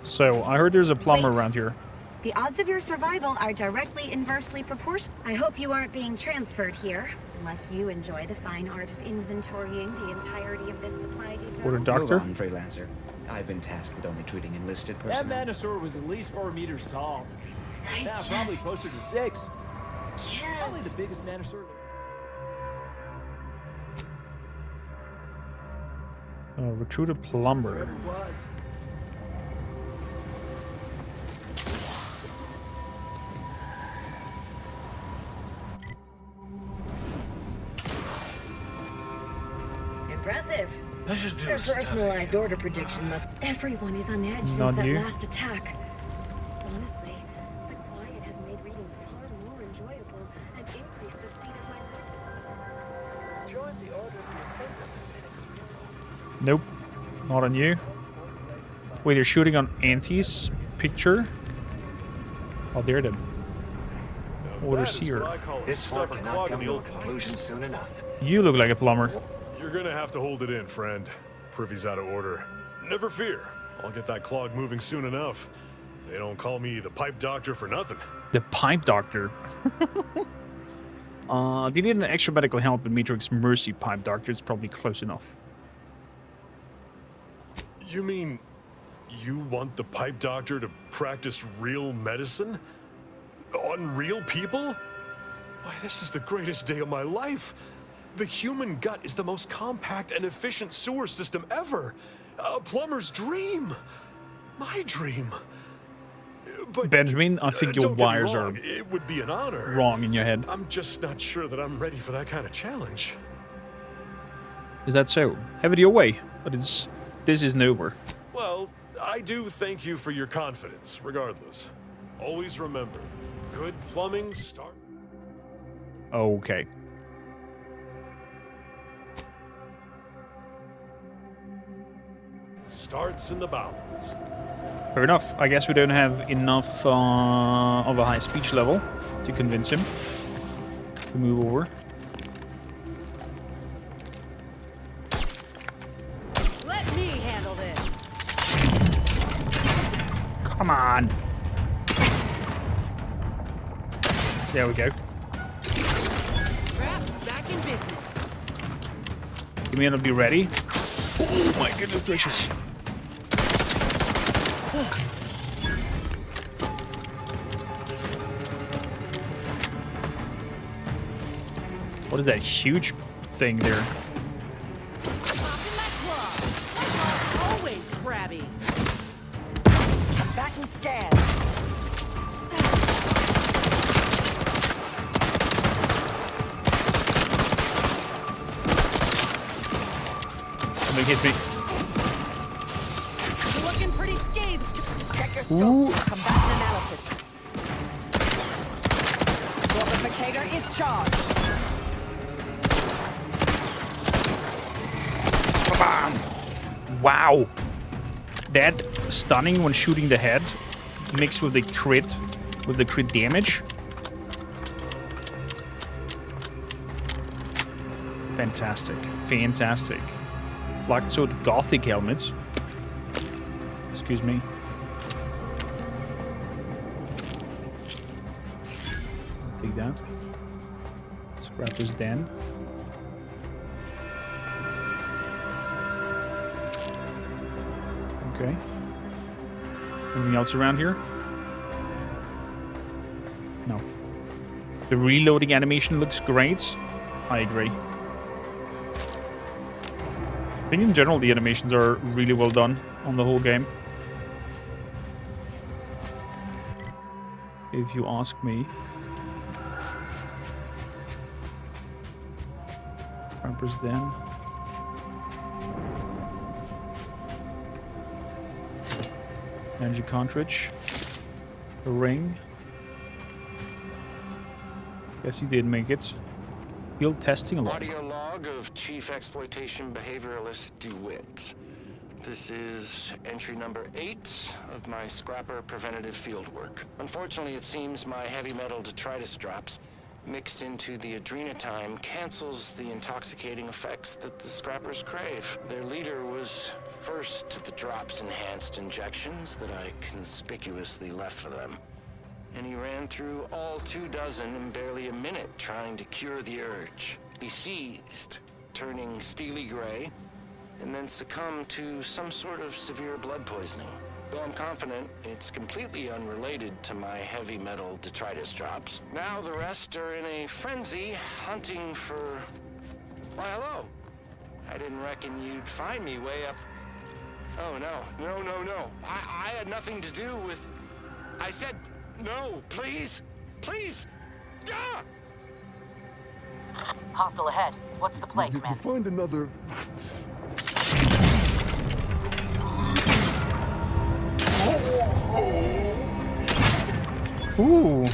So, I heard there's a plumber around here. The odds of your survival are directly inversely proportional. I hope you aren't being transferred here, unless you enjoy the fine art of inventorying the entirety of this supply depot. Or a doctor. Move on, freelancer. I've been tasked with only treating enlisted personnel. That Manosaur was at least 4 meters tall. Now probably closer to 6. Probably the biggest Manosaur. Recruit a plumber. Whoever it was. Impressive. Let's just do Their stuff. personalized order prediction must. Everyone is on edge since Not that you. last attack. Honestly, the quiet has made reading far more enjoyable and increased the speed of my. Join the Order of the Ascendant and experience. Nope. Not on you. Wait, they're shooting on Auntie's picture? Oh, there then. Orders here. This one cannot come to a conclusion soon enough. You look like a plumber. You're gonna have to hold it in, friend. Privy's out of order. Never fear. I'll get that clog moving soon enough. They don't call me the pipe doctor for nothing. The pipe doctor. They need an extra medical help in Matrix Mercy pipe doctor. It's probably close enough. You mean you want the pipe doctor to practice real medicine? On real people? Why, this is the greatest day of my life. The human gut is the most compact and efficient sewer system ever. A plumber's dream. My dream. But Benjamin, I think your don't get me wires are wrong, it would be an honor. wrong in your head. I'm just not sure that I'm ready for that kind of challenge. Is that so? Have it your way. But this isn't over. Well, I do thank you for your confidence, regardless. Always remember, good plumbing Okay. starts in the bowels. Fair enough. I guess we don't have enough of a high speech level to convince him to move over. Let me handle this. Come on. There we go. Perhaps back in business. You may not be ready. Oh my goodness gracious. What is that huge thing there? Always crabby. Back and scan. Somebody hit me. You're looking pretty scathed. Check your Ooh. scope. Combatant analysis. Fortificator is charged. Bam! Wow. That stunning when shooting the head mixed with the crit damage. Fantastic. Fantastic. Black Sword Gothic helmet. Excuse me. I'll take that. Scrap this den. Okay. Anything else around here? No. The reloading animation looks great. I agree. I think in general the animations are really well done on the whole game. If you ask me. Press Den. Energy cartridge. A ring. Guess you did make it. Field testing log. Audio log of Chief Exploitation Behavioralist DeWitt. This is entry number 8 of my scrapper preventative field work. Unfortunately, it seems my heavy metal detritus drops mixed into the adrenotime cancels the intoxicating effects that the scrappers crave. Their leader was first to the drops-enhanced injections that I conspicuously left for them. And he ran through all 24 in barely a minute trying to cure the urge. He seized, turning steely gray, and then succumbed to some sort of severe blood poisoning. Though I'm confident it's completely unrelated to my heavy metal detritus drops. Now the rest are in a frenzy hunting for... Why, hello. I didn't reckon you'd find me way up... Oh, no. I had nothing to do with... I said, no, please. Please. Ah! Hostile ahead. What's the play, Commander? Find another... Ooh.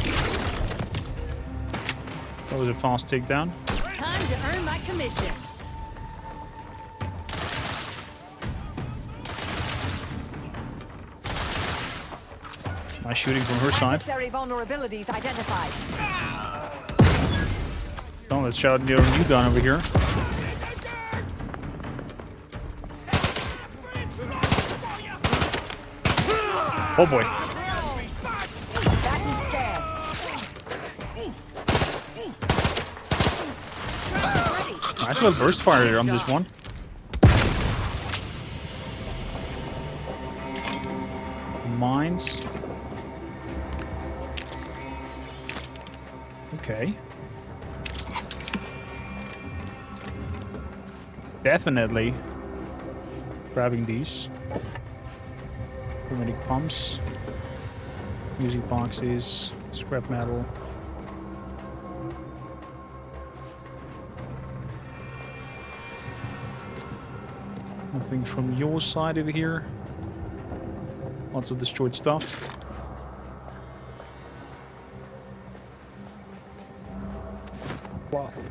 That was a fast takedown. Time to earn my commission. Nice shooting from her side. Necessary vulnerabilities identified. So let's shout out your new gun over here. Oh boy. Nice little burst fire here on this one. Mines. Okay. Definitely grabbing these. Hermetic pumps. Music boxes. Scrap metal. Nothing from your side over here. Lots of destroyed stuff. Cloth.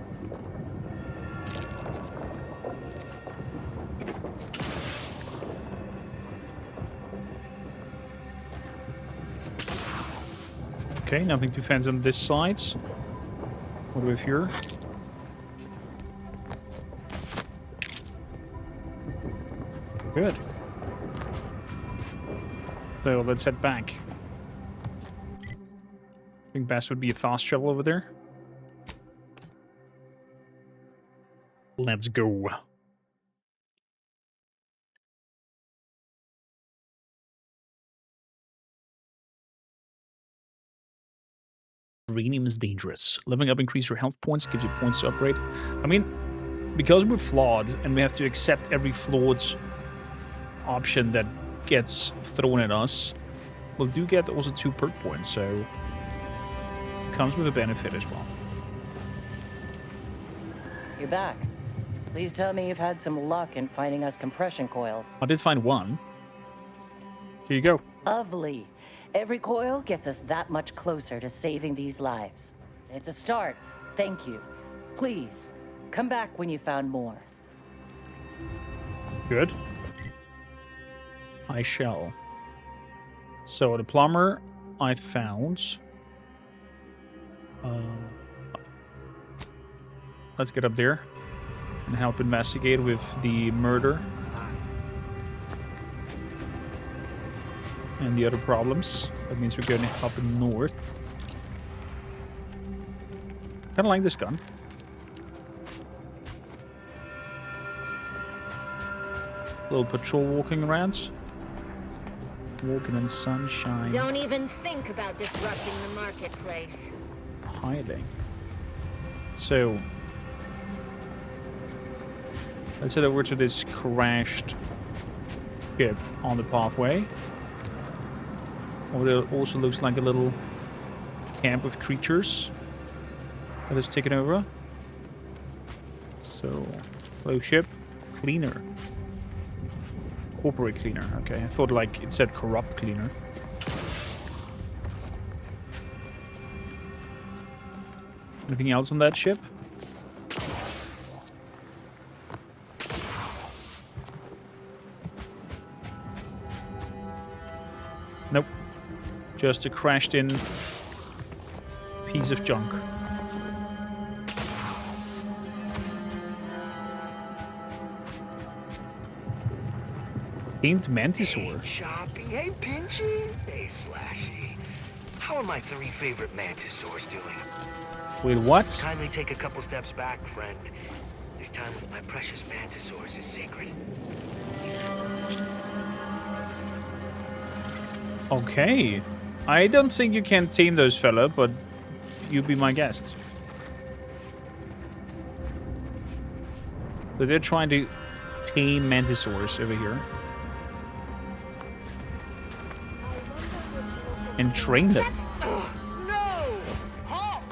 Okay, nothing too fancy on this side. What do we have here? Good. So let's head back. I think best would be a fast travel over there. Let's go. Uranium is dangerous. Leveling up increases your health points, gives you points to upgrade. I mean, because we're flawed and we have to accept every flawed option that gets thrown at us, we'll do get also 2 perk points, so it comes with a benefit as well. You're back. Please tell me you've had some luck in finding us compression coils. I did find one. Here you go. Lovely. Every coil gets us that much closer to saving these lives. It's a start. Thank you. Please, come back when you found more. Good. I shall. So the plumber I found. Let's get up there and help investigate with the murder and the other problems. That means we're going up north. Kind of like this gun. Little patrol walking around. Walking in sunshine. Don't even think about disrupting the marketplace. Hiding. So let's head over to this crashed ship on the pathway. Or it also looks like a little camp of creatures that is taken over. So, hello ship, cleaner. Corporate cleaner, okay. I thought like it said corrupt cleaner. Anything else on that ship? Just a crashed in piece of junk. Tamed Mantisaur. Hey, Choppy. Hey, Pinchy. Hey, Slashy. How are my 3 favorite Mantisaurs doing? Wait, what? Kindly take a couple steps back, friend. This time with my precious Mantisaurs is sacred. Okay. I don't think you can tame those fella, but you be my guest. So they're trying to tame Mantisaurs over here. And train them. No! Halt!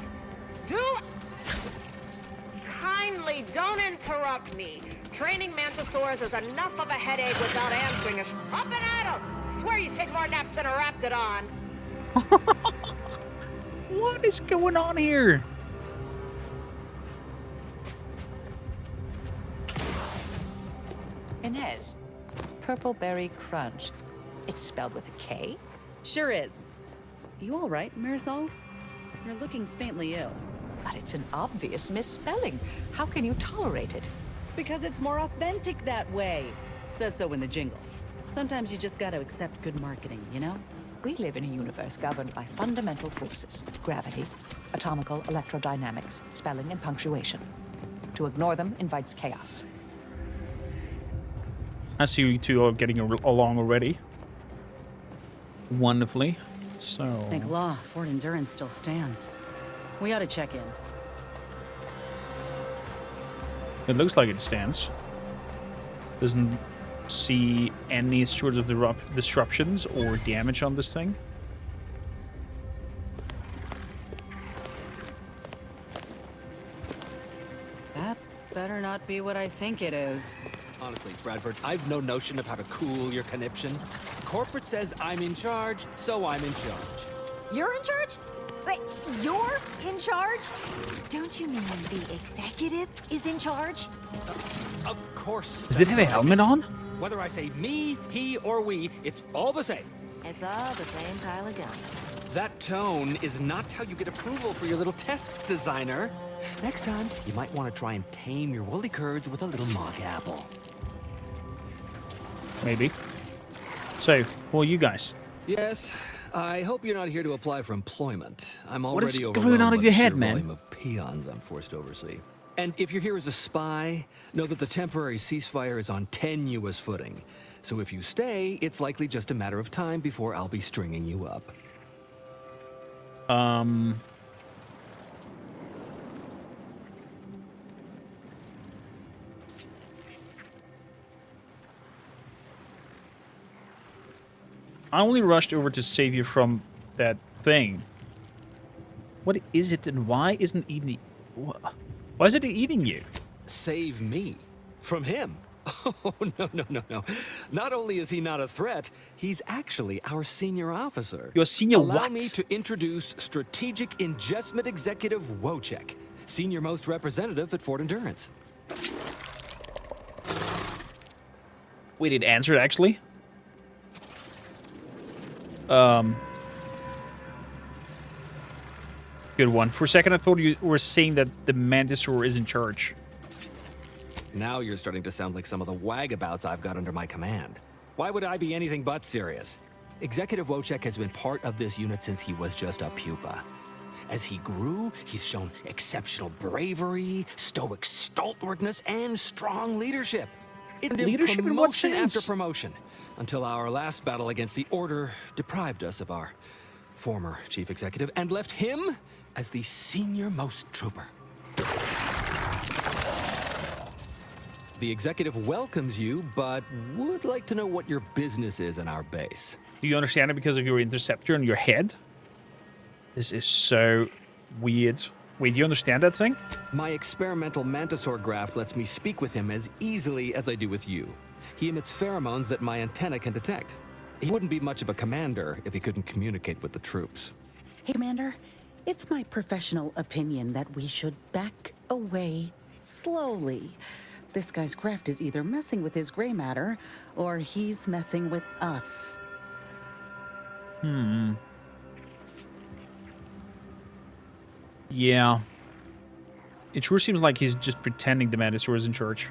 Kindly don't interrupt me. Training Mantisaurs is enough of a headache without answering a up and at 'em! Swear you take more naps than a Raptidon. What is going on here? Inez, Purple Berry Crunch. It's spelled with a K? Sure is. You all right, Marisol? You're looking faintly ill. But it's an obvious misspelling. How can you tolerate it? Because it's more authentic that way. Says so in the jingle. Sometimes you just gotta accept good marketing, you know? We live in a universe governed by fundamental forces. Gravity, atomical electrodynamics, spelling, and punctuation. To ignore them invites chaos. I see you two are getting along already. Wonderfully. So... Thank law, Fort Endurance still stands. We ought to check in. It looks like it stands. Doesn't see any sort of disruptions or damage on this thing. That better not be what I think it is. Honestly, Bradford, I've no notion of how to cool your conniption. Corporate says I'm in charge, so I'm in charge. You're in charge? Wait, you're in charge? Don't you mean the executive is in charge? Of course. Does it have a helmet on? Whether I say me, he, or we, it's all the same. It's all the same pile of gum. That tone is not how you get approval for your little tests, designer. Next time, you might want to try and tame your woolly curds with a little mock apple. Maybe. So, who are you guys? Yes, I hope you're not here to apply for employment. I'm What is already going on in your head, man? volume of peons I'm forced to oversee. And if you're here as a spy, know that the temporary ceasefire is on tenuous footing. So if you stay, it's likely just a matter of time before I'll be stringing you up. I only rushed over to save you from that thing. What is it and why isn't eating... Why is it eating you? Save me? From him? Oh, no. Not only is he not a threat, he's actually our senior officer. Your senior Allow what? me to introduce Strategic Ingestment Executive Wojciech, senior most representative at Fort Endurance. Wait, it answered actually? Good one. For a second, I thought you were saying that the Mantisaur is in charge. Now you're starting to sound like some of the wagabouts I've got under my command. Why would I be anything but serious? Executive Wojciech has been part of this unit since he was just a pupa. As he grew, he's shown exceptional bravery, stoic stalwartness, and strong leadership. Leadership in what promotion sense? after promotion, until our last battle against the Order deprived us of our former chief executive and left him as the senior-most trooper. The executive welcomes you, but would like to know what your business is in our base. Do you understand it because of your interceptor in your head? This is so weird. Wait, do you understand that thing? My experimental Mantisaur graft lets me speak with him as easily as I do with you. He emits pheromones that my antenna can detect. He wouldn't be much of a commander if he couldn't communicate with the troops. Hey, Commander, it's my professional opinion that we should back away slowly. This guy's craft is either messing with his gray matter, or he's messing with us. Yeah. It sure seems like he's just pretending the Mantisaur is in charge.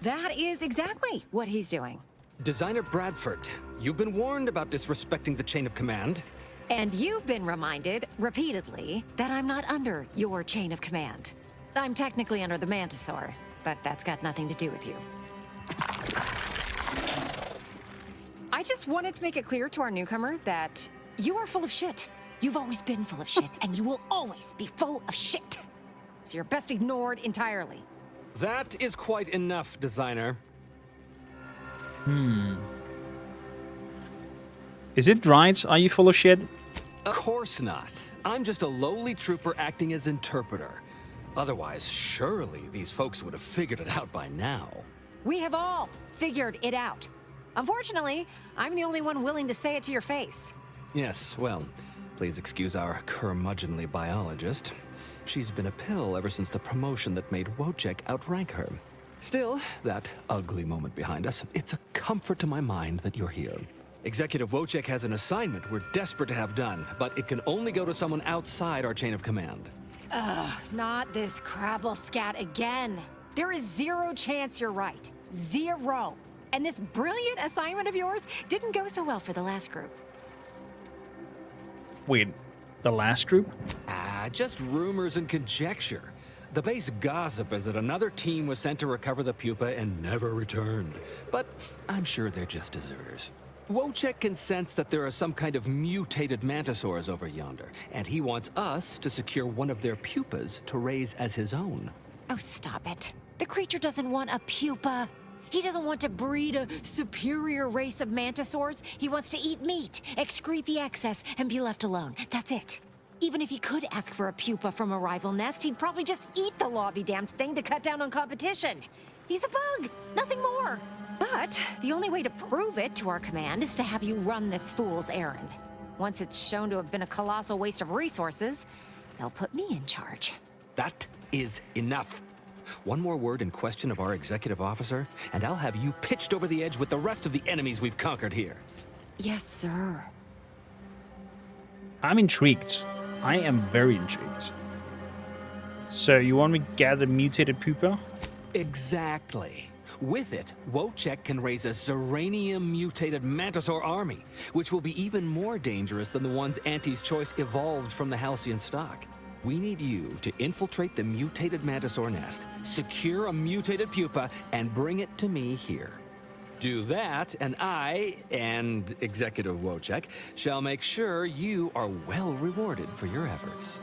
That is exactly what he's doing. Designer Bradford, you've been warned about disrespecting the chain of command. And you've been reminded, repeatedly, that I'm not under your chain of command. I'm technically under the Mantisaur, but that's got nothing to do with you. I just wanted to make it clear to our newcomer that you are full of shit. You've always been full of shit, and you will always be full of shit. So you're best ignored entirely. That is quite enough, designer. Is it right? Are you full of shit? Of course not. I'm just a lowly trooper acting as interpreter. Otherwise, surely these folks would have figured it out by now. We have all figured it out. Unfortunately, I'm the only one willing to say it to your face. Yes, well, please excuse our curmudgeonly biologist. She's been a pill ever since the promotion that made Wojciech outrank her. Still, that ugly moment behind us, it's a comfort to my mind that you're here. Executive Wojciech has an assignment we're desperate to have done, but it can only go to someone outside our chain of command. Ugh, not this crabble scat again. There is zero chance you're right. Zero. And this brilliant assignment of yours didn't go so well for the last group. Wait, the last group? Just rumors and conjecture. The base gossip is that another team was sent to recover the pupa and never returned. But I'm sure they're just deserters. Wojciech can sense that there are some kind of mutated mantisaurs over yonder, and he wants us to secure one of their pupas to raise as his own. Oh, stop it. The creature doesn't want a pupa. He doesn't want to breed a superior race of mantisaurs. He wants to eat meat, excrete the excess, and be left alone. That's it. Even if he could ask for a pupa from a rival nest, he'd probably just eat the law-be-damned thing to cut down on competition. He's a bug, nothing more. But the only way to prove it to our command is to have you run this fool's errand. Once it's shown to have been a colossal waste of resources, they'll put me in charge. That is enough. One more word in question of our executive officer, and I'll have you pitched over the edge with the rest of the enemies we've conquered here. Yes, sir. I'm intrigued. I am very intrigued. So you want me to gather mutated pupa? Exactly. With it, Wojciech can raise a Zeranium-mutated Mantisaur army, which will be even more dangerous than the ones Auntie's Choice evolved from the Halcyon stock. We need you to infiltrate the mutated Mantisaur nest, secure a mutated pupa, and bring it to me here. Do that, and I, and Executive Wojciech, shall make sure you are well rewarded for your efforts.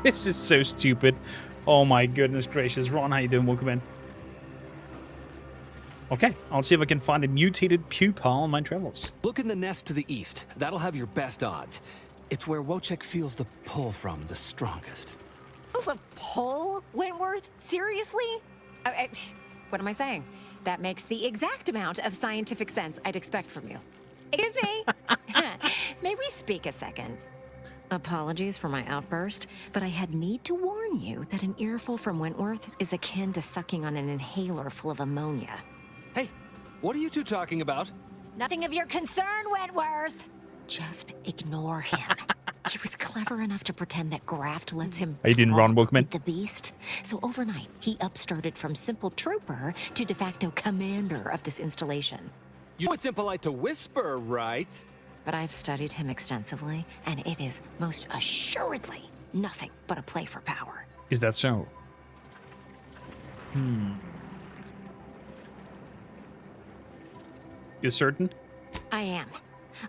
This is so stupid. Oh my goodness gracious. Ron, how you doing? Welcome in. Okay, I'll see if I can find a mutated pupa on my travels. Look in the nest to the east. That'll have your best odds. It's where Wojciech feels the pull from the strongest. Feels a pull, Wentworth? Seriously? What am I saying? That makes the exact amount of scientific sense I'd expect from you. Excuse me? May we speak a second? Apologies for my outburst, but I had need to warn you that an earful from Wentworth is akin to sucking on an inhaler full of ammonia. Hey, what are you two talking about? Nothing of your concern, Wentworth! Just ignore him. He was clever enough to pretend that graft lets him Are you doing Ron Welcome the beast. So overnight, he upstarted from simple trooper to de facto commander of this installation. You know it's impolite to whisper, right? But I've studied him extensively, and it is most assuredly nothing but a play for power. Is that so? You certain? I am.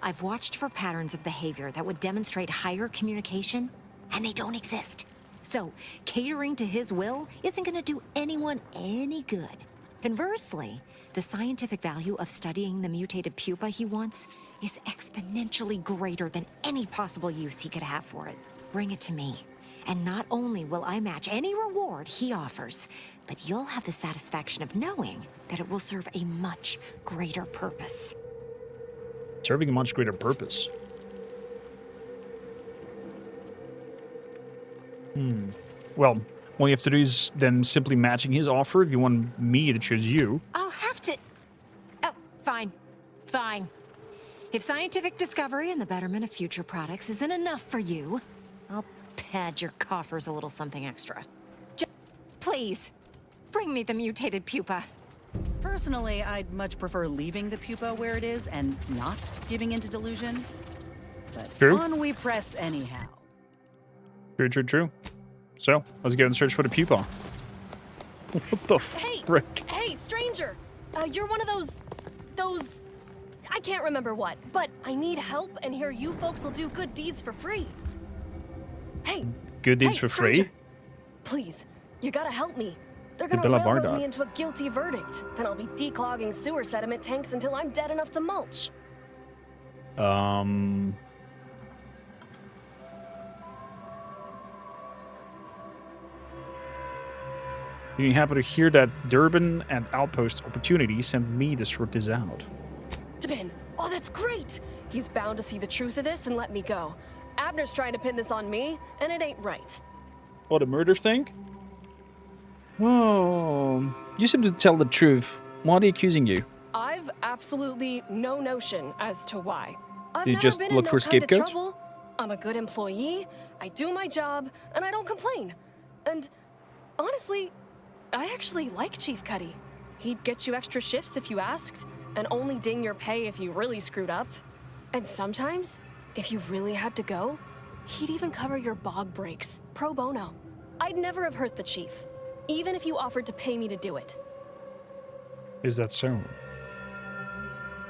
I've watched for patterns of behavior that would demonstrate higher communication, and they don't exist. So, catering to his will isn't going to do anyone any good. Conversely, the scientific value of studying the mutated pupa he wants is exponentially greater than any possible use he could have for it. Bring it to me, and not only will I match any reward he offers, but you'll have the satisfaction of knowing that it will serve a much greater purpose. Serving a much greater purpose. Well, all you have to do is then simply matching his offer if you want me to choose you. I'll have to... Oh, fine. Fine. If scientific discovery and the betterment of future products isn't enough for you, I'll pad your coffers a little something extra. Just, please, bring me the mutated pupa. Personally, I'd much prefer leaving the pupa where it is and not giving into delusion. But True. on we press anyhow. True. So, let's go and search for the pupa. What the frick? Hey, stranger! You're one of those... I can't remember what, but I need help, and here you folks will do good deeds for free. Hey! Good deeds for stranger. free? Please, you gotta help me. They're The gonna Bella railroad Bardock. me into a guilty verdict. Then I'll be declogging sewer sediment tanks until I'm dead enough to mulch. You happen to hear that Durban and Outpost Opportunity sent me to sort this out. Debin, oh, that's great! He's bound to see the truth of this and let me go. Abner's trying to pin this on me, and it ain't right. Oh, the murder thing? Oh, you seem to tell the truth. Why are they accusing you? I've absolutely no notion as to why. I've You never just been look in for no kind of scapegoats? trouble. I'm a good employee, I do my job, and I don't complain. And honestly, I actually like Chief Cuddy. He'd get you extra shifts if you asked, and only ding your pay if you really screwed up. And sometimes, if you really had to go, he'd even cover your bog breaks, pro bono. I'd never have hurt the chief, even if you offered to pay me to do it. Is that so?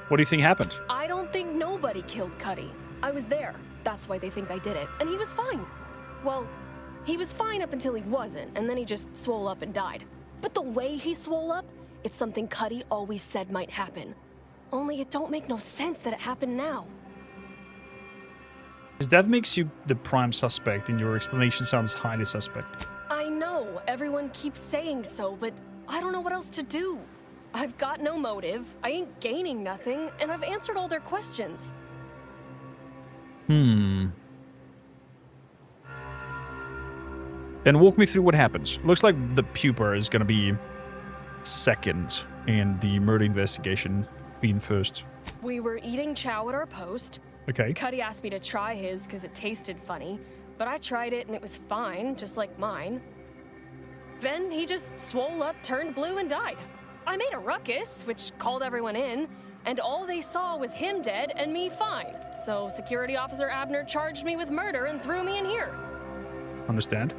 What do you think happened? I don't think nobody killed Cuddy. I was there. That's why they think I did it. And he was fine. Well, he was fine up until he wasn't, and then he just swole up and died. But the way he swole up, it's something Cuddy always said might happen. Only it don't make no sense that it happened now. Because that makes you the prime suspect, and your explanation sounds highly suspect. I know, everyone keeps saying so, but I don't know what else to do. I've got no motive, I ain't gaining nothing, and I've answered all their questions. Then walk me through what happens. Looks like the pupa is gonna be second, and the murder investigation being first. We were eating chow at our post. Okay. Cuddy asked me to try his because it tasted funny, but I tried it and it was fine, just like mine. Then he just swole up, turned blue, and died. I made a ruckus, which called everyone in, and all they saw was him dead and me fine. So Security Officer Abner charged me with murder and threw me in here. Understand.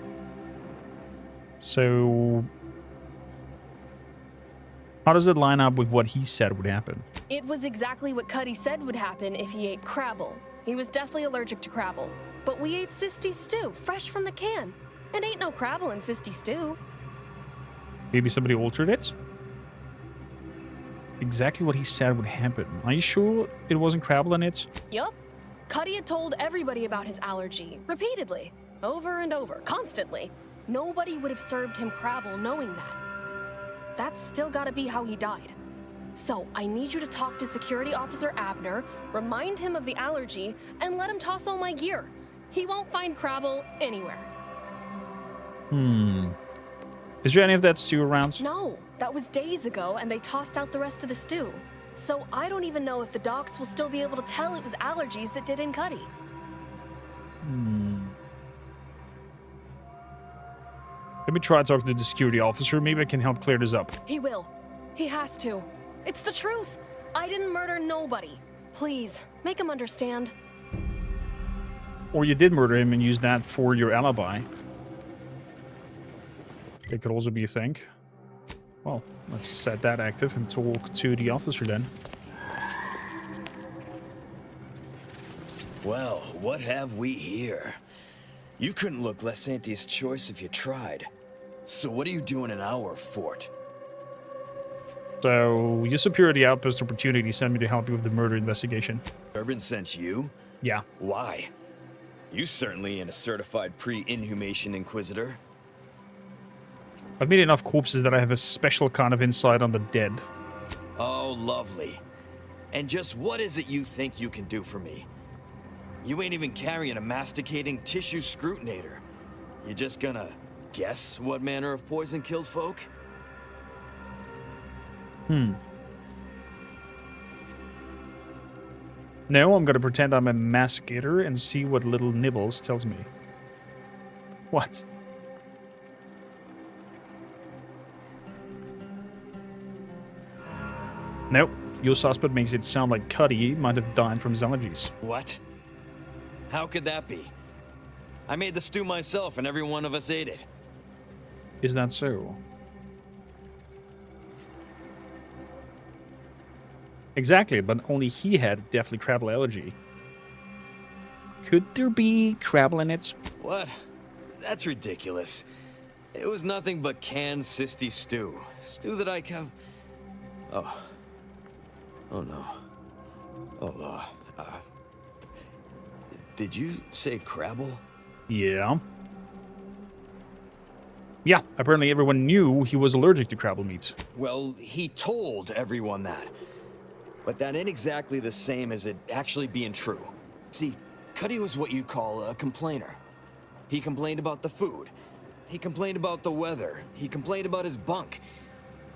So, how does it line up with what he said would happen? It was exactly what Cuddy said would happen if he ate crabble. He was deathly allergic to crabble. But we ate sisty stew, fresh from the can. And ain't no crabble in sisty stew. Maybe somebody altered it? Exactly what he said would happen. Are you sure it wasn't crabble in it? Yup. Cuddy had told everybody about his allergy, repeatedly, over and over, constantly. Nobody would have served him crabble knowing that. That's still gotta be how he died. So, I need you to talk to Security Officer Abner, remind him of the allergy, and let him toss all my gear. He won't find crabble anywhere. Is there any of that stew around? No, that was days ago, and they tossed out the rest of the stew. So, I don't even know if the docs will still be able to tell it was allergies that did in Cuddy. Let me try talking to the security officer. Maybe I can help clear this up. He will. He has to. It's the truth. I didn't murder nobody. Please, make him understand. Or you did murder him and use that for your alibi. That could also be a thing. Well, let's set that active and talk to the officer then. Well, what have we here? You couldn't look less Auntie's choice if you tried. So what are you doing in our fort? So, your security outpost opportunity sent me to help you with the murder investigation. Urban sent you? Yeah. Why? You certainly ain't a certified pre-inhumation inquisitor. I've made enough corpses that I have a special kind of insight on the dead. Oh, lovely. And just what is it you think you can do for me? You ain't even carrying a masticating tissue scrutinator. You just gonna guess what manner of poison killed folk? No, I'm gonna pretend I'm a masticator and see what little Nibbles tells me. What? Nope. Your suspect makes it sound like Cuddy might have died from his allergies. What? How could that be? I made the stew myself and every one of us ate it. Is that so? Exactly, but only he had deathly crabble allergy. Could there be crabble in it? What? That's ridiculous. It was nothing but canned cysty stew. Stew that I have... Oh. Oh no. Oh, did you say crabble? Yeah. Yeah, apparently everyone knew he was allergic to crabble meat. Well, he told everyone that. But that ain't exactly the same as it actually being true. See, Cuddy was what you'd call a complainer. He complained about the food. He complained about the weather. He complained about his bunk.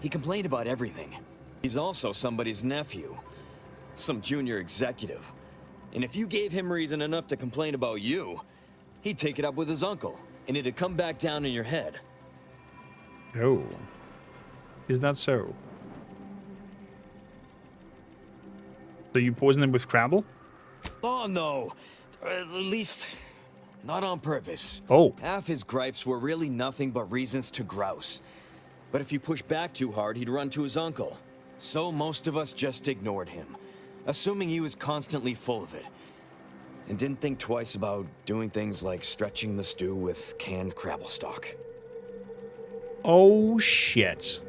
He complained about everything. He's also somebody's nephew. Some junior executive. And if you gave him reason enough to complain about you, he'd take it up with his uncle, and it'd come back down in your head. Oh. Is that so? So you poisoned him with crabble? Oh, no. At least, not on purpose. Oh. Half his gripes were really nothing but reasons to grouse. But if you push back too hard, he'd run to his uncle. So most of us just ignored him, assuming he was constantly full of it. And didn't think twice about doing things like stretching the stew with canned crabble stock. Oh, shit.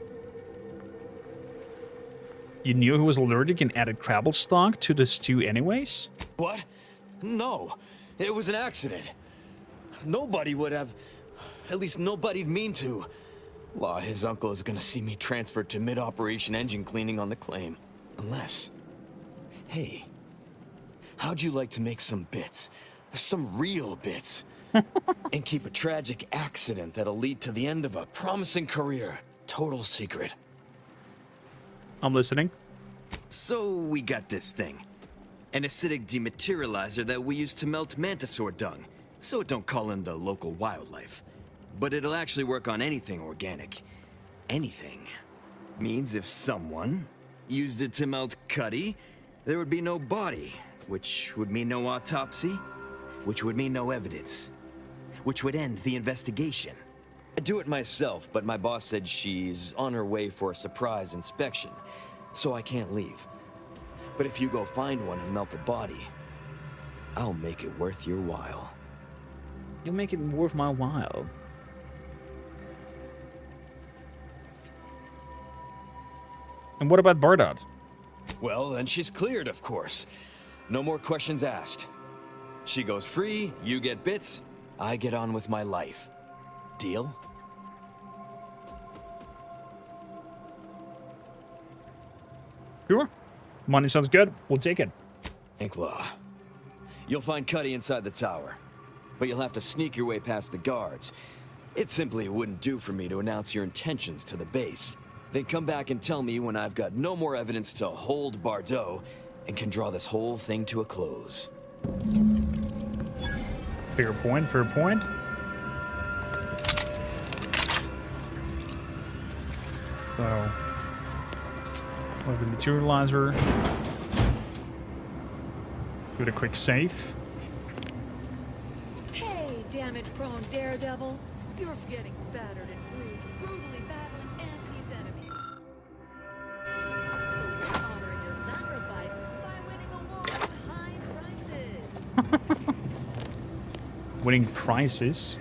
You knew he was allergic and added crabble stock to the stew anyways? What? No. It was an accident. Nobody would have... At least nobody'd mean to. Law, his uncle is gonna see me transferred to mid-operation engine cleaning on the claim. Unless... Hey, how'd you like to make some bits? Some real bits? And keep a tragic accident that'll lead to the end of a promising career. Total secret. I'm listening. So we got this thing. An acidic dematerializer that we use to melt mantisaur dung, so it don't call in the local wildlife. But it'll actually work on anything organic. Anything. Means if someone used it to melt Cuddy, there would be no body, which would mean no autopsy, which would mean no evidence, which would end the investigation. I'd do it myself, but my boss said she's on her way for a surprise inspection, so I can't leave. But if you go find one and melt the body, I'll make it worth your while. You'll make it worth my while. And what about Bardot? Well, then she's cleared, of course. No more questions asked. She goes free, you get bits, I get on with my life. Deal? Sure. Money sounds good. We'll take it. Inklaw. You'll find Cuddy inside the tower, but you'll have to sneak your way past the guards. It simply wouldn't do for me to announce your intentions to the base. Then come back and tell me when I've got no more evidence to hold Bardot and can draw this whole thing to a close. Fair point, fair point. So, with the materializer, do a quick save. Hey, damage-prone daredevil. You're getting battered and bruised, brutally battling Auntie's enemy. So you're honoring your sacrifice by winning awards and high prizes. Winning prizes.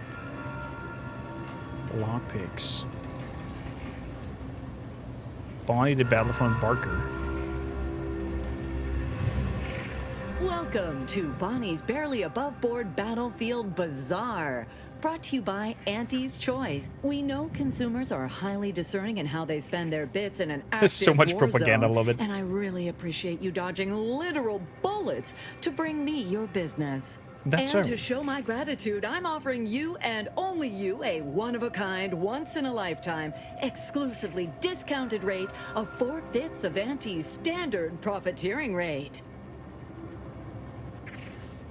Lockpicks. Bonnie the Battlefront Barker. Welcome to Bonnie's Barely Above Board Battlefield Bazaar. Brought to you by Auntie's Choice. We know consumers are highly discerning in how they spend their bits in an active There's so much war propaganda, zone, love it. And I really appreciate you dodging literal bullets to bring me your business. That's and so. to show my gratitude, I'm offering you and only you a one-of-a-kind, once-in-a-lifetime, exclusively discounted rate of 4/5 of Auntie's standard profiteering rate.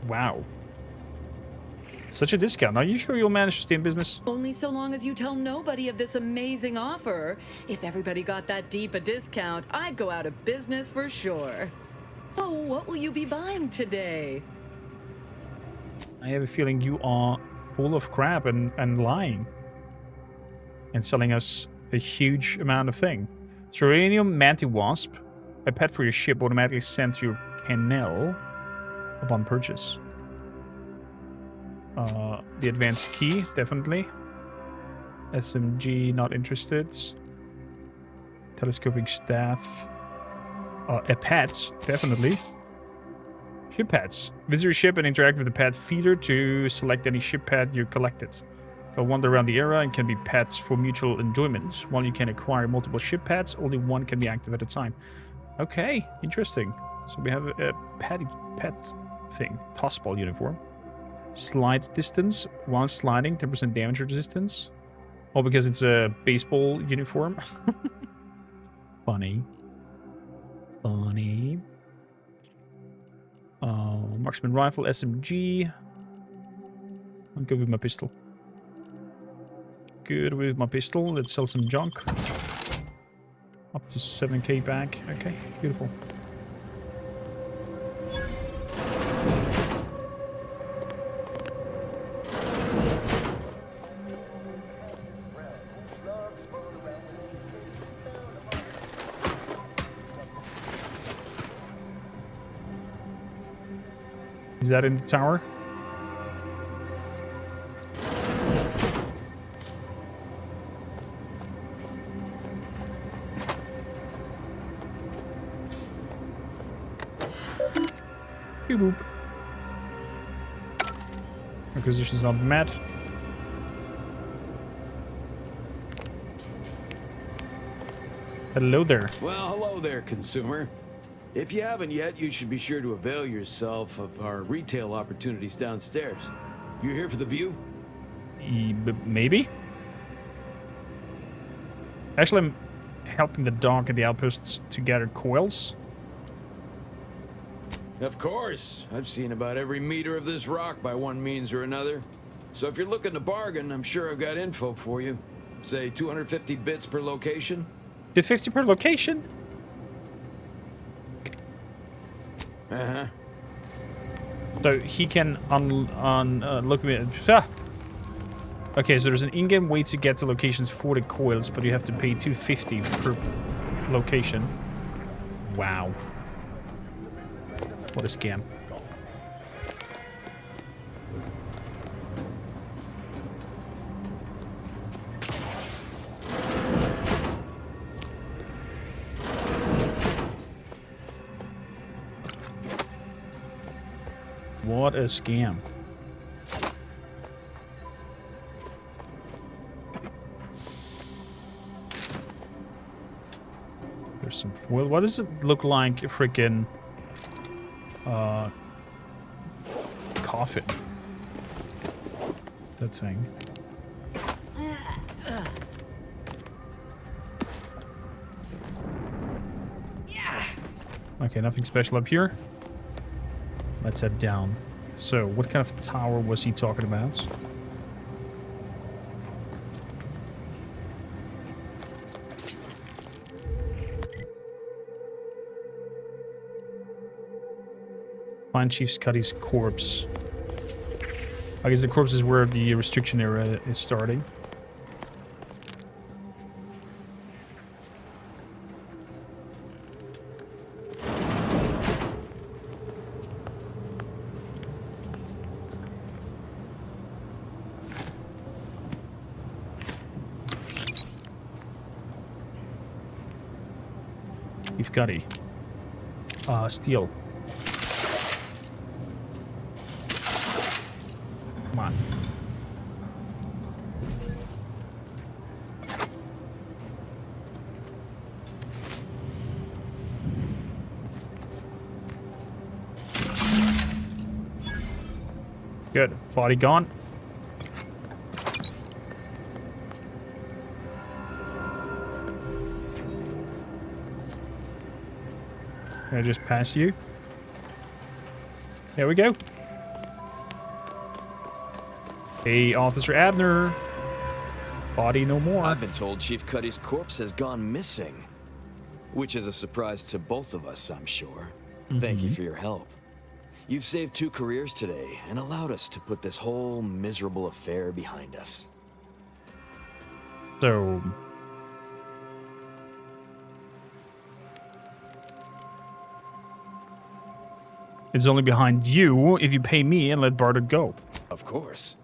Wow. Such a discount. Are you sure you'll manage to stay in business? Only so long as you tell nobody of this amazing offer. If everybody got that deep a discount, I'd go out of business for sure. So, what will you be buying today? I have a feeling you are full of crap and lying. And selling us a huge amount of thing. Serenium Manti-Wasp. A pet for your ship automatically sent to your canal upon purchase. The advanced key, definitely. SMG, not interested. Telescoping staff. A pet, definitely. Ship pets. Visit your ship and interact with the pet feeder to select any ship pet you collected. They'll wander around the area and can be pets for mutual enjoyment. While you can acquire multiple ship pets, only one can be active at a time. Okay, interesting. So we have a pet thing. Tossball uniform. Slide distance. While sliding, 10% damage resistance. Oh, because it's a baseball uniform. Funny. Funny. Marksman rifle, SMG. I'll go with my pistol. Good with my pistol. Let's sell some junk. Up to 7k back. Okay, beautiful. Is that in the tower? Beep boop. Acquisition's not met. Hello there. Well, hello there, consumer. If you haven't yet, you should be sure to avail yourself of our retail opportunities downstairs. You here for the view? Maybe? Actually, I'm helping the dog at the outposts to gather coils. Of course. I've seen about every meter of this rock by one means or another. So if you're looking to bargain, I'm sure I've got info for you. Say 250 bits per location? 250 per location? Uh-huh. So he can look me. Okay, so there's an in-game way to get the locations for the coils, but you have to pay 250 per location. Wow. What a scam. What a scam. There's some foil. What does it look like? A freaking coffin. That thing. Okay, nothing special up here. Let's head down. So, what kind of tower was he talking about? Find Chief Scuddy's corpse. I guess the corpse is where the restriction area is starting. Chief Scuddy. Steel. Come on. Good. Body gone. Can I just pass you? There we go. Hey, Officer Abner. Body no more. I've been told Chief Cuddy's corpse has gone missing. Which is a surprise to both of us, I'm sure. Thank you for your help. You've saved 2 careers today and allowed us to put this whole miserable affair behind us. So... it's only behind you if you pay me and let Bardo go. Of course.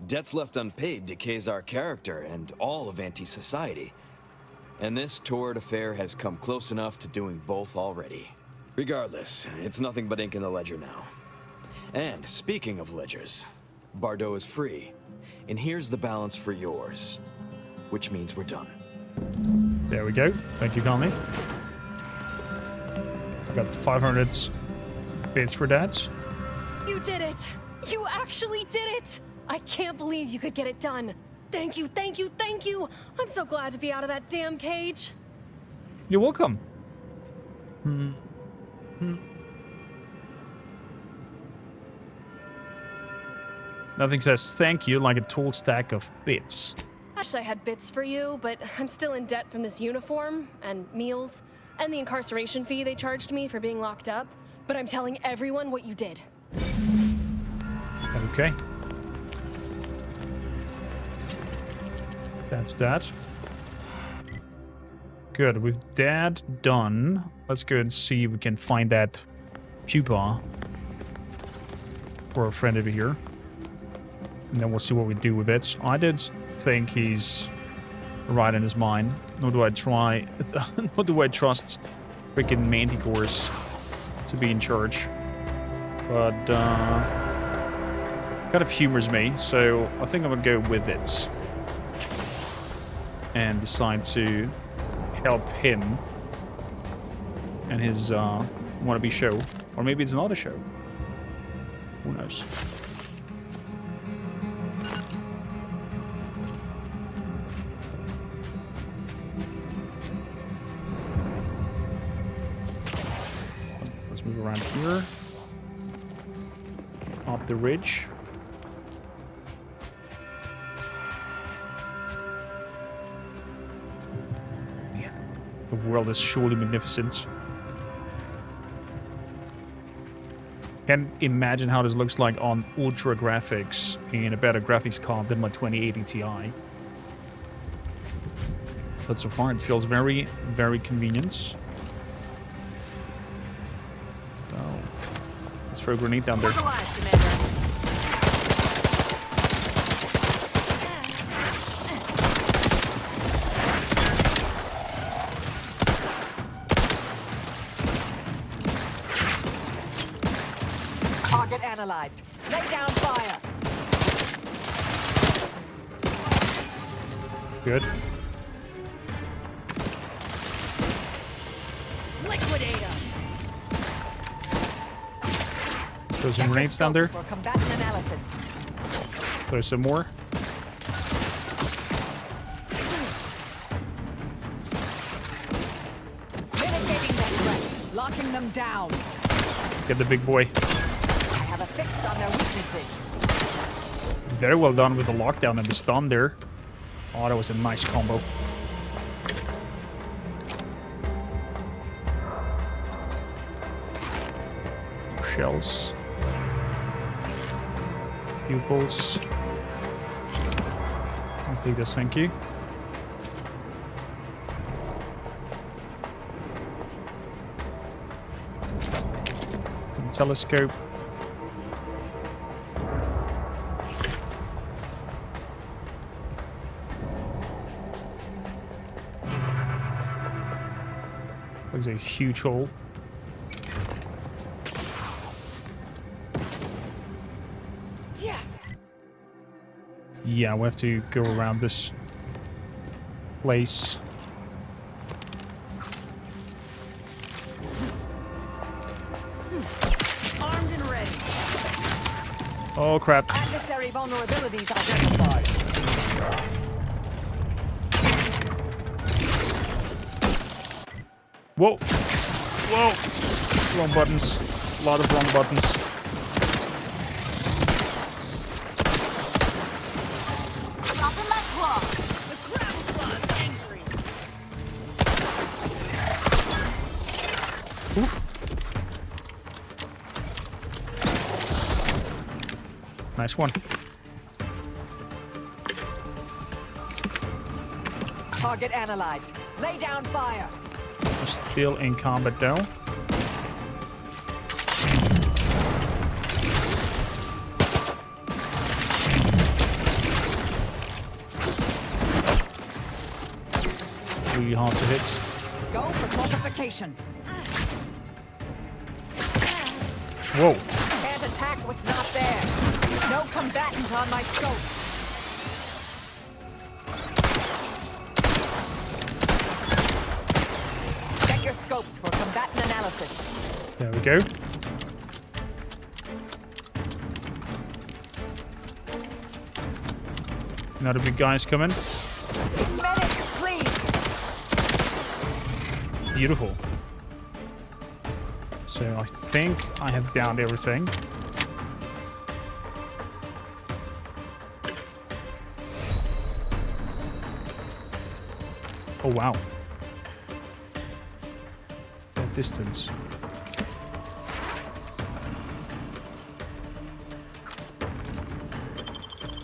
Debts left unpaid decays our character and all of anti-society. And this torrid affair has come close enough to doing both already. Regardless, it's nothing but ink in the ledger now. And speaking of ledgers, Bardo is free. And here's the balance for yours. Which means we're done. There we go. Thank you, Conley. I got the 500 bits for that. You did it! You actually did it! I can't believe you could get it done. Thank you, thank you, thank you! I'm so glad to be out of that damn cage. You're welcome. Nothing says thank you like a tall stack of bits. Wish I had bits for you, but I'm still in debt from this uniform, and meals, and the incarceration fee they charged me for being locked up. But I'm telling everyone what you did. Okay. That's that. Good, with that done, let's go and see if we can find that pupa for our friend over here. And then we'll see what we do with it. I don't think he's right in his mind. Nor do I nor do I trust freaking manticores to be in charge. But kind of humors me, so I think I'm gonna go with it. And decide to help him and his wannabe show. Or maybe it's not a show. Who knows? Let's move around here. Up the ridge. The world is surely magnificent. Can't imagine how this looks like on ultra graphics in a better graphics card than my 2080 Ti. But so far it feels very, very convenient. So, let's throw a grenade down there. Analyzed. Lay down fire. Good. Liquidate them. Throw some grenades down there. For combatant analysis. Throw some more. Mitigating the threat. Locking them down. Get the big boy. Have a fix on their weaknesses. Very well done with the lockdown and the stun there. Oh, that was a nice combo. Shells. Pupils. I'll take this, thank you. And telescope. Looks like a huge hole. Yeah. Yeah, we have to go around this place. Armed and ready. Oh crap. Adversary vulnerabilities identified. Whoa. Whoa. Wrong buttons. A lot of wrong buttons. Nice one. Target analyzed. Lay down fire. Still in combat though. Really hard to hit. Go for multiplication. Whoa. Can't attack what's not there. No combatant on my scope. Check your scopes for combatant analysis. There we go. Another big guy's coming. Medic, please. Beautiful. So I think I have downed everything. Oh wow. That distance.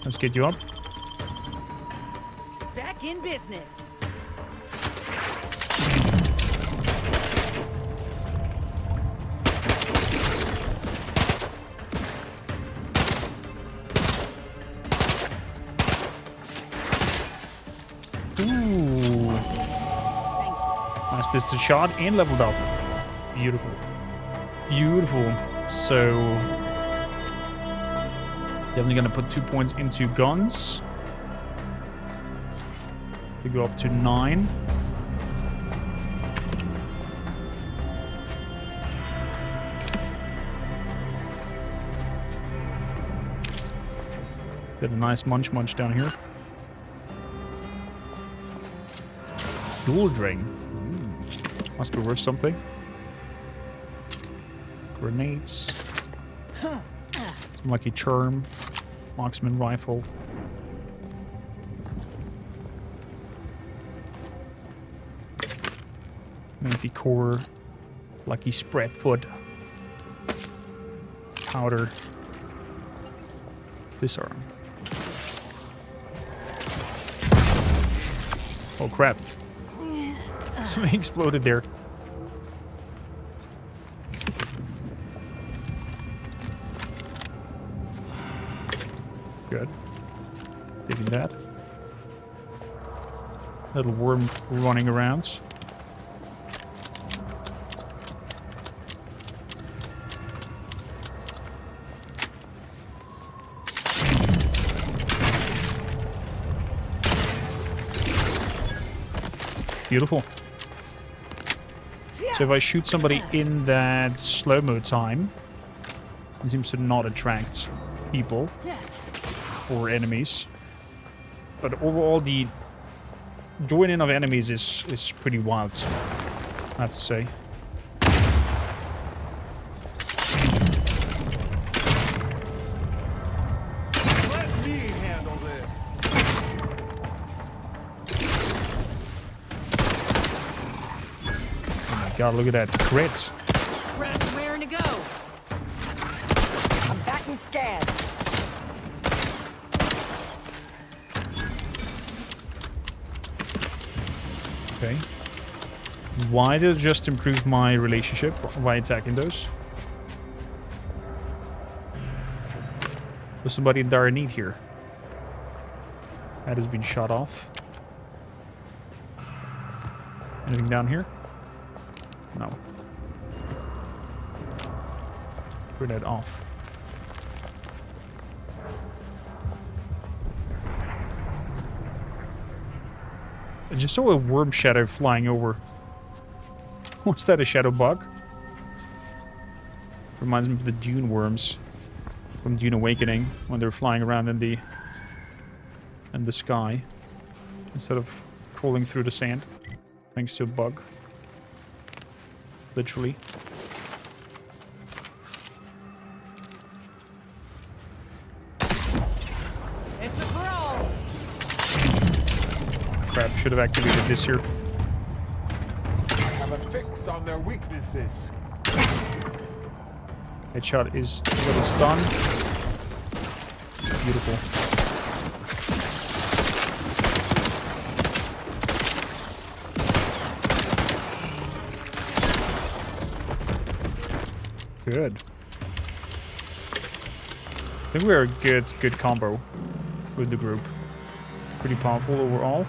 Let's get you up. Back in business. Ooh. Nice distance shot and leveled up. Beautiful. Beautiful. So definitely gonna put 2 points into guns. To go up to 9. Get a nice munch down here. Dual drain. Must be worth something. Grenades. Some lucky charm. Marksman rifle. Maybe core. Lucky spread foot. Powder. Disarm. Oh crap. Something exploded there. Good. Taking that. Little worm running around. Beautiful. So if I shoot somebody in that slow-mo time, it seems to not attract people or enemies. But overall, the joining of enemies is pretty wild, I have to say. Let me handle this. God, look at that crit. Rats raring to go. Combatant scan. Okay. Why did it just improve my relationship by attacking those? There's somebody in dire need here. That has been shot off. Anything down here? No. Grenade off. I just saw a worm shadow flying over. Was that a shadow bug? Reminds me of the Dune worms from Dune Awakening when they're flying around in the sky instead of crawling through the sand, thanks to a bug. Literally. It's a brawl. Crap, should have activated this here. Have a fix on their weaknesses. Headshot is a little stunned. Beautiful. Good. I think we're a good combo with the group. Pretty powerful overall.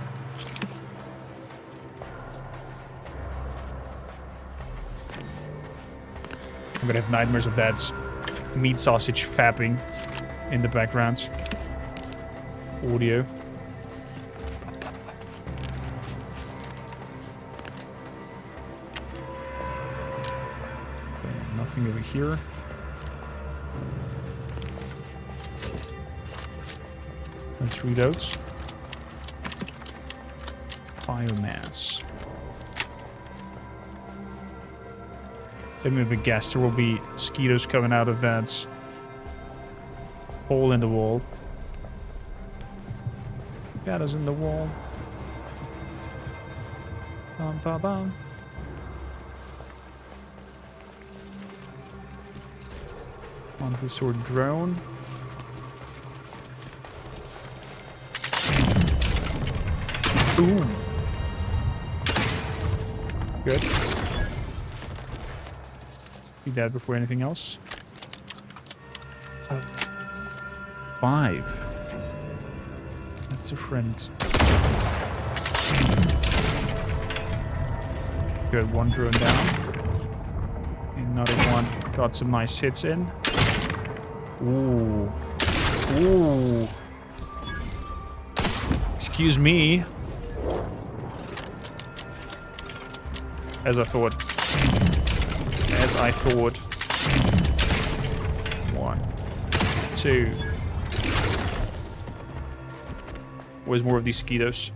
I'm gonna have nightmares of that meat sausage fapping in the background. Audio. Okay, nothing over here. Let's read out. Biomass. Let me have a guess. There will be mosquitoes coming out of that hole in the wall. Shadows in the wall. Bum, bum, bum. Want this sort of drone. Boom. Good. Be that before anything else. 5. That's a friend. Good, one drone down. Another one got some nice hits in. Ooh. Ooh. Excuse me. As I thought. As I thought. 1, 2. Where's more of these mosquitoes?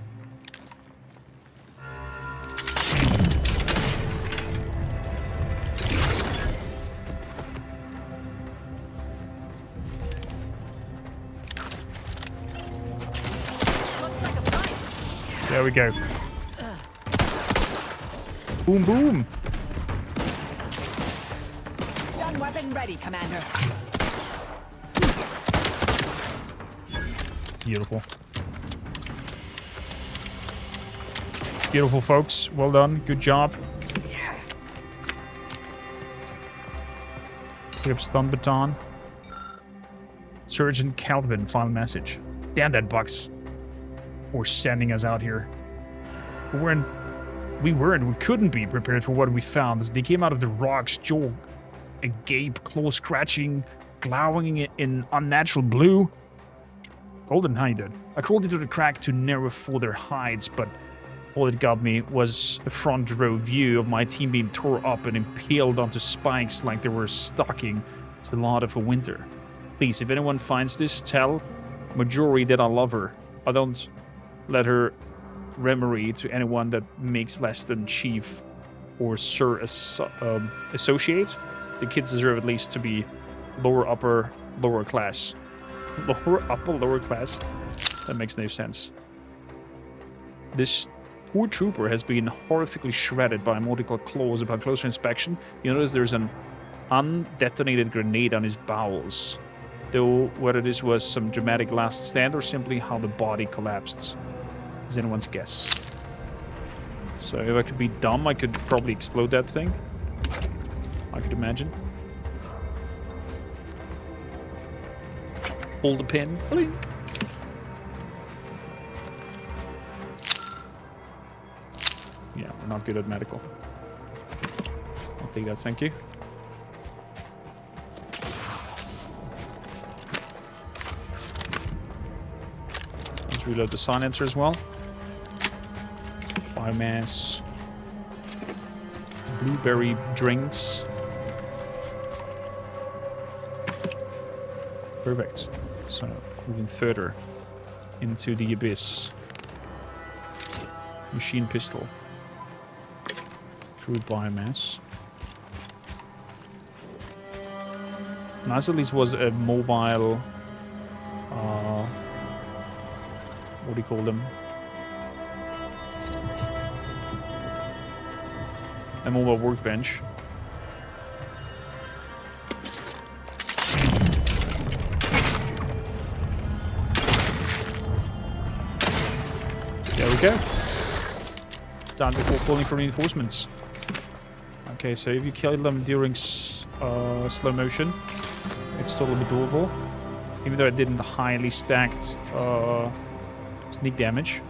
There we go. Boom, boom. Stun weapon ready, Commander. Beautiful. Beautiful, folks. Well done. Good job. Pick up stun baton. Sergeant Calvin, final message. Damn that Bucks. For sending us out here. We couldn't be prepared for what we found. They came out of the rocks, jaw agape, claw scratching, glowering in unnatural blue. Golden, how you doing? I crawled into the crack to narrow for their hides, but all it got me was a front row view of my team being tore up and impaled onto spikes like they were stocking to lot for winter. Please, if anyone finds this, tell Majori that I love her. I don't let her remarry to anyone that makes less than chief or sir associate. The kids deserve at least to be lower class. Lower class? That makes no sense. This poor trooper has been horrifically shredded by multiple claws. Upon closer inspection, you notice there's an undetonated grenade on his bowels. Though whether this was some dramatic last stand or simply how the body collapsed is anyone's guess. So if I could be dumb, I could probably explode that thing. I could imagine. Hold the pin. Blink. Yeah, we're not good at medical. I'll take that, thank you. Let's reload the silencer as well. Biomass. Blueberry drinks. Perfect. So, moving further into the abyss. Machine pistol. Crude biomass. Nice at least was a mobile... what do you call them? A mobile workbench. go. Done before calling for reinforcements. Okay, so if you kill them during slow motion, it's still a bit doable. Even though it didn't highly stacked sneak damage.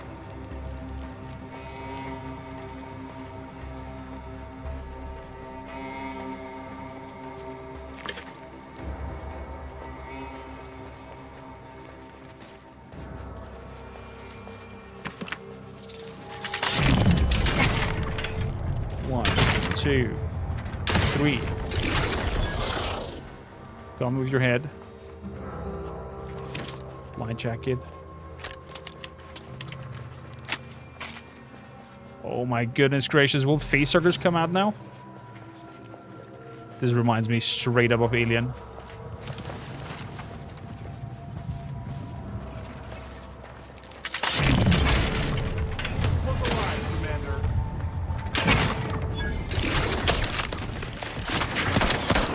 One, two, three. Go on, move your head. Light jacket. Oh my goodness gracious, will facehuggers come out now? This reminds me straight up of Alien.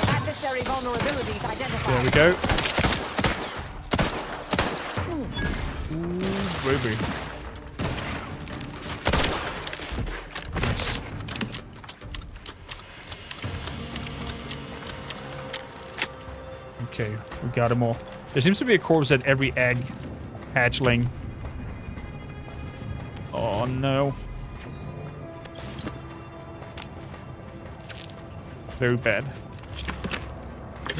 Adversary vulnerabilities identified. There we go. Ooh, baby. Nice. Okay, we got them all. There seems to be a corpse at every egg hatchling. Oh no. Very bad.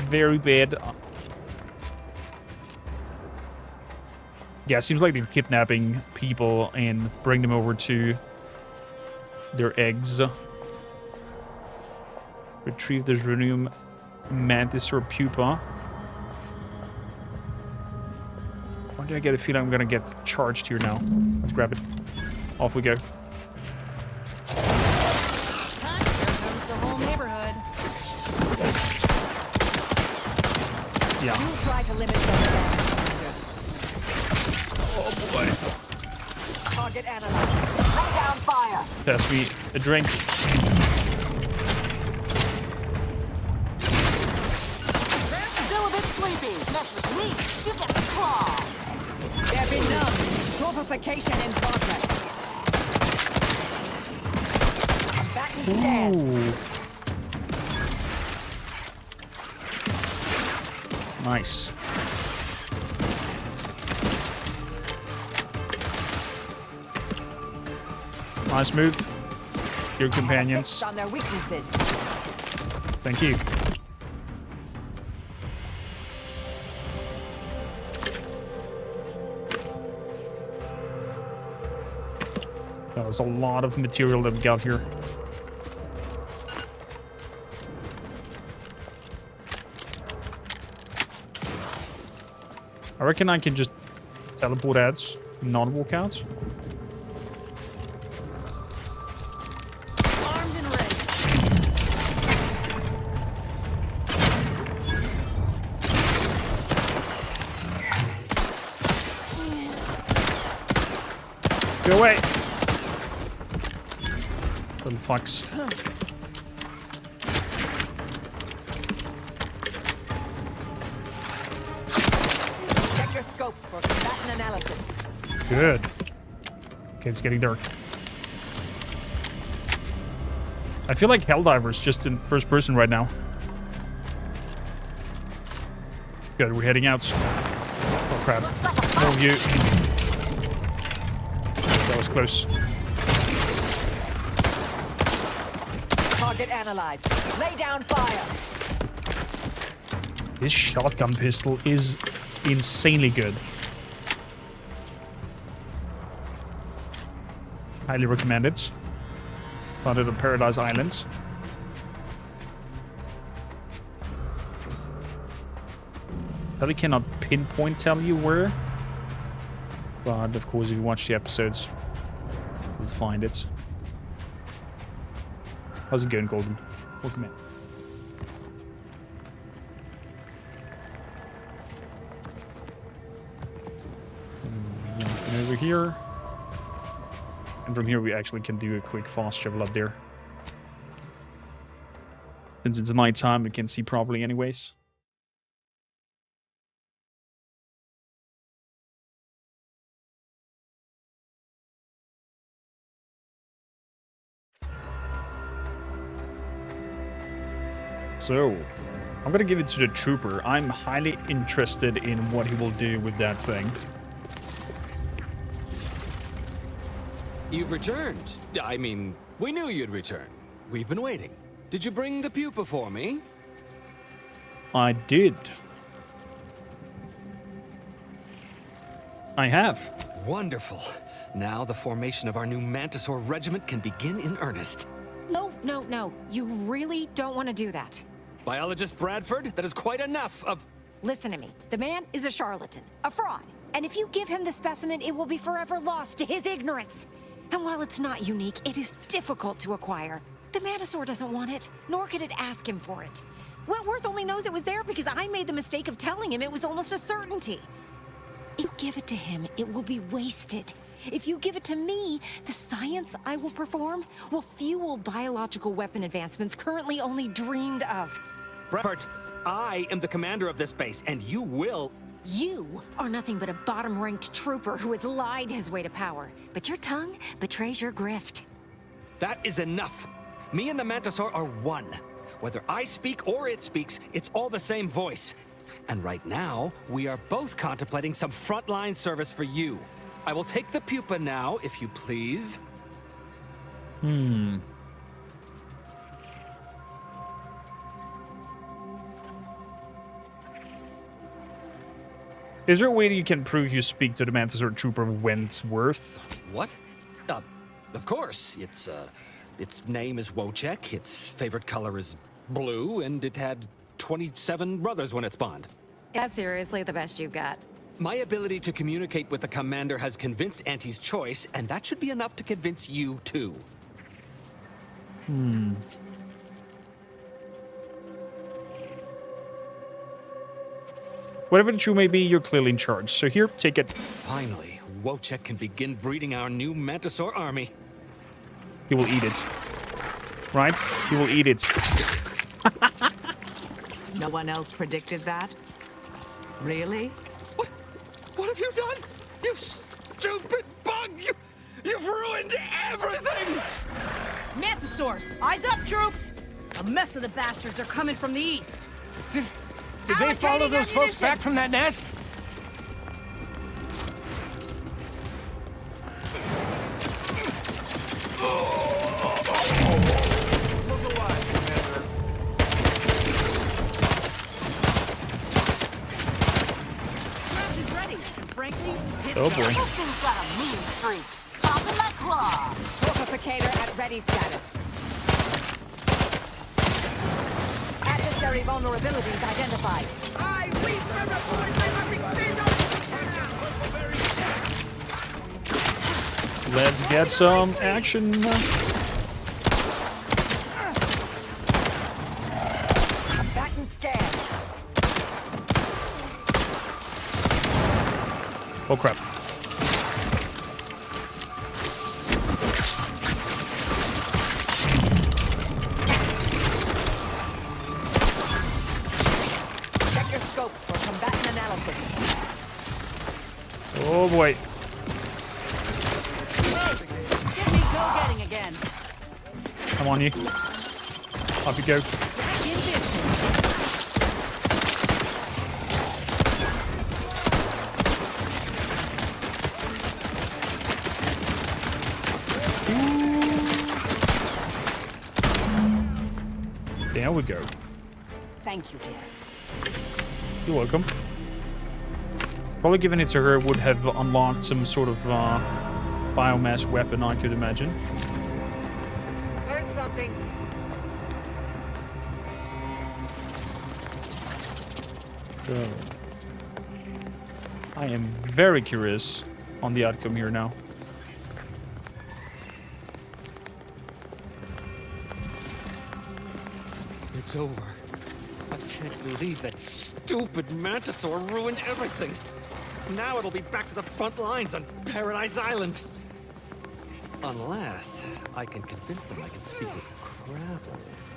Very bad. Yeah, it seems like they're kidnapping people and bring them over to their eggs. Retrieve this rhenium mantis or pupa. Why do I get a feeling I'm gonna get charged here now? Let's grab it. Off we go. The whole neighborhood. Yeah. You try to limit them. Oh boy. Target analyzed. Lay down fire. Pass me a drink. Still a bit sleepy. Mess with me, you get the claw. There be none. Torpification in progress. Back and stand. Ooh. Nice. Nice move. Your companions. On their weaknesses. Thank you. That was a lot of material that we got here. I reckon I can just teleport out, not walk out. Armed and ready. Go away! Little fucks. Check your scopes for combatant analysis. Good. Okay, it's getting dark. I feel like Helldivers just in first person right now. Good, we're heading out. Oh crap. More of you. That was close. Target analyzed. Lay down fire. This shotgun pistol is insanely good. Highly recommend it. Found it on Paradise Islands. Probably cannot pinpoint tell you where. But of course if you watch the episodes, you'll find it. How's it going, Golden? Welcome in. And over here. And from here we actually can do a quick fast travel up there. Since it's night time, we can see properly anyways. So, I'm gonna give it to the trooper. I'm highly interested in what he will do with that thing. You've returned. I mean, we knew you'd return. We've been waiting. Did you bring the pupa for me? I did. I have. Wonderful. Now the formation of our new Mantisaur regiment can begin in earnest. No, no, no. You really don't want to do that. Biologist Bradford, that is quite enough of... Listen to me. The man is a charlatan, a fraud. And if you give him the specimen, it will be forever lost to his ignorance. And while it's not unique, it is difficult to acquire. The Mantisaur doesn't want it, nor could it ask him for it. Wentworth only knows it was there because I made the mistake of telling him it was almost a certainty. If you give it to him, it will be wasted. If you give it to me, the science I will perform will fuel biological weapon advancements currently only dreamed of. Bradford, I am the commander of this base, and you will... You are nothing but a bottom-ranked trooper who has lied his way to power. But your tongue betrays your grift. That is enough. Me and the Mantisaur are one. Whether I speak or it speaks, it's all the same voice. And right now, we are both contemplating some frontline service for you. I will take the pupa now, if you please. Is there a way that you can prove you speak to the Mantisaur Trooper Wentworth? What? Of course. Its name is Wojciech, its favorite color is blue, and it had 27 brothers when it spawned. That's seriously the best you've got. My ability to communicate with the commander has convinced Auntie's choice, and that should be enough to convince you, too. Whatever the true may be, you're clearly in charge. So here, take it. Finally, Wojciech can begin breeding our new Mantisaur army. He will eat it. Right? He will eat it. No one else predicted that? Really? What have you done? You stupid bug! You've ruined everything! Mantisaurs, eyes up, troops! A mess of the bastards are coming from the east. Did they follow those folks back from that nest? Oh boy. Thing's got a mean streak. Popping like claw. Fortificator at ready status. Adversary vulnerabilities identified. I remember Let's get some action. Back and scan. Oh crap. Check your scopes for combatant analysis. Oh boy. Get me go-getting again. I'm on you. Off you go. Back in business. There we go. Thank you, dear. You're welcome. Probably giving it to her would have unlocked some sort of biomass weapon, I could imagine. Heard something. So, I am very curious on the outcome here now. It's over. I can't believe that stupid Mantisaur ruined everything. Now it'll be back to the front lines on Paradise Island. Unless I can convince them I can speak with Crabbles.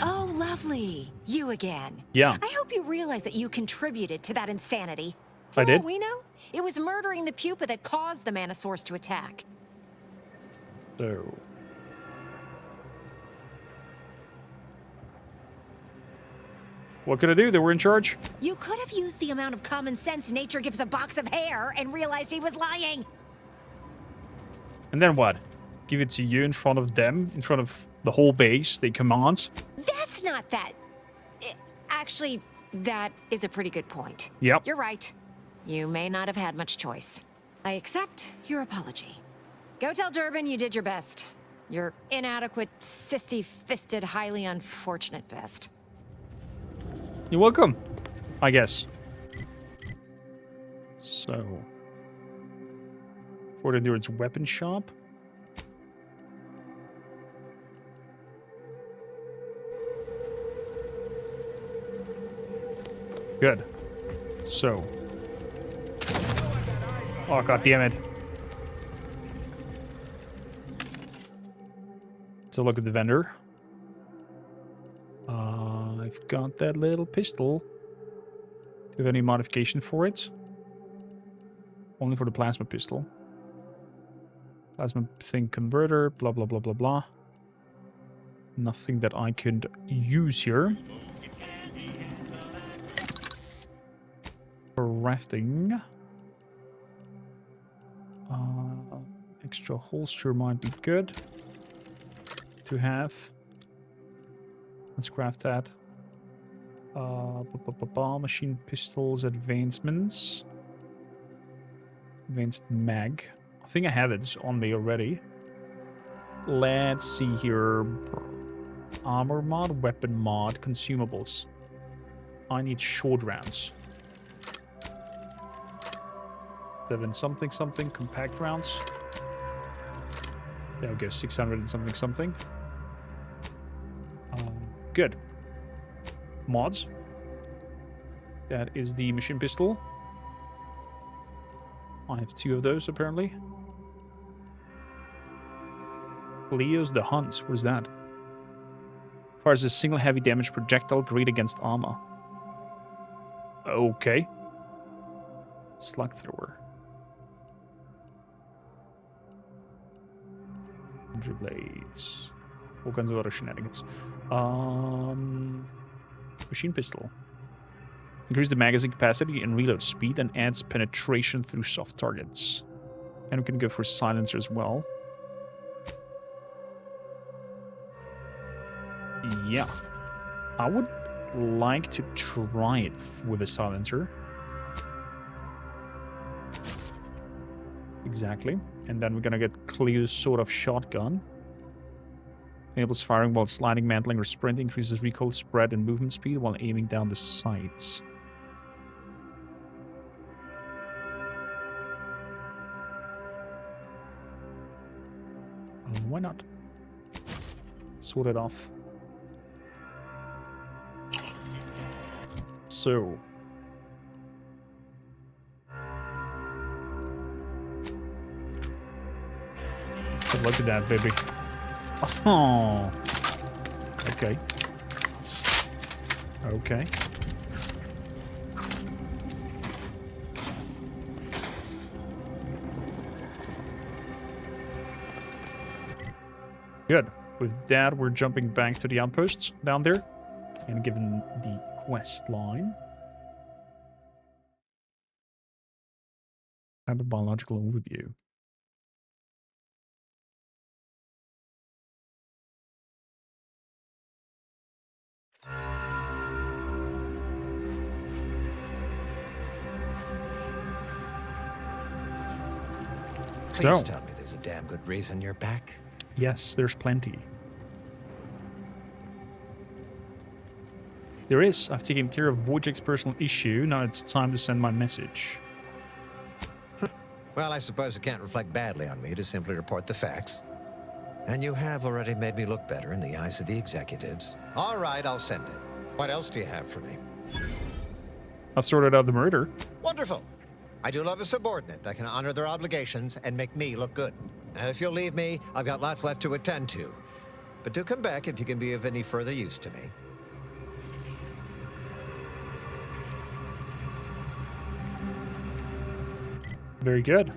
Oh, lovely. You again. Yeah. I hope you realize that you contributed to that insanity. I For did. all we know, it was murdering the pupa that caused the Manosaurs to attack. So, What could I do? They were in charge. You could have used the amount of common sense nature gives a box of hair and realized he was lying. And then what? Give it to you in front of them, in front of the whole base they command? That's not that. Actually, that is a pretty good point. Yep. You're right. You may not have had much choice. I accept your apology. Go tell Durbin you did your best. Your inadequate, cysty-fisted, highly unfortunate best. You're welcome, I guess. So, Fort Endurance Weapon Shop. Good. So. Oh, god damn it. Let's look at the vendor. I've got that little pistol. Do you have any modification for it? Only for the plasma pistol. Plasma thing converter, blah, blah, blah, blah, blah. Nothing that I could use here. For rafting. Extra holster might be good to have. Let's craft that. Machine pistols, advancements. Advanced mag. I think I have it on me already. Let's see here. Armor mod, weapon mod, consumables. I need short rounds. 7 something something, compact rounds. There we go, 600 and something something. Good. Mods. That is the machine pistol. I have 2 of those, apparently. Leo's the Hunt. What is that? Fires a single heavy damage projectile, great against armor. Okay. Slug thrower. Blades. All kinds of other shenanigans. Machine pistol. Increase the magazine capacity and reload speed and adds penetration through soft targets. And we can go for silencer as well. Yeah. I would like to try it with a silencer. Exactly. And then we're gonna get Cleo's sort of shotgun. Enables firing while sliding, mantling, or sprint. Increases recoil, spread, and movement speed while aiming down the sights. Why not? Sort it off. So. Look at that, baby. Oh. Okay. Okay. Good. With that, we're jumping back to the outposts down there and given the quest line. Have a biological overview. Please tell me there's a damn good reason you're back. Yes, there's plenty. There is. I've taken care of Wojciech's personal issue. Now it's time to send my message. Well, I suppose it can't reflect badly on me to simply report the facts. And you have already made me look better in the eyes of the executives. All right, I'll send it. What else do you have for me? I've sorted out the murder. Wonderful. I do love a subordinate that can honor their obligations and make me look good. And if you'll leave me, I've got lots left to attend to. But do come back if you can be of any further use to me. Very good.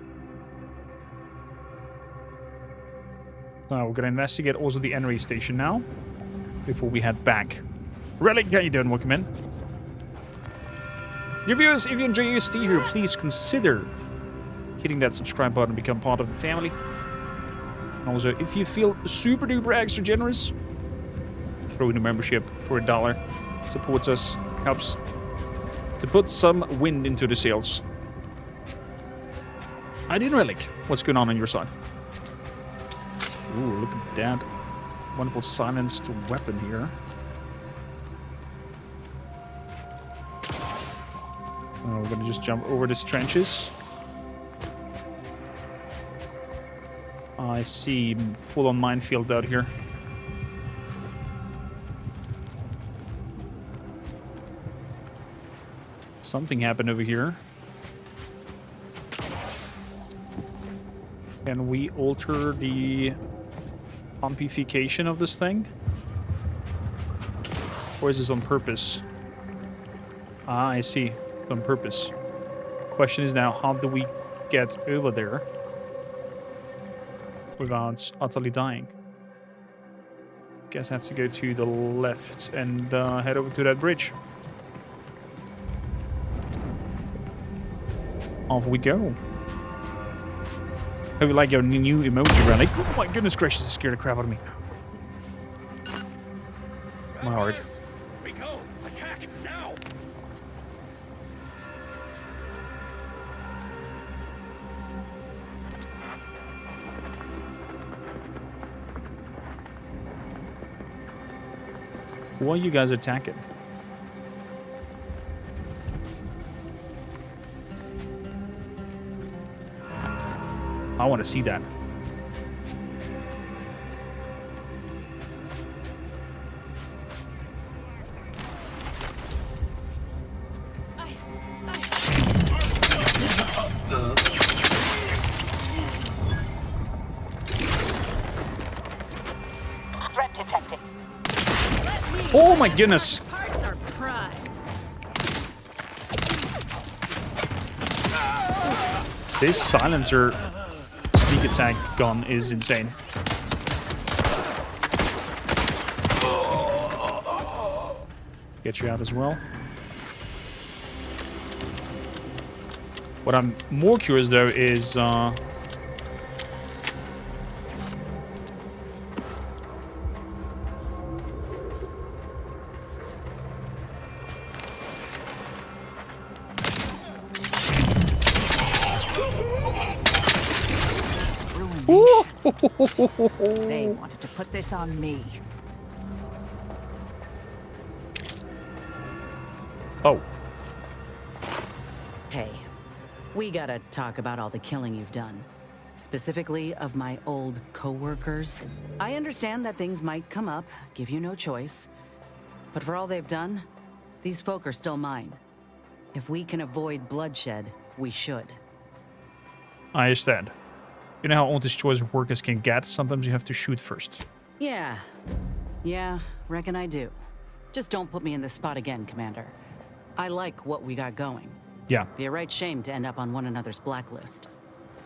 Now we're gonna investigate also the Enry station now, before we head back Relic, how you doing? Welcome in. Dear viewers, if you enjoy your stay here, please consider hitting that subscribe button and become part of the family. And also, if you feel super duper extra generous, throw in a membership for $1. Supports us, helps to put some wind into the sails. I did Relic. What's going on your side? Ooh, look at that wonderful silenced weapon here. We're gonna just jump over these trenches. I see full-on minefield out here. Something happened over here. Can we alter the pumpification of this thing? Or is this on purpose? Ah, I see. On purpose. Question is now, how do we get over there without utterly dying? Guess I have to go to the left and head over to that bridge. Off we go. Hope you like your new emoji, Relic. Oh my goodness gracious, it scared the crap out of me. My heart. We go. Attack now. Who are you guys attacking? I want to see that. Threat detected. Oh my goodness! Parts are prime. This silencer sneak attack gun is insane. Get you out as well. What I'm more curious though is They wanted to put this on me. Oh. Hey, we gotta talk about all the killing you've done. Specifically of my old co-workers. I understand that things might come up, give you no choice. But for all they've done, these folk are still mine. If we can avoid bloodshed, we should. I understand. You know how all these choice workers can get? Sometimes you have to shoot first. Yeah, reckon I do. Just don't put me in this spot again, Commander. I like what we got going. Yeah. Be a right shame to end up on one another's blacklist.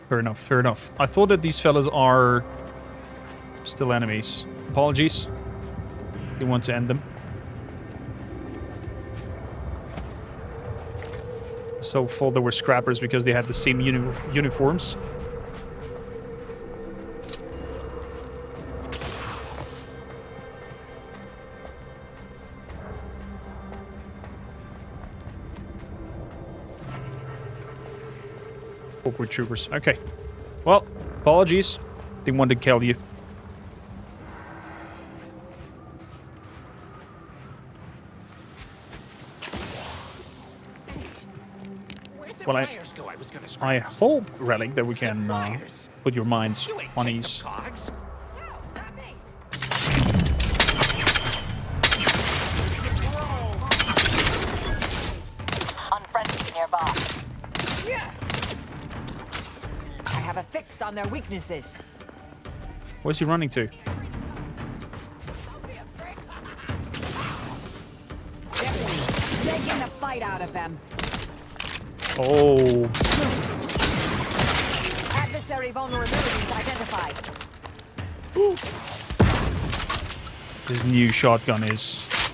Fair enough, fair enough. I thought that these fellas are still enemies. Apologies. They want to end them. So thought they were scrappers because they had the same uniforms. Awkward troopers. Okay. Well, apologies. Didn't want to kill you. Well, I hope, Relic, that we can put your minds on ease. Unfriendly nearby. I have a fix on their weaknesses. Where's he running to? Taking the fight out of them. Oh. Adversary vulnerabilities identified. This new shotgun is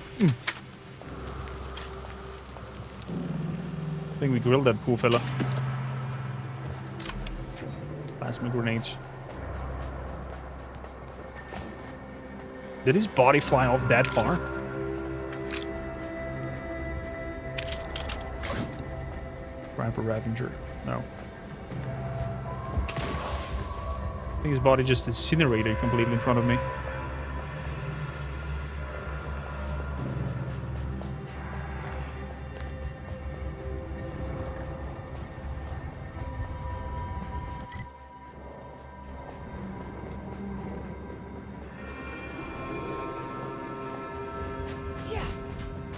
think we grilled that poor fella. Plasma grenades. Did his body fly off that far? Rapper Ravenger. No. I think his body just incinerated completely in front of me.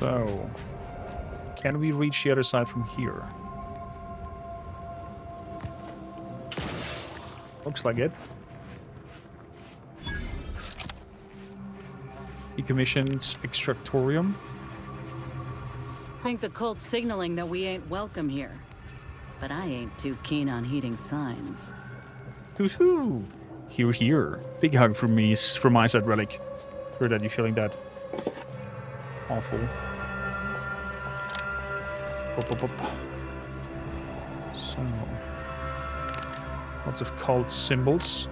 So, can we reach the other side from here? Looks like it. Decommissioned extractorium. Think the cult's signaling that we ain't welcome here. But I ain't too keen on heeding signs. Woohoo! Here, here. Big hug from me, from my side, Relic. Sure that you're feeling that awful. Up. So, lots of cult symbols.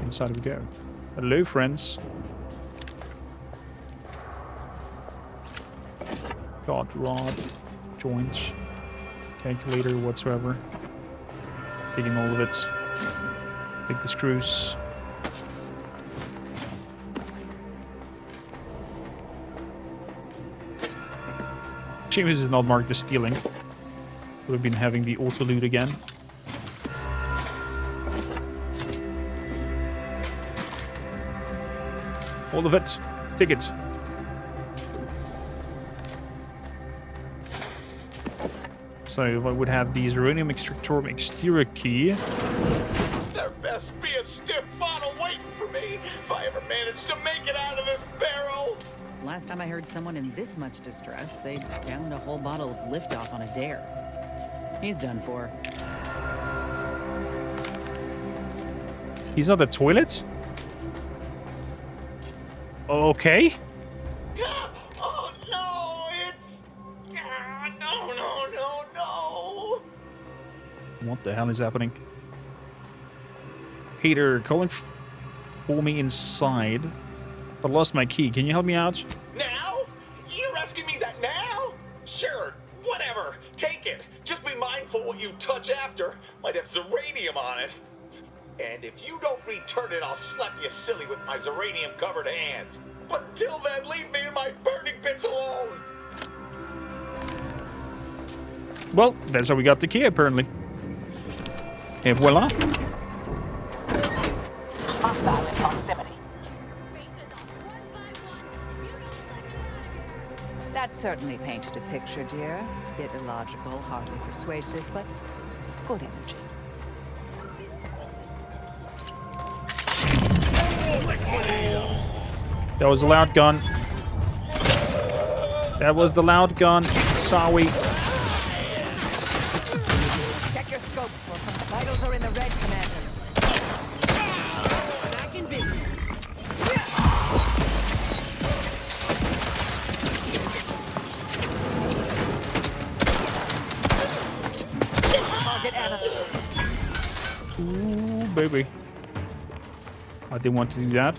Inside we go. Hello, friends. God rod, joints, calculator, whatsoever. Taking all of it. Take the screws. Shame this is not marked as stealing. Would have been having the auto loot again. All of it. Take it. So if I would have the uranium extractorium exterior key. There best be a stiff bottle waiting for me if I ever manage to make it out of this barrel. Last time I heard someone in this much distress, they downed a whole bottle of liftoff on a dare. He's done for. He's not the toilet? Okay. Oh no, it's no. What the hell is happening? Peter, calling for me inside. But lost my key. Can you help me out? Now? You're asking me that now? Sure, whatever. Take it. Just be mindful what you touch after. Might have zeranium on it. And if you don't return it, I'll slap you silly with my zeranium-covered hands. But till then, leave me and my burning bits alone. Well, that's how we got the key, apparently. Et voila. Hostile in proximity. That certainly painted a picture, dear. Bit illogical, hardly persuasive, but good energy. That was a loud gun. That was the loud gun. Sorry. Check your scopes, Wilson. Vitals are in the red, Commander. Back in business. Target enemy. Ooh, baby. I didn't want to do that.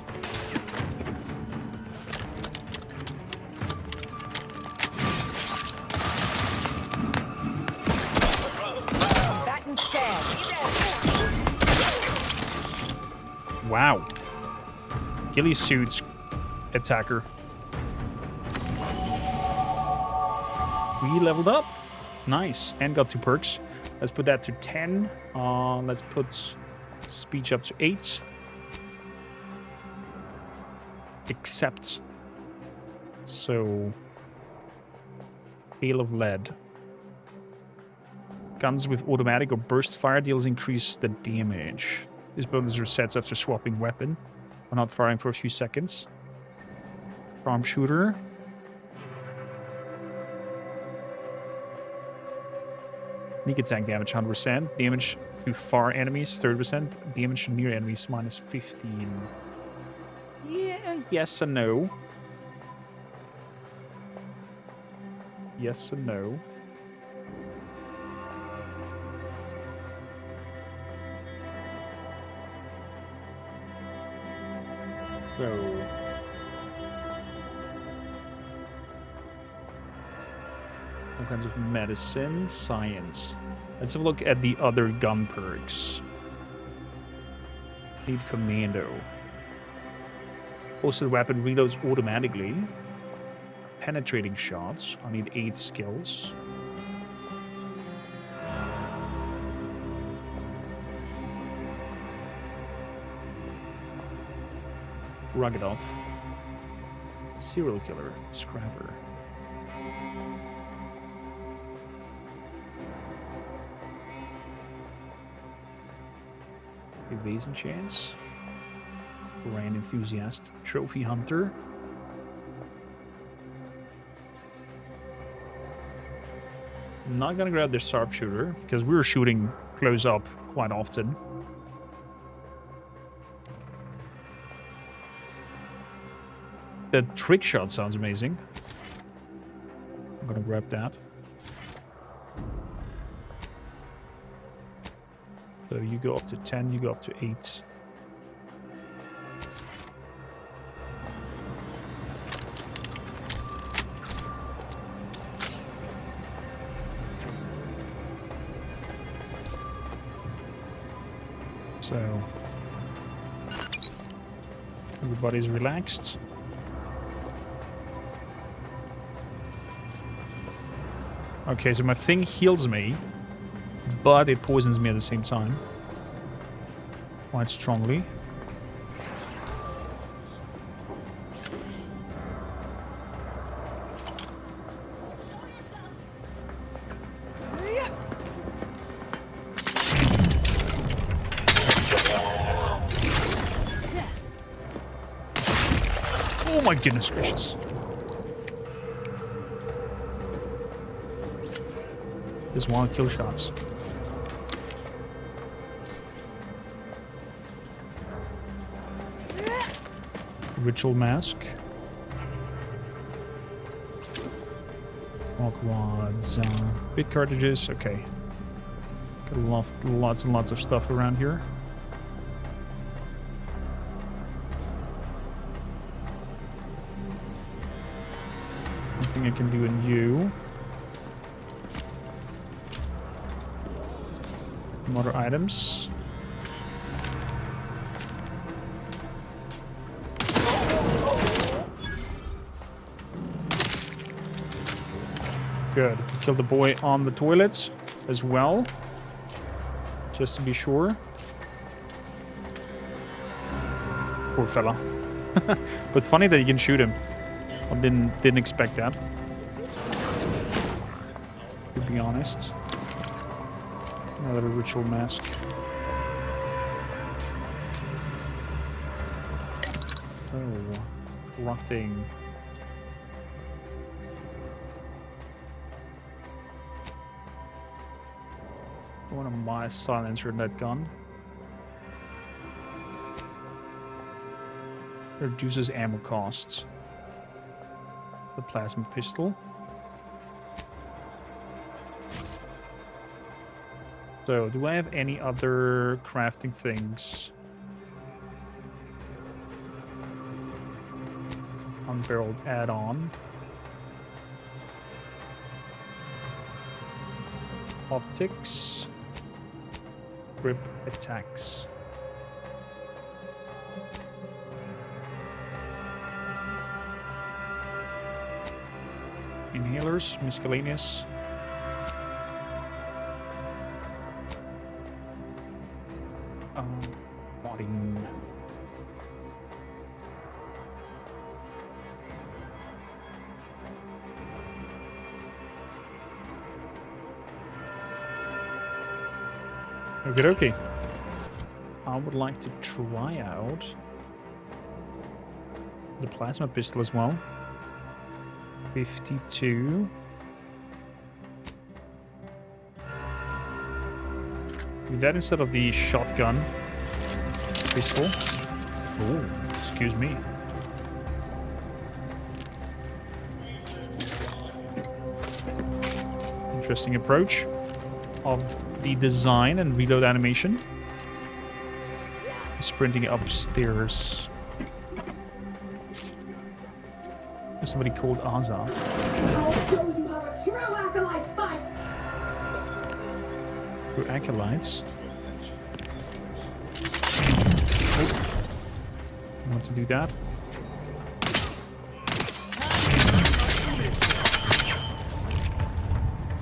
Bat and stab. Wow. Ghillie suits attacker. We leveled up. Nice. And got 2 perks. Let's put that to 10. Let's put speech up to 8. Except. So. Hail of Lead. Guns with automatic or burst fire deals increase the damage. This bonus resets after swapping weapon. Or not firing for a few seconds. Sharpshooter. Sneak attack damage 100%. Damage to far enemies 30%. Damage to near enemies minus 15. Yeah, yes and no. Yes and no. So all kinds of medicine, science. Let's have a look at the other gun perks. Lead commando. Also, the weapon reloads automatically. Penetrating shots. I need 8 skills. Rugged off. Serial killer. Scrapper. Evasion chance. Brand enthusiast. Trophy hunter. I'm not gonna grab the sharpshooter because we were shooting close up quite often. The trick shot sounds amazing. I'm gonna grab that. So you go up to 10, you go up to 8. So everybody's relaxed. Okay, so my thing heals me, but it poisons me at the same time. Quite strongly. Oh my goodness gracious. Just want to kill shots. Ritual mask. Walk rods. Big cartridges. Okay. Got lots and lots of stuff around here. Nothing I can do in you. More items. Good. Kill the boy on the toilet as well. Just to be sure. Poor fella. But funny that you can shoot him. I didn't expect that. To be honest. Another ritual mask. Oh, crafting. I want to buy a silencer in that gun. Reduces ammo costs. The plasma pistol. So, do I have any other crafting things? Unbarreled add-on. Optics. Grip attacks. Inhalers, miscellaneous. Modding. Okay. I would like to try out the plasma pistol as well. 52. Do that instead of the shotgun pistol. Oh, excuse me. Interesting approach of the design and reload animation. Sprinting upstairs. somebody called Aza. I'll show you how a true acolyte fights! Through acolytes. I want to do that.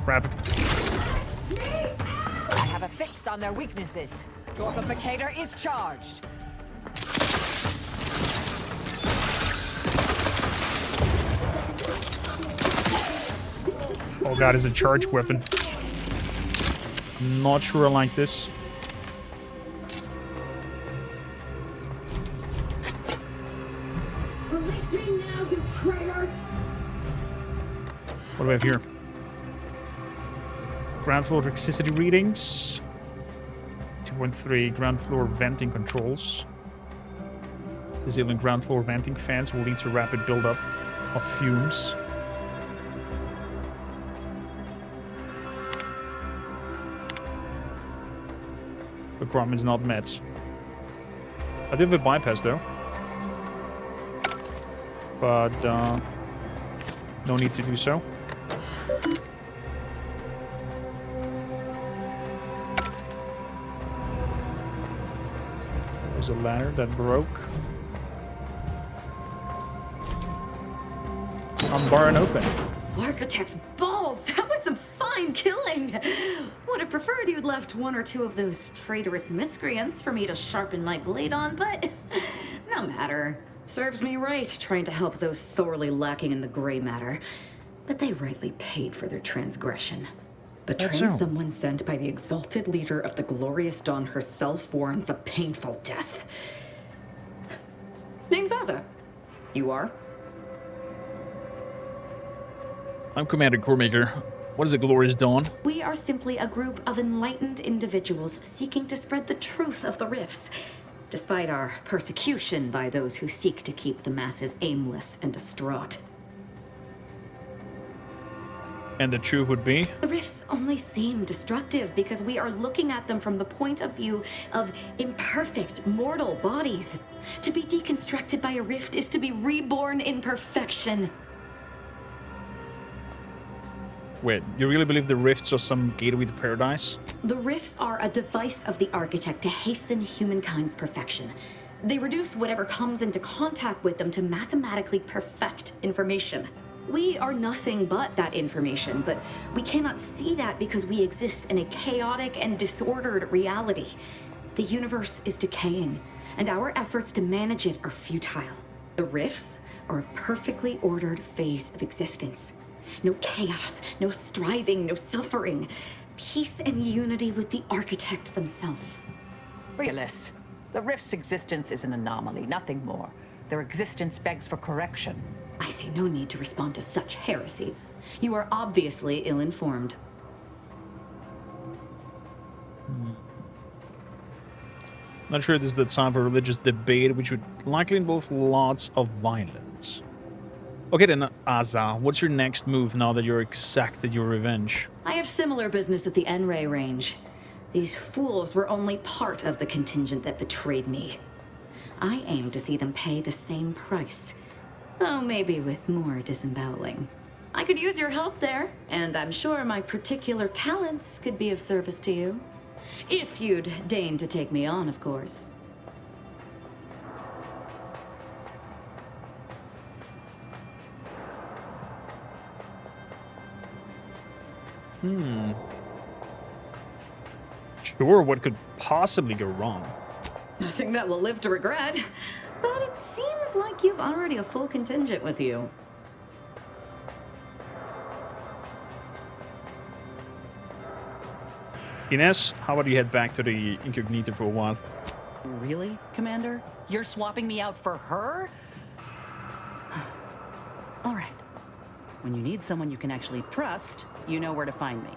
Grab it. I have a fix on their weaknesses. Torpificator is charged. Oh god, it's a charge weapon. I'm not sure I like this. Release me now, you traitors! What do we have here? Ground floor toxicity readings. 2.3 ground floor venting controls. Disabling ground floor venting fans will lead to rapid buildup of fumes. The requirement is not met. I do have a bypass though. But no need to do so. There's a ladder that broke. Unbar and open. Architect's balls! That was some fine killing! Would have preferred you'd left one or two of those traitorous miscreants for me to sharpen my blade on, but no matter. Serves me right trying to help those sorely lacking in the gray matter. But they rightly paid for their transgression. Betraying someone sent by the exalted leader of the glorious dawn herself warrants a painful death. Name's Aza. You are? I'm Commander Kormaker. What is a glorious dawn? We are simply a group of enlightened individuals seeking to spread the truth of the rifts, despite our persecution by those who seek to keep the masses aimless and distraught. And the truth would be? The rifts only seem destructive because we are looking at them from the point of view of imperfect, mortal bodies. To be deconstructed by a rift is to be reborn in perfection. Wait, you really believe the rifts are some gateway to paradise? The rifts are a device of the architect to hasten humankind's perfection. They reduce whatever comes into contact with them to mathematically perfect information. We are nothing but that information, but we cannot see that because we exist in a chaotic and disordered reality. The universe is decaying, and our efforts to manage it are futile. The rifts are a perfectly ordered phase of existence. No chaos, no striving, no suffering. Peace and unity with the architect themselves. Realists. The rift's existence is an anomaly, nothing more. Their existence begs for correction. I see no need to respond to such heresy. You are obviously ill-informed. Not sure this is the time for religious debate, which would likely involve lots of violence. Okay then, Aza, what's your next move now that you're exacted your revenge? I have similar business at the N-Ray range. These fools were only part of the contingent that betrayed me. I aim to see them pay the same price, though maybe with more disemboweling. I could use your help there, and I'm sure my particular talents could be of service to you. If you'd deign to take me on, of course. Sure, what could possibly go wrong? Nothing that we'll live to regret. But it seems like you've already a full contingent with you. Ines, how about you head back to the incognito for a while? Really, Commander? You're swapping me out for her? All right. When you need someone you can actually trust, you know where to find me.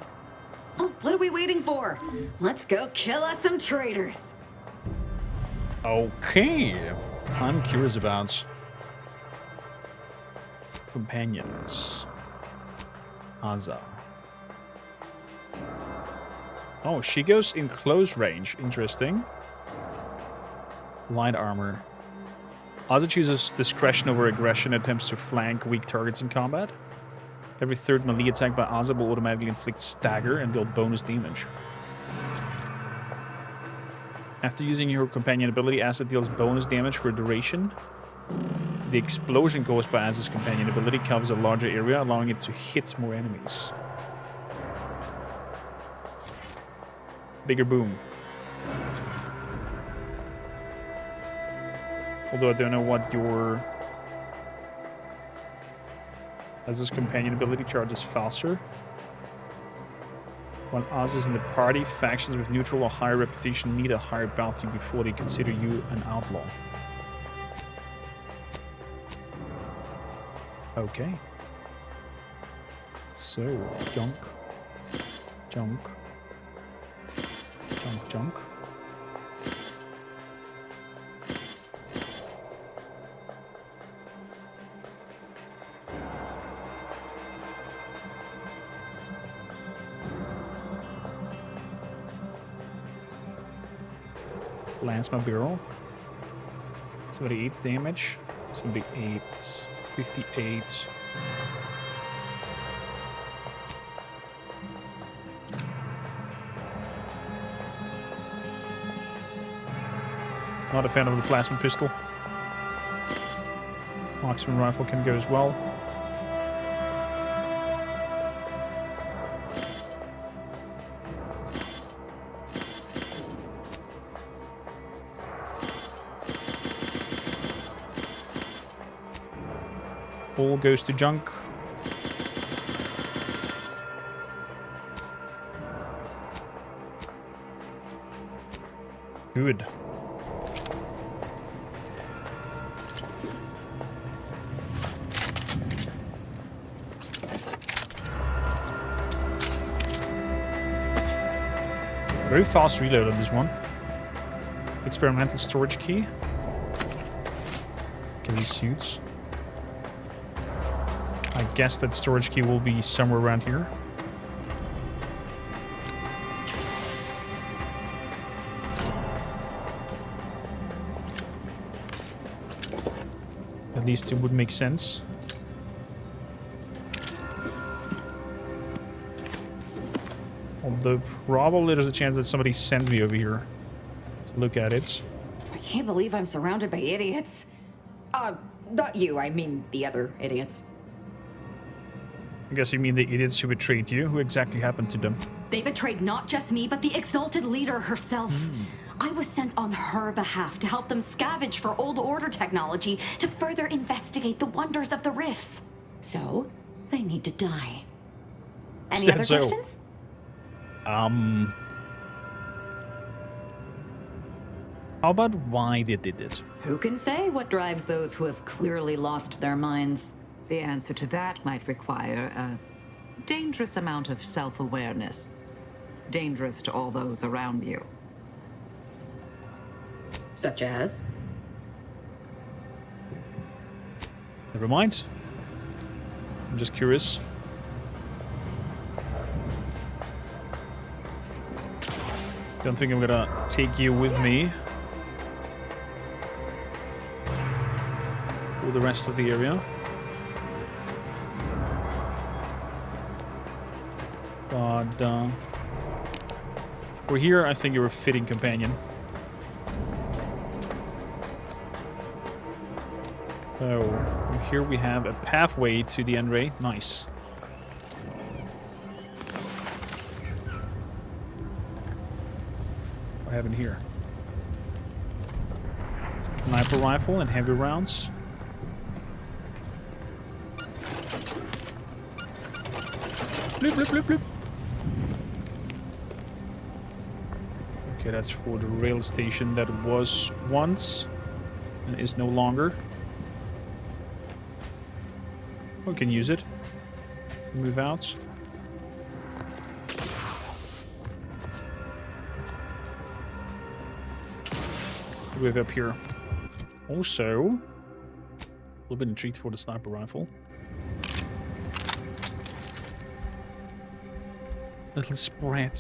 Oh, what are we waiting for? Let's go kill us some traitors. Okay. I'm curious about companions. Aza. Oh, she goes in close range. Interesting. Light armor. Ozzy chooses discretion over aggression and attempts to flank weak targets in combat. Every third melee attack by Ozzy will automatically inflict stagger and deal bonus damage. After using your companion ability, Azza deals bonus damage for a duration. The explosion caused by Azza's companion ability covers a larger area, allowing it to hit more enemies. Bigger boom. Although I don't know what your Azza's companion ability charges faster. When Oz is in the party, factions with neutral or higher reputation need a higher bounty before they consider you an outlaw. Okay. So, junk. Junk. Junk, junk. Lance my barrel. 78 damage. 78. 58. Not a fan of the plasma pistol. Marksman rifle can go as well. All goes to junk. Good. Very fast reload on this one. Experimental storage key. Get these suits. I guess that storage key will be somewhere around here. At least it would make sense. Although probably there's a chance that somebody sent me over here to look at it. I can't believe I'm surrounded by idiots. Not you, I mean the other idiots. I guess you mean the idiots who betrayed you? Who exactly happened to them? They betrayed not just me, but the exalted leader herself. I was sent on her behalf to help them scavenge for old order technology to further investigate the wonders of the rifts. So, they need to die. Any other questions? How about why they did this? Who can say what drives those who have clearly lost their minds? The answer to that might require a dangerous amount of self-awareness. Dangerous to all those around you. Such as? Never mind. I'm just curious. Don't think I'm gonna take you with me. For the rest of the area. But, we're here, I think you're a fitting companion. So, here we have a pathway to the end ray. Nice. What happened here? Sniper rifle and heavy rounds. Bloop, bloop, bloop, bloop. Okay, that's for the rail station that was once and is no longer. We can use it. Move out. Move up here. Also, a little bit intrigued for the sniper rifle. Little spread.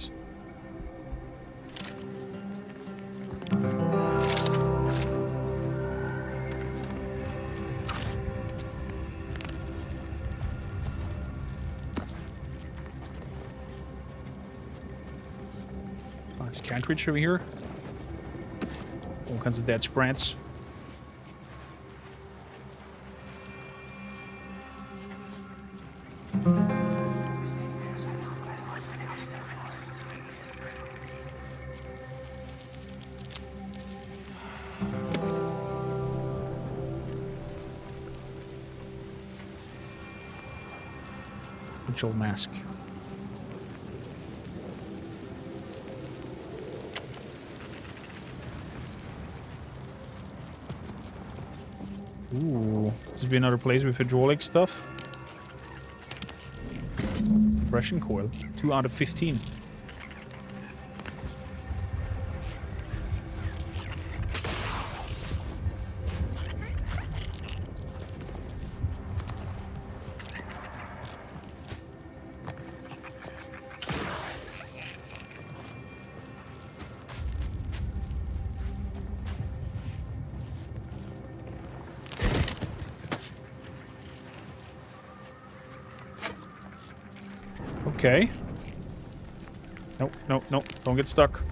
Nice cartridge over here. All kinds of dead spreads. Ritual mask. Ooh, this would be another place with hydraulic stuff. Compression coil, 2 out of 15. Okay. Nope, nope, nope. Don't get stuck.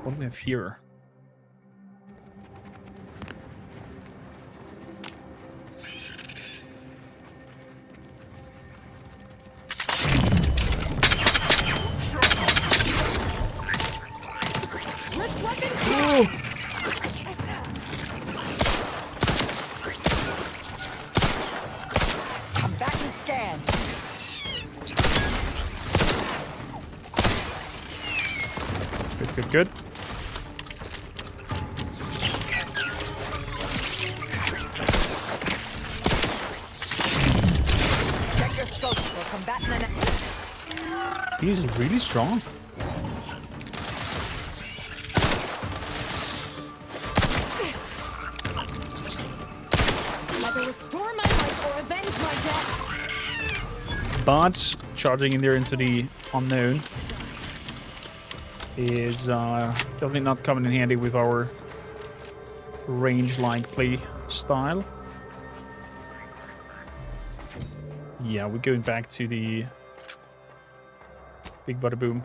What do we have here? I'm back and scan. Good, good, good. Check your scopes for combatant and... He's really strong. Either restore my life or avenge my death. But charging in there into the unknown is definitely not coming in handy with our range-like play style. Yeah, we're going back to the big bada boom.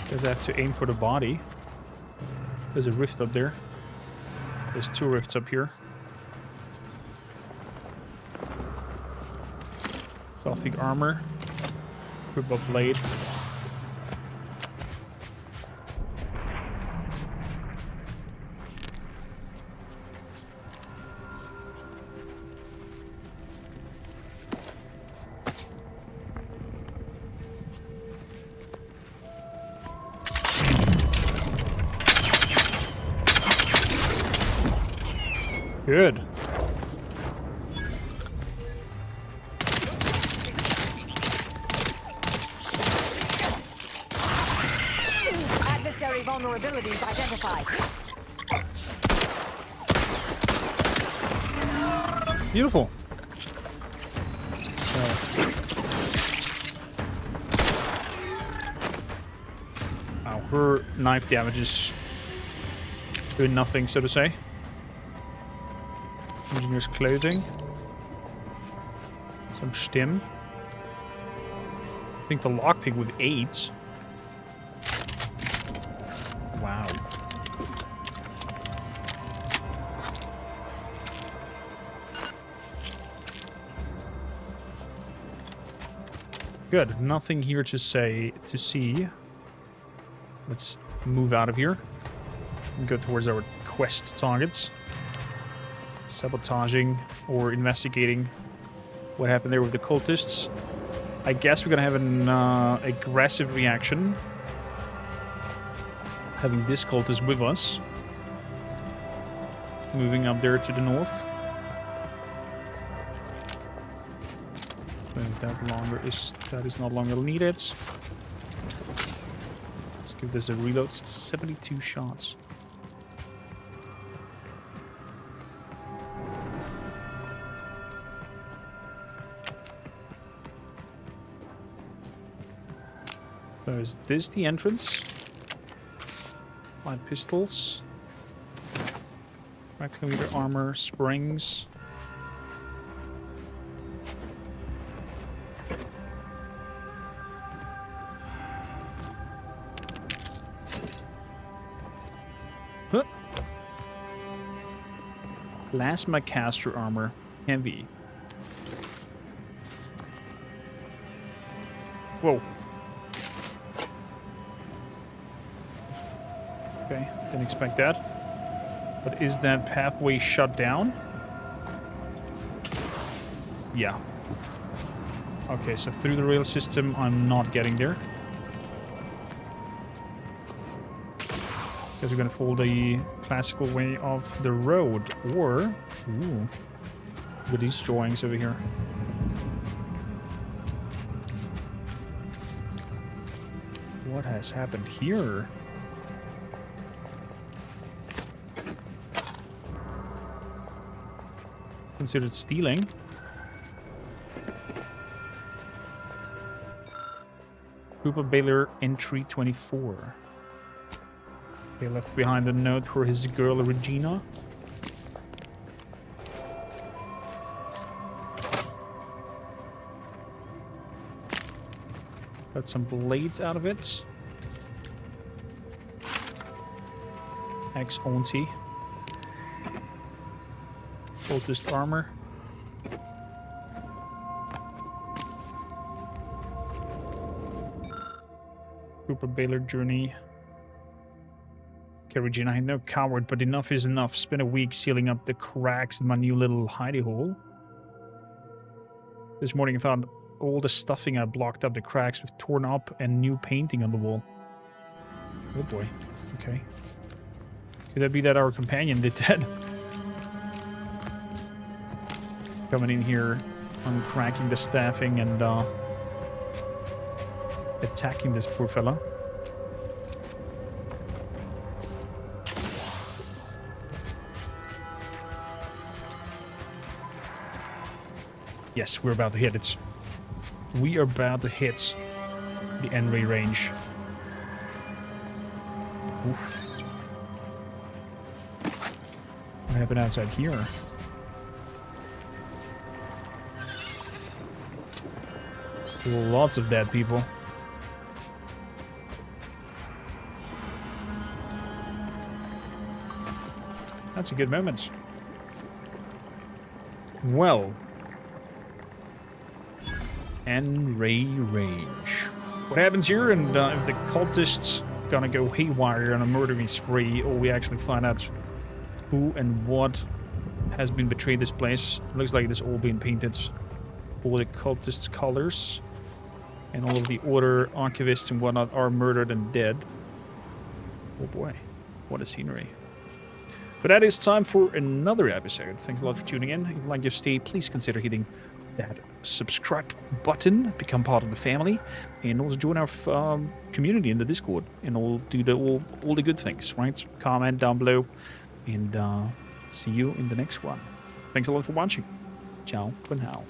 Because I have to aim for the body. There's a rift up there. There's 2 rifts up here. Felfig armor. Grip up blade. Good. Adversary vulnerabilities identified. Beautiful. Wow, her knife damage is doing nothing, so to say. Engineer's clothing. Some stim. I think the lockpick with 8. Wow. Good. Nothing here to see. Let's move out of here and go towards our quest targets. Sabotaging or investigating what happened there with the cultists. I guess we're gonna have an aggressive reaction. Having this cultist with us. Moving up there to the north. And that is not longer needed. Let's give this a reload. 72 shots. So is this the entrance? Light pistols. Micrometer armor, springs. Huh. Plasma caster armor, heavy. Whoa. Okay, didn't expect that. But is that pathway shut down? Yeah. Okay, so through the rail system, I'm not getting there. Guess we're gonna follow the classical way of the road, or... Ooh. Look at these drawings over here. What has happened here? Considered stealing. Cooper Baylor entry 24. Okay, left behind a note for his girl Regina. Got some blades out of it. Ex-auntie. Cultist armor. Cooper Baylor journey. Okay, Regina, I'm no coward, but enough is enough. Spent a week sealing up the cracks in my new little hidey hole. This morning I found all the stuffing I blocked up the cracks with torn up and new painting on the wall. Oh boy. Okay. Could that be that our companion did that? Coming in here, uncracking the staffing and attacking this poor fella. Yes, we're about to hit it. We are about to hit the Enray range. Oof. What happened outside here? Lots of dead people. That's a good moment. Well. Enray range. What happens here? And if the cultists gonna go haywire on a murdering spree, or we actually find out who and what has been betrayed this place. It looks like it's all been painted. All the cultists' colors. And all of the Order archivists and whatnot are murdered and dead. Oh boy, what a scenery. But that is time for another episode. Thanks a lot for tuning in. If you like your stay, please consider hitting that subscribe button, become part of the family, and also join our community in the Discord, and all do all the good things, right? Comment down below, and see you in the next one. Thanks a lot for watching. Ciao for now.